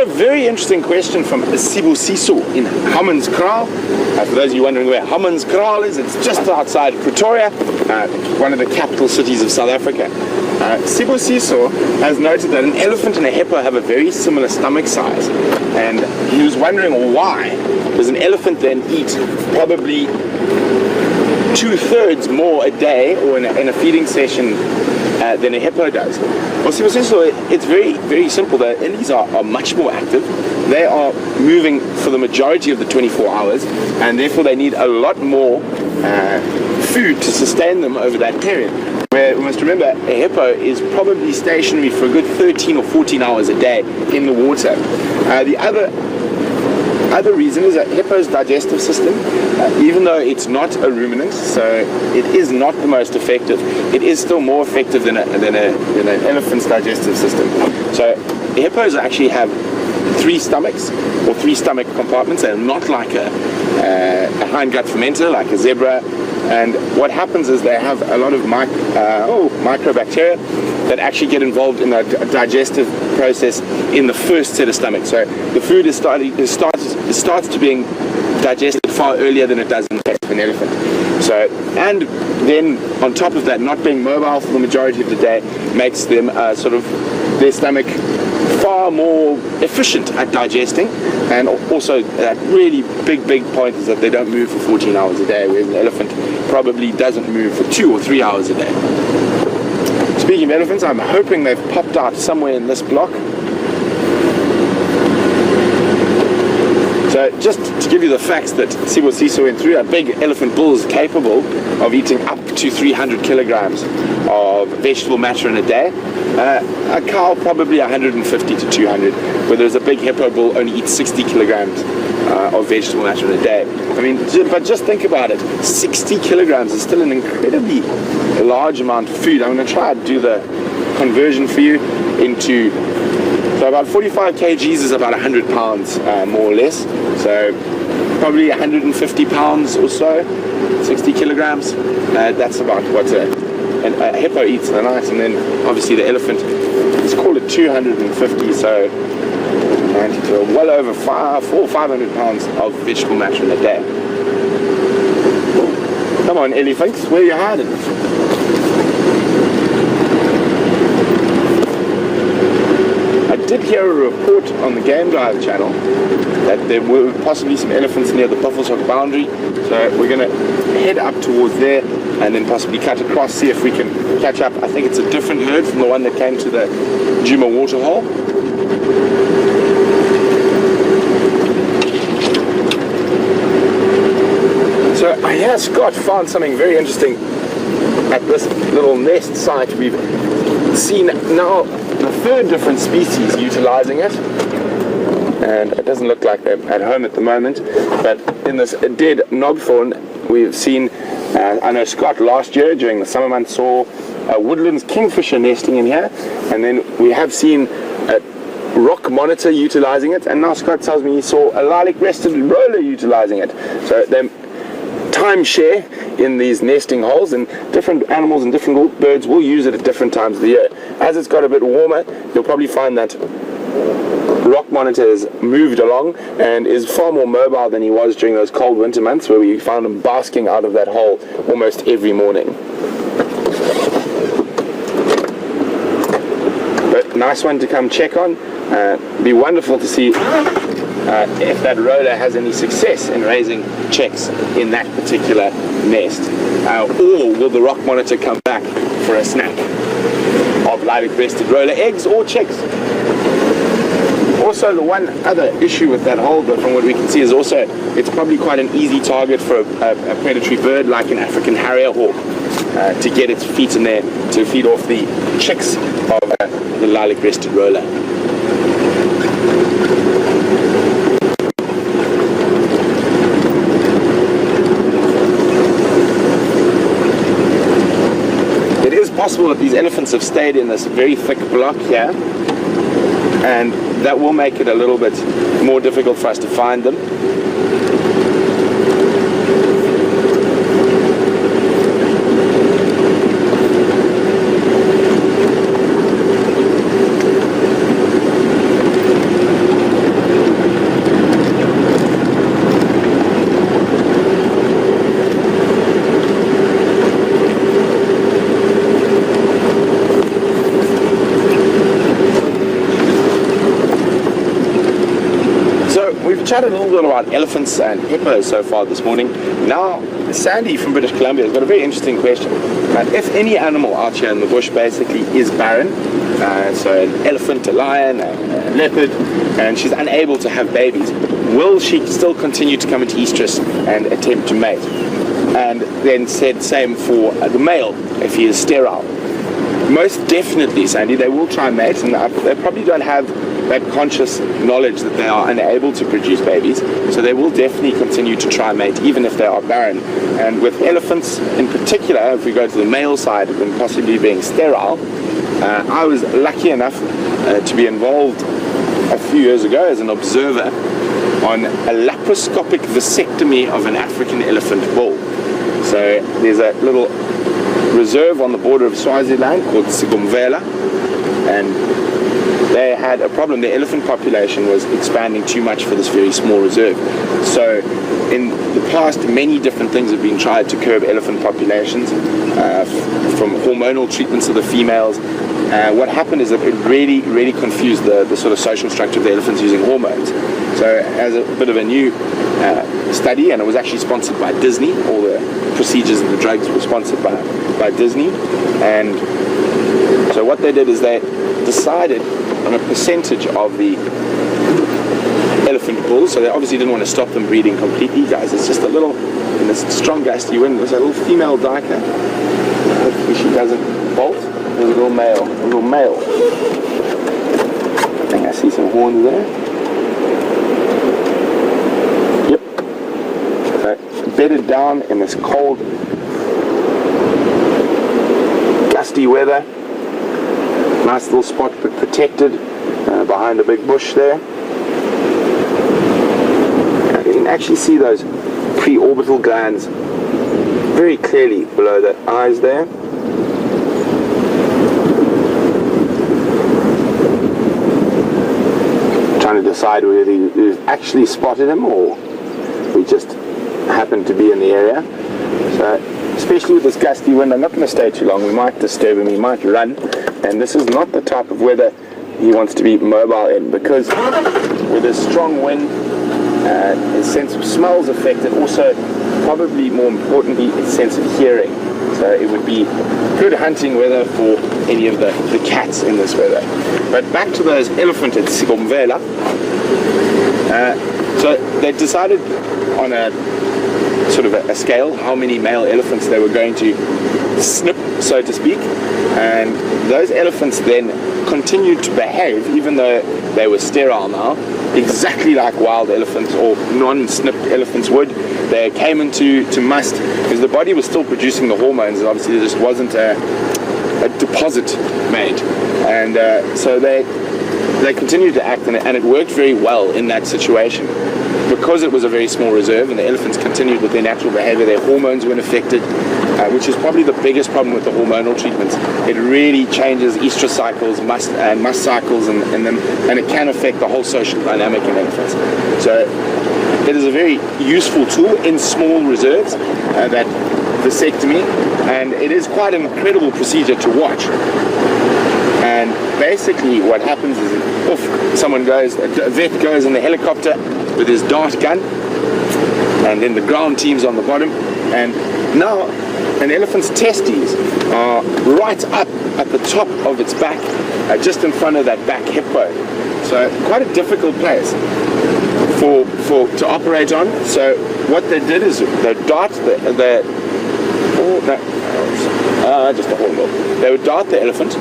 Very interesting question from Sibusiso in Hammanskraal. For those of you wondering where Hammanskraal is, it's just outside Pretoria, one of the capital cities of South Africa. Sibusiso has noted that an elephant and a hippo have a very similar stomach size, and he was wondering why does an elephant then eat probably 2/3 more a day or in a feeding session than a hippo does. Well, Sibusiso, it's very, very simple. The ellies are much more active. They are moving for the majority of the 24 hours, and therefore they need a lot more food to sustain them over that period. Where we must remember, a hippo is probably stationary for a good 13 or 14 hours a day in the water. The other reason is that hippo's digestive system, even though it's not a ruminant, so it is not the most effective, it is still more effective than an elephant's digestive system. So hippos actually have 3 stomachs, or 3 stomach compartments. They're not like a hindgut fermenter, like a zebra. And what happens is they have a lot of microbacteria that actually get involved in the digestive process in the first set of stomachs. So the food starts to being digested far earlier than it does in the case of an elephant. So, and then on top of that, not being mobile for the majority of the day makes them sort of their stomach far more efficient at digesting, and also that really big point is that they don't move for 14 hours a day, whereas an elephant probably doesn't move for 2 or 3 hours a day. Speaking of elephants, I'm hoping they've popped out somewhere in this block. So just to give you the facts that Siso went through, a big elephant bull is capable of eating up to 300 kilograms of vegetable matter in a day. A cow probably 150 to 200, whereas a big hippo bull only eats 60 kilograms of vegetable matter in a day. I mean, but just think about it, 60 kilograms is still an incredibly large amount of food. I'm going to try to do the conversion for you into, so about 45 kgs is about 100 pounds more or less, so probably 150 pounds or so, 60 kilograms, that's about what a hippo eats in a night. And then obviously the elephant, let's call it 250, so 90 to well over 400 or 500 pounds of vegetable matter in a day. Come on, elephants, where are you hiding? I did hear a report on the Game Drive channel that there were possibly some elephants near the Buffelshoek boundary, so we're going to head up towards there and then possibly cut across, see if we can catch up. I think it's a different herd from the one that came to the Juma waterhole. So I hear Scott found something very interesting at this little nest site. We've seen now the third different species utilizing it, and it doesn't look like they're at home at the moment, but in this dead knobthorn we've seen, I know Scott last year during the summer months saw a woodlands kingfisher nesting in here, and then we have seen a rock monitor utilizing it, and now Scott tells me he saw a lilac-breasted roller utilizing it. So they timeshare in these nesting holes, and different animals and different birds will use it at different times of the year. As it's got a bit warmer, you'll probably find that rock monitor has moved along and is far more mobile than he was during those cold winter months where we found him basking out of that hole almost every morning. But nice one to come check on. Be wonderful to see if that roller has any success in raising chicks in that particular nest, or will the rock monitor come back for a snack of lilac-breasted roller eggs or chicks. Also, the one other issue with that hole, from what we can see, is also it's probably quite an easy target for a predatory bird like an African harrier hawk to get its feet in there to feed off the chicks of the lilac-breasted roller. It is possible that these elephants have stayed in this very thick block here, and that will make it a little bit more difficult for us to find them. Chatted a little bit about elephants and hippos so far this morning. Now, Sandy from British Columbia has got a very interesting question. If any animal out here in the bush basically is barren, so an elephant, a lion, a leopard, and she's unable to have babies, will she still continue to come into estrus and attempt to mate? And then said same for the male if he is sterile. Most definitely, Sandy, they will try and mate, and they probably don't have that conscious knowledge that they are unable to produce babies, so they will definitely continue to try and mate even if they are barren. And with elephants in particular, if we go to the male side of them possibly being sterile, I was lucky enough to be involved a few years ago as an observer on a laparoscopic vasectomy of an African elephant bull. So there's a little reserve on the border of Swaziland called Sigumvela, and they had a problem. The elephant population was expanding too much for this very small reserve. So in the past, many different things have been tried to curb elephant populations, from hormonal treatments of the females what happened is that it really confused the sort of social structure of the elephants using hormones. So as a bit of a new study, and it was actually sponsored by Disney, all the procedures and the drugs were sponsored by Disney, and so what they did is they decided on a percentage of the elephant bulls, so they obviously didn't want to stop them breeding completely, guys. It's just a little, in this strong gusty wind, there's a little female duiker. Hopefully she doesn't bolt. There's a little male, I think I see some horns there. Yep. So bedded down in this cold, gusty weather. Nice little spot, but protected behind a big bush there. You can actually see those pre-orbital glands very clearly below the eyes there. Trying to decide whether we've actually spotted him or we just happened to be in the area. So, especially with this gusty wind, I'm not going to stay too long. We might disturb him, he might run, and this is not the type of weather he wants to be mobile in, because with a strong wind, his sense of smell is affected, also probably more importantly his sense of hearing. So it would be good hunting weather for any of the cats in this weather. But back to those elephant at Sigomvela. So they decided on a sort of a scale how many male elephants they were going to snip, so to speak, and those elephants then continued to behave, even though they were sterile now, exactly like wild elephants or non-snipped elephants would. They came into must because the body was still producing the hormones, and obviously there just wasn't a deposit made, and so they continued to act, and it worked very well in that situation. Because it was a very small reserve and the elephants continued with their natural behavior, their hormones weren't affected, which is probably the biggest problem with the hormonal treatments. It really changes estrous cycles, must cycles in them, and it can affect the whole social dynamic in elephants. So it is a very useful tool in small reserves, that vasectomy, and it is quite an incredible procedure to watch. And basically what happens is someone goes, a vet goes in the helicopter with his dart gun, and then the ground team's on the bottom, and now an elephant's testes are right up at the top of its back, just in front of that back hip bone. So quite a difficult place to operate on. So what they did is they dart just a hornbill. They would dart the elephant,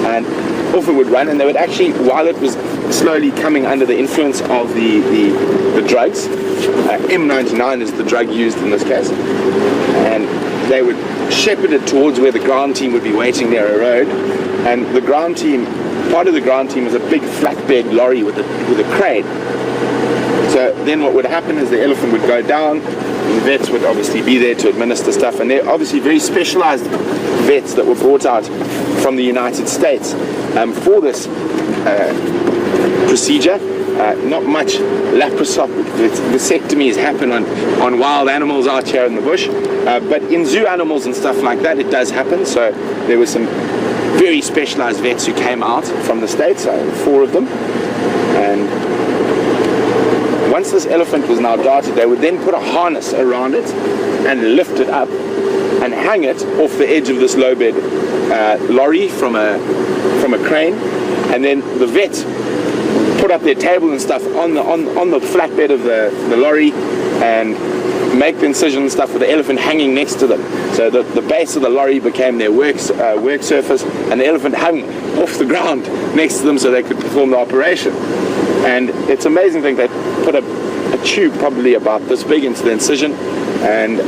and off it would run, and they would actually, while it was slowly coming under the influence of the drugs, M99 is the drug used in this case, and they would shepherd it towards where the ground team would be waiting near a road, and the ground team, part of the ground team was a big flatbed lorry with a crane. So then what would happen is the elephant would go down, and the vets would obviously be there to administer stuff, and they're obviously very specialized vets that were brought out from the United States for this procedure. Not much vasectomies happen on wild animals out here in the bush, but in zoo animals and stuff like that it does happen. So there were some very specialized vets who came out from the States, 4 of them, and once this elephant was now darted, they would then put a harness around it and lift it up and hang it off the edge of this low bed lorry from a crane, and then the vet put up their table and stuff on the flatbed of the lorry and make the incision and stuff with the elephant hanging next to them. So the base of the lorry became their work surface, and the elephant hung off the ground next to them so they could perform the operation. And it's an amazing thing. They put a tube probably about this big into the incision, and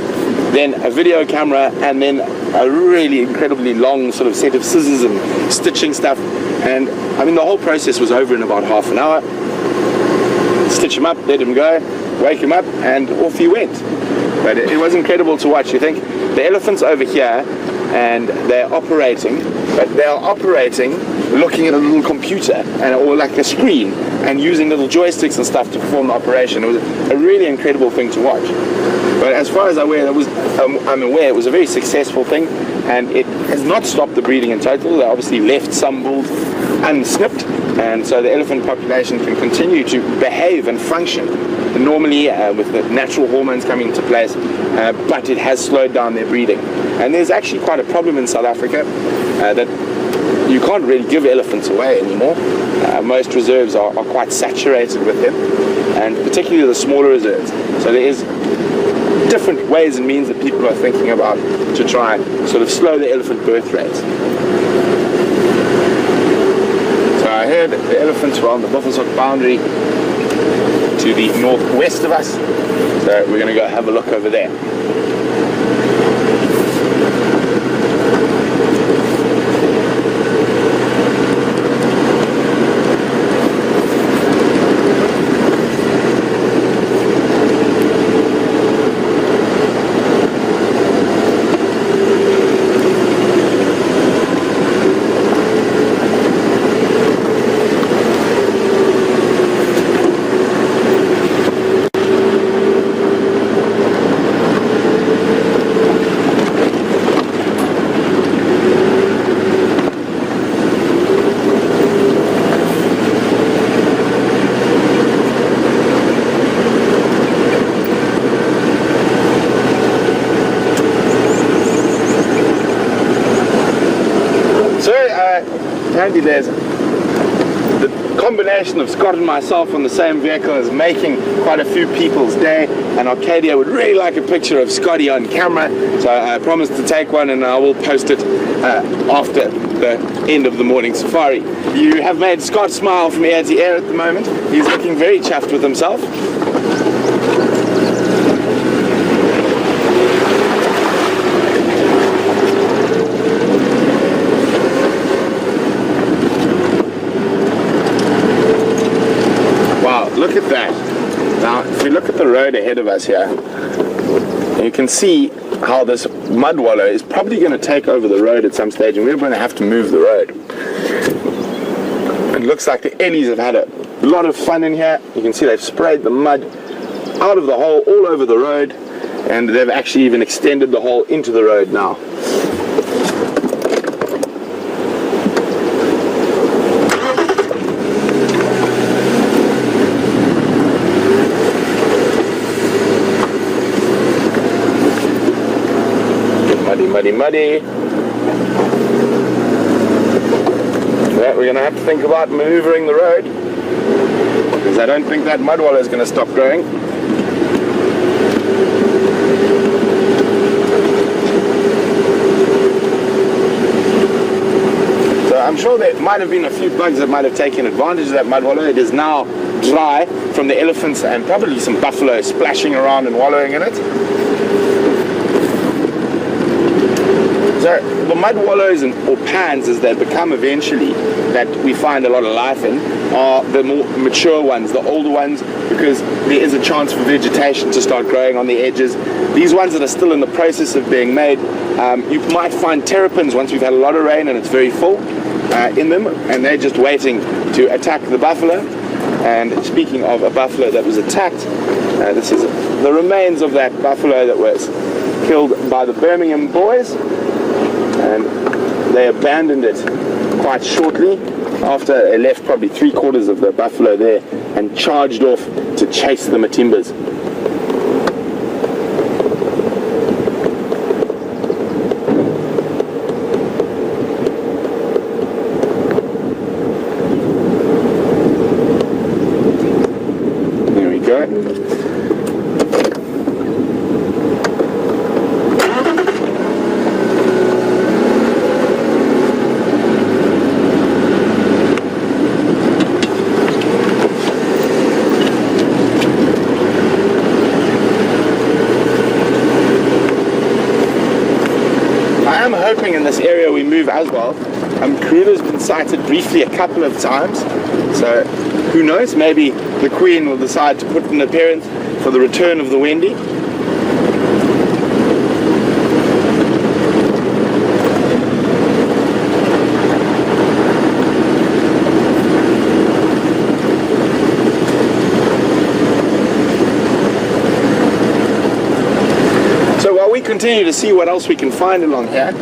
then a video camera, and then a really incredibly long sort of set of scissors and stitching stuff. And I mean, the whole process was over in about half an hour. Stitch him up, let him go, wake him up, and off he went. But it was incredible to watch. You think the elephant's over here and they're operating, but they are operating looking at a little computer or like a screen and using little joysticks and stuff to perform the operation. It was a really incredible thing to watch. But as far as I'm aware, it was a very successful thing. and it has not stopped the breeding in total. They obviously left some bulls unsnipped, and so the elephant population can continue to behave and function normally with the natural hormones coming into place, but it has slowed down their breeding. And there's actually quite a problem in South Africa that you can't really give elephants away anymore. Most reserves are quite saturated with them, and particularly the smaller reserves. So there is different ways and means that people are thinking about to try sort of slow the elephant birth rates. So I heard the elephants were on the Buffelshoek boundary to the northwest of us, so we're going to go have a look over there. Apparently there's the combination of Scott and myself on the same vehicle is making quite a few people's day, and Arcadia would really like a picture of Scotty on camera, so I promised to take one and I will post it after the end of the morning safari. You have made Scott smile from ear to ear at the moment. He's looking very chuffed with himself. Look at that. Now, if you look at the road ahead of us here, you can see how this mud wallow is probably going to take over the road at some stage, and we're going to have to move the road. It looks like the Ellies have had a lot of fun in here. You can see they've sprayed the mud out of the hole all over the road, and they've actually even extended the hole into the road now. Muddy. Yeah, we're going to have to think about maneuvering the road, because I don't think that mud wallow is going to stop growing. So I'm sure there might have been a few bugs that might have taken advantage of that mud wallow. It is now dry from the elephants and probably some buffalo splashing around and wallowing in it. So the mud wallows or pans, as they become eventually, that we find a lot of life in, are the more mature ones, the older ones, because there is a chance for vegetation to start growing on the edges. These ones that are still in the process of being made, you might find terrapins once we've had a lot of rain and it's very full in them, and they're just waiting to attack the buffalo. And speaking of a buffalo that was attacked, this is the remains of that buffalo that was killed by the Birmingham boys. And they abandoned it quite shortly after they left probably 3/4 of the buffalo there and charged off to chase the Matimbas. There we go. In this area we move as well. Karuna's been sighted briefly a couple of times, so who knows, maybe the Queen will decide to put an appearance for the return of the Wendy. we continue to see what else we can find along here,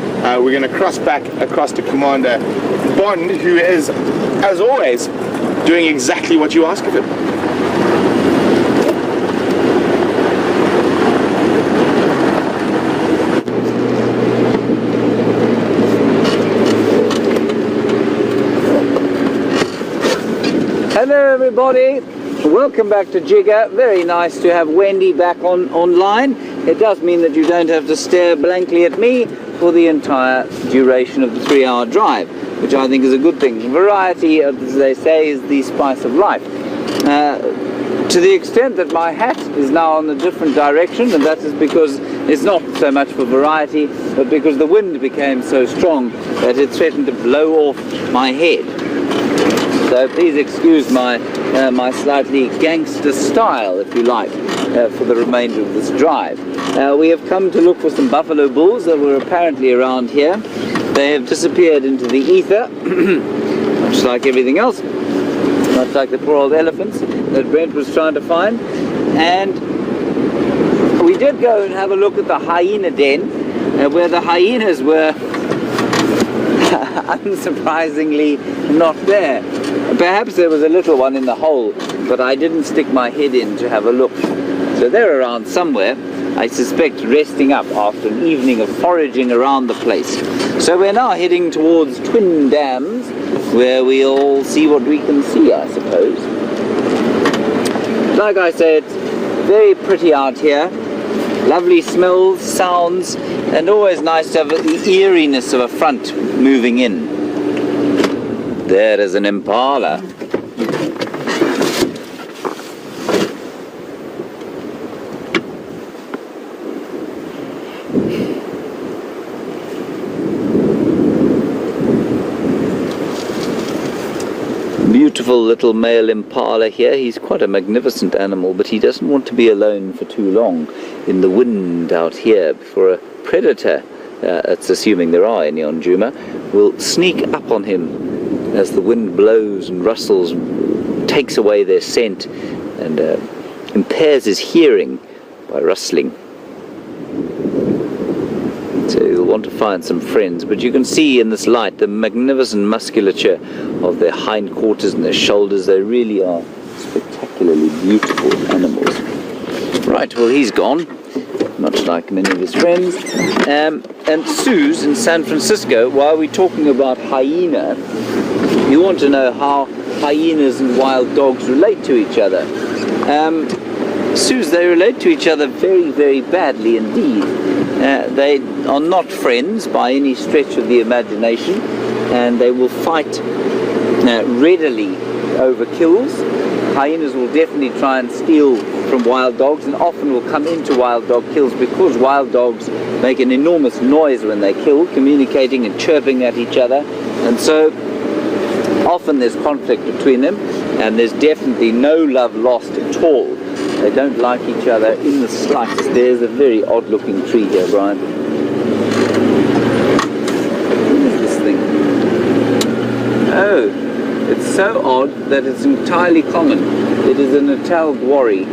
we're going to cross back across to Commander Bond, who is, as always, doing exactly what you ask of him. Hello everybody, welcome back to Jigger. Very nice to have Wendy back online. It does mean that you don't have to stare blankly at me for the entire duration of the 3-hour drive, which I think is a good thing. Variety, as they say, is the spice of life. To the extent that my hat is now in a different direction, and that is because it's not so much for variety, but because the wind became so strong that it threatened to blow off my head. So please excuse my slightly gangster style, if you like, for the remainder of this drive. We have come to look for some buffalo bulls that were apparently around here. They have disappeared into the ether, much like everything else, much like the poor old elephants that Brent was trying to find. And we did go and have a look at the hyena den, where the hyenas were unsurprisingly not there. Perhaps there was a little one in the hole, but I didn't stick my head in to have a look. So they're around somewhere, I suspect resting up after an evening of foraging around the place. So we're now heading towards Twin Dams, where we'll see what we can see, I suppose. Like I said, very pretty out here. Lovely smells, sounds, and always nice to have the eeriness of a front moving in. There is an impala. Beautiful little male impala here. He's quite a magnificent animal, but he doesn't want to be alone for too long in the wind out here before a predator, that's assuming there are any on Juma, will sneak up on him as the wind blows and rustles and takes away their scent and impairs his hearing by rustling. So you'll want to find some friends, but you can see in this light the magnificent musculature of their hindquarters and their shoulders. They really are spectacularly beautiful animals. Right, well, he's gone, much like many of his friends. And Suze in San Francisco, while we're talking about hyena, you want to know how hyenas and wild dogs relate to each other. Suze, they relate to each other very, very badly indeed. They are not friends by any stretch of the imagination, and they will fight readily over kills. Hyenas will definitely try and steal from wild dogs, and often will come into wild dog kills because wild dogs make an enormous noise when they kill, communicating and chirping at each other, and so often there's conflict between them, and there's definitely no love lost at all. They don't like each other in the slightest. There's a very odd looking tree here, Bryan. What is this thing? Oh, it's so odd that it's entirely common. It is a Natal Gwari.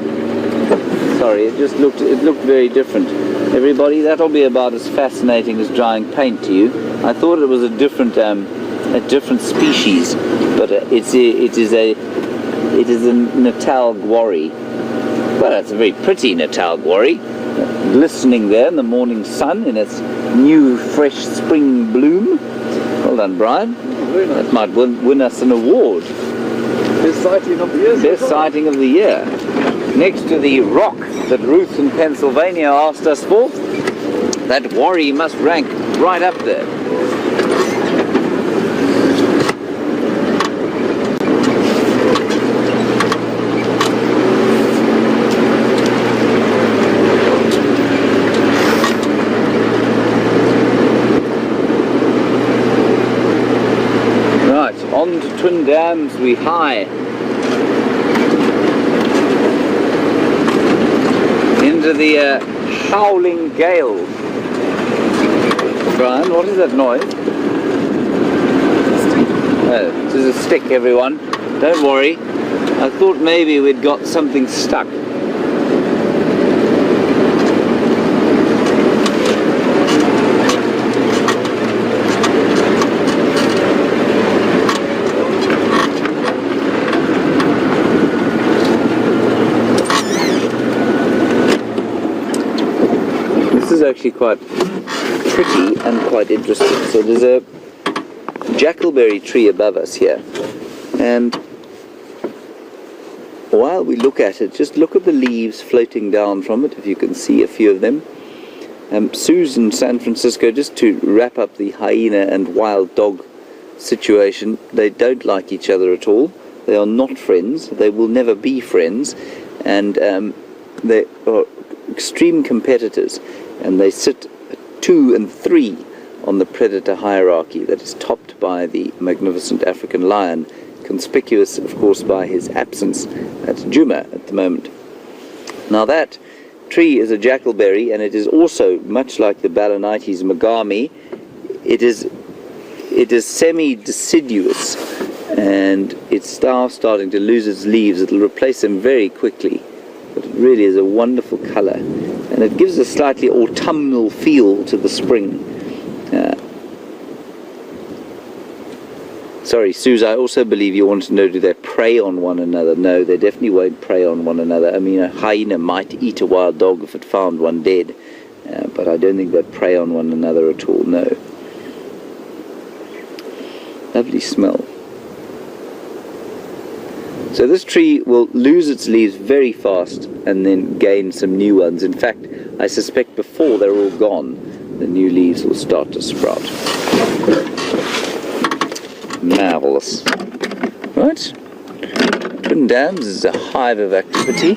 Sorry, it looked very different. Everybody, that'll be about as fascinating as drying paint to you. I thought it was a different species, but it is a Natal Gwari. Well, it's a very pretty Natal Gwari, glistening there in the morning sun in its new fresh spring bloom. Well done, Bryan. That might win us an award. Best sighting of the year. Best sighting of the year. Next to the rock that Ruth in Pennsylvania asked us for, that Gwari must rank right up there. On to Twin Dams we hie. Into the howling gale. Bryan, what is that noise? Oh, this is a stick, everyone. Don't worry. I thought maybe we'd got something stuck. is actually quite pretty and quite interesting. So there's a jackalberry tree above us here, and while we look at it, just look at the leaves floating down from it, if you can see a few of them. Sue's in San Francisco, just to wrap up the hyena and wild dog situation. They don't like each other at all. They are not friends. They will never be friends, and they are extreme competitors, and they sit 2 and 3 on the predator hierarchy that is topped by the magnificent African lion, conspicuous of course by his absence at Juma at the moment. Now that tree is a jackalberry, and it is also much like the Balanites megami. It is semi-deciduous, and it's now starting to lose its leaves. It'll replace them very quickly, but it really is a wonderful color, and it gives a slightly autumnal feel to the spring. Sorry, Suze, I also believe you want to know, do they prey on one another? No, they definitely won't prey on one another. I mean, a hyena might eat a wild dog if it found one dead, but I don't think they prey on one another at all, no. Lovely smell. So this tree will lose its leaves very fast and then gain some new ones. In fact, I suspect before they're all gone, the new leaves will start to sprout. Marvellous. Right. Twin Dams is a hive of activity.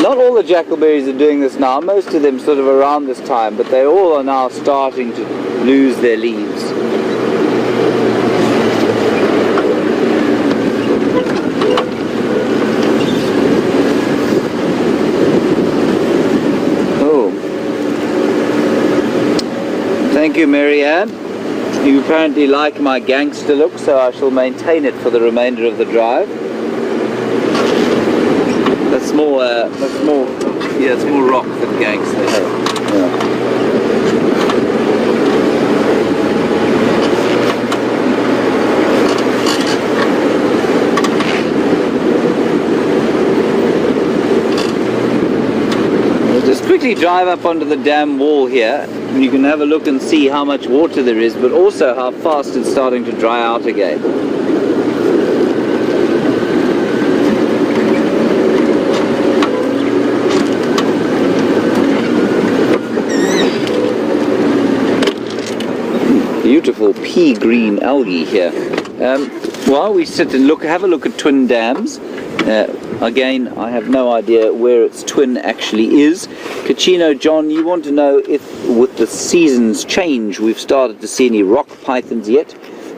Not all the jackalberries are doing this now, most of them sort of around this time, but they all are now starting to lose their leaves. Oh. Thank you, Marianne. You apparently like my gangster look, so I shall maintain it for the remainder of the drive. That's more, yeah, it's more rock than gangster. Yeah. We'll just quickly drive up onto the dam wall here, and you can have a look and see how much water there is, but also how fast it's starting to dry out again. Beautiful pea green algae here. While we sit and have a look at Twin Dams, again, I have no idea where its twin actually is. Kachino John, you want to know if with the seasons change we've started to see any rock pythons yet?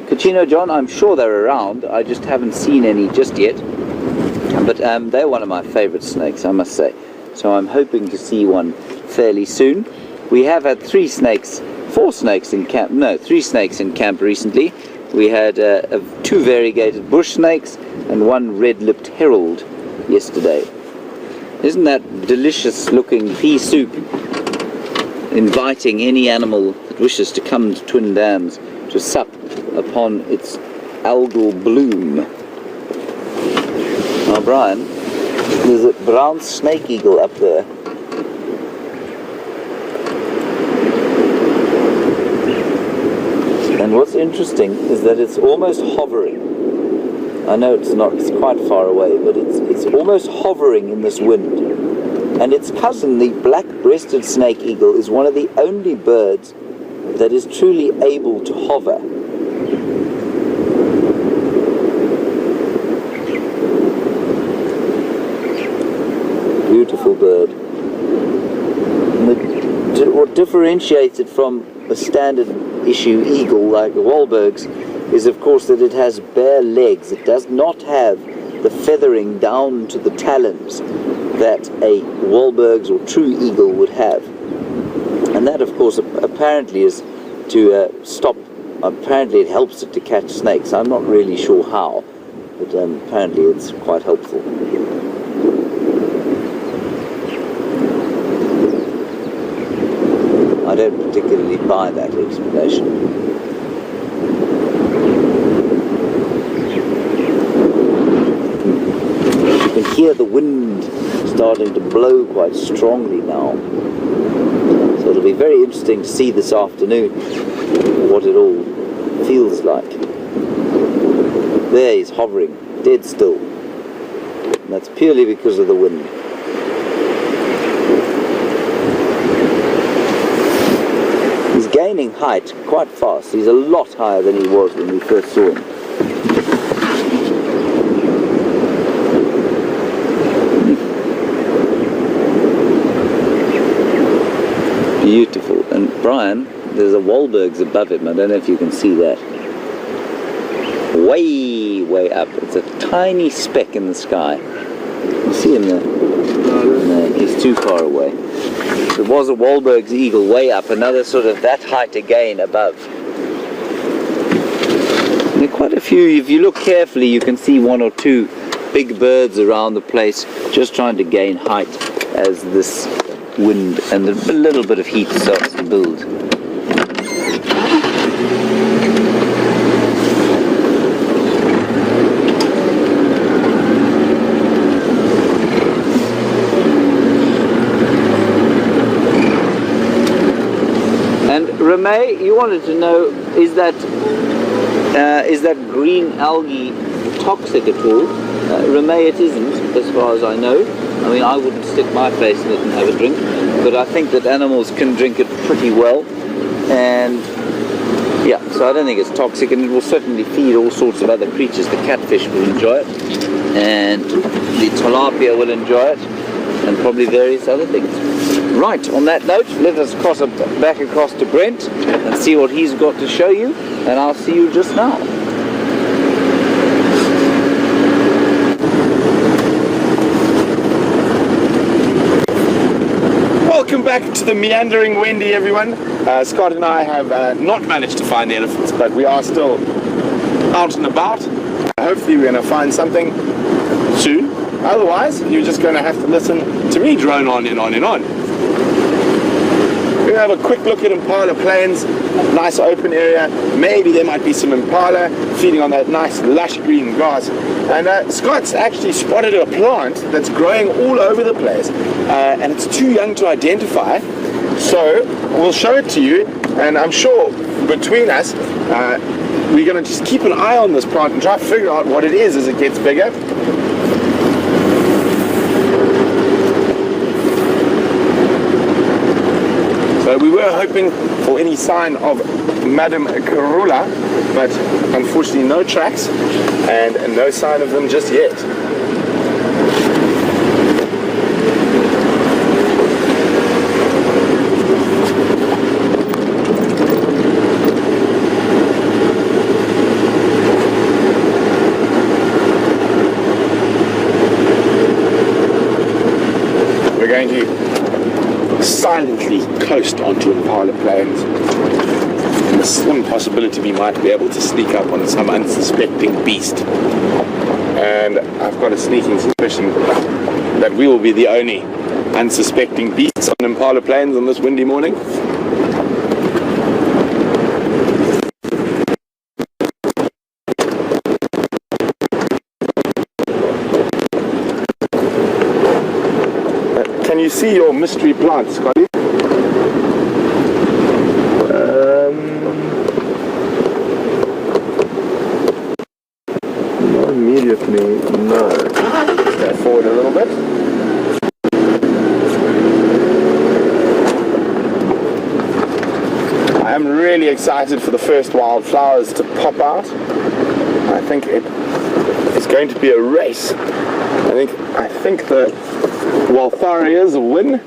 Kachino John, I'm sure they're around, I just haven't seen any just yet. But they're one of my favorite snakes, I must say. So I'm hoping to see one fairly soon. We have had 3 snakes in camp recently. We had 2 variegated bush snakes and 1 red-lipped herald yesterday. Isn't that delicious looking pea soup inviting any animal that wishes to come to Twin Dams to sup upon its algal bloom? Now, Bryan, there's a brown snake eagle up there. And what's interesting is that it's almost hovering. I know it's quite far away, but it's almost hovering in this wind. And its cousin, the black-breasted snake eagle, is one of the only birds that is truly able to hover. Beautiful bird. And what differentiates it from a standard issue eagle like the Wahlbergs is of course that it has bare legs. It does not have the feathering down to the talons that a Wahlbergs or true eagle would have, and that of course apparently is to apparently it helps it to catch snakes. I'm not really sure how, but apparently it's quite helpful. I don't particularly buy that explanation. You can hear the wind starting to blow quite strongly now. So it'll be very interesting to see this afternoon what it all feels like. There he's hovering, dead still. And that's purely because of the wind. He's gaining height quite fast. He's a lot higher than he was when we first saw him. Beautiful. And Bryan, there's a Wahlberg's above him. I don't know if you can see that. Way up. It's a tiny speck in the sky. You see him there? No, he's too far away. There was a Wahlberg's eagle way up, another sort of that height again above. And there are quite a few. If you look carefully, you can see one or two big birds around the place just trying to gain height as this wind and a little bit of heat starts to build. And Ramey, you wanted to know, is that green algae toxic at all? Ramey, it isn't, as far as I know. I mean, I wouldn't stick my face in it and have a drink, but I think that animals can drink it pretty well. And yeah, so I don't think it's toxic, and it will certainly feed all sorts of other creatures. The catfish will enjoy it, and the tilapia will enjoy it, and probably various other things. Right, on that note, let us cross back across to Brent and see what he's got to show you, and I'll see you just now. Welcome back to the meandering Wendy, everyone. Scott and I have not managed to find the elephants, but we are still out and about. Hopefully we're going to find something soon. Otherwise, you're just going to have to listen to me drone on and on and on. We're going to have a quick look at impala plains, nice open area. Maybe there might be some impala feeding on that nice lush green grass. And Scott's actually spotted a plant that's growing all over the place, and it's too young to identify. So we'll show it to you, and I'm sure between us, we're going to just keep an eye on this plant and try to figure out what it is as it gets bigger. So we were hoping for any sign of Madame Karula, but unfortunately no tracks and no sign of them just yet. We're going to silently coast onto impala plains. And the slim possibility we might be able to sneak up on some unsuspecting beast. And I've got a sneaking suspicion that we will be the only unsuspecting beasts on impala plains on this windy morning. Can you see your mystery plant, Scotty? Not immediately, no. Step forward a little bit. I am really excited for the first wildflowers to pop out. I think it is going to be a race. I think the Wildtharias will win.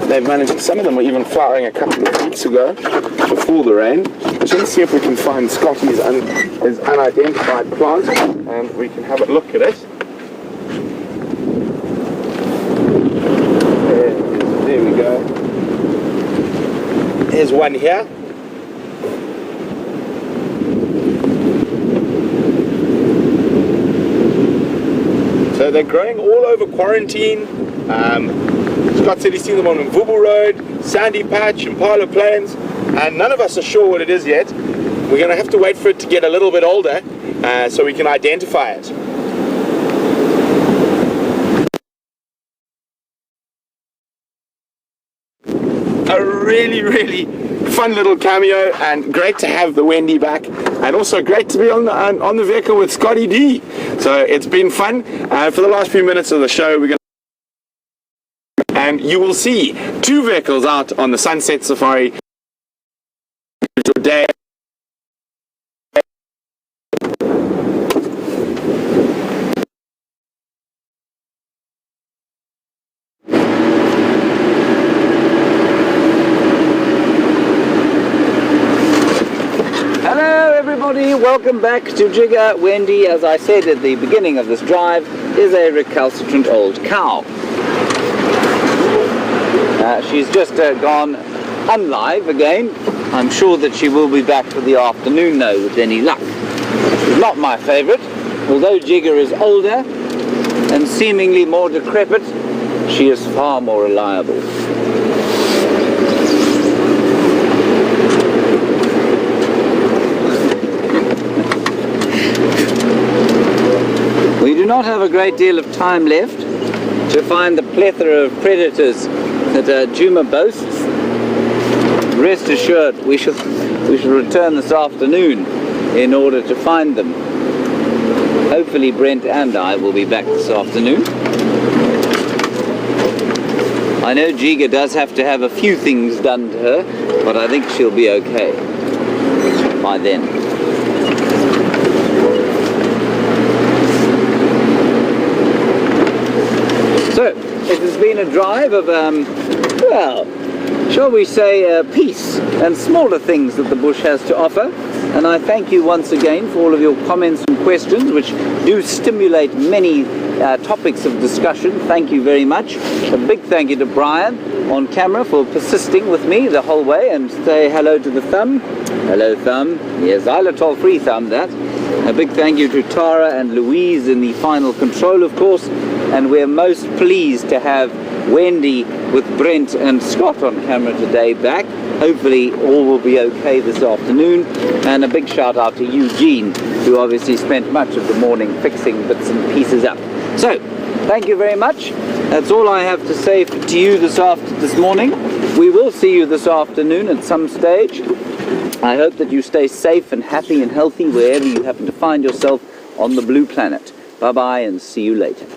They've managed, some of them were even flowering a couple of weeks ago before the rain. Let's see if we can find Scotty's his unidentified plant and we can have a look at it. There we go. Here's one here. So they're growing all over quarantine. Scott said he's seen them on Mvubu Road, Sandy Patch, Impala Plains, and none of us are sure what it is yet. We're going to have to wait for it to get a little bit older so we can identify it. A really fun little cameo, and great to have the Wendy back, and also great to be on the vehicle with Scotty D. So it's been fun. For the last few minutes of the show, we're going to, and you will see 2 vehicles out on the Sunset Safari today. Welcome back to Jigger. Wendy, as I said at the beginning of this drive, is a recalcitrant old cow. She's just gone unlive again. I'm sure that she will be back for the afternoon though, with any luck. She's not my favourite. Although Jigger is older and seemingly more decrepit, she is far more reliable. We do not have a great deal of time left to find the plethora of predators that Juma boasts. Rest assured, we shall return this afternoon in order to find them. Hopefully Brent and I will be back this afternoon. I know Jiga does have to have a few things done to her, but I think she'll be okay by then. So, it has been a drive of, well, shall we say, peace and smaller things that the bush has to offer. And I thank you once again for all of your comments and questions, which do stimulate many topics of discussion. Thank you very much. A big thank you to Bryan on camera for persisting with me the whole way, and say hello to the thumb. Hello, thumb. Yes, xylitol free thumb, that. A big thank you to Tara and Louise in the final control, of course. And we're most pleased to have Wendy with Brent and Scott on camera today back. Hopefully all will be okay this afternoon. And a big shout out to Eugene, who obviously spent much of the morning fixing bits and pieces up. So, thank you very much. That's all I have to say to you this morning. We will see you this afternoon at some stage. I hope that you stay safe and happy and healthy wherever you happen to find yourself on the blue planet. Bye-bye and see you later.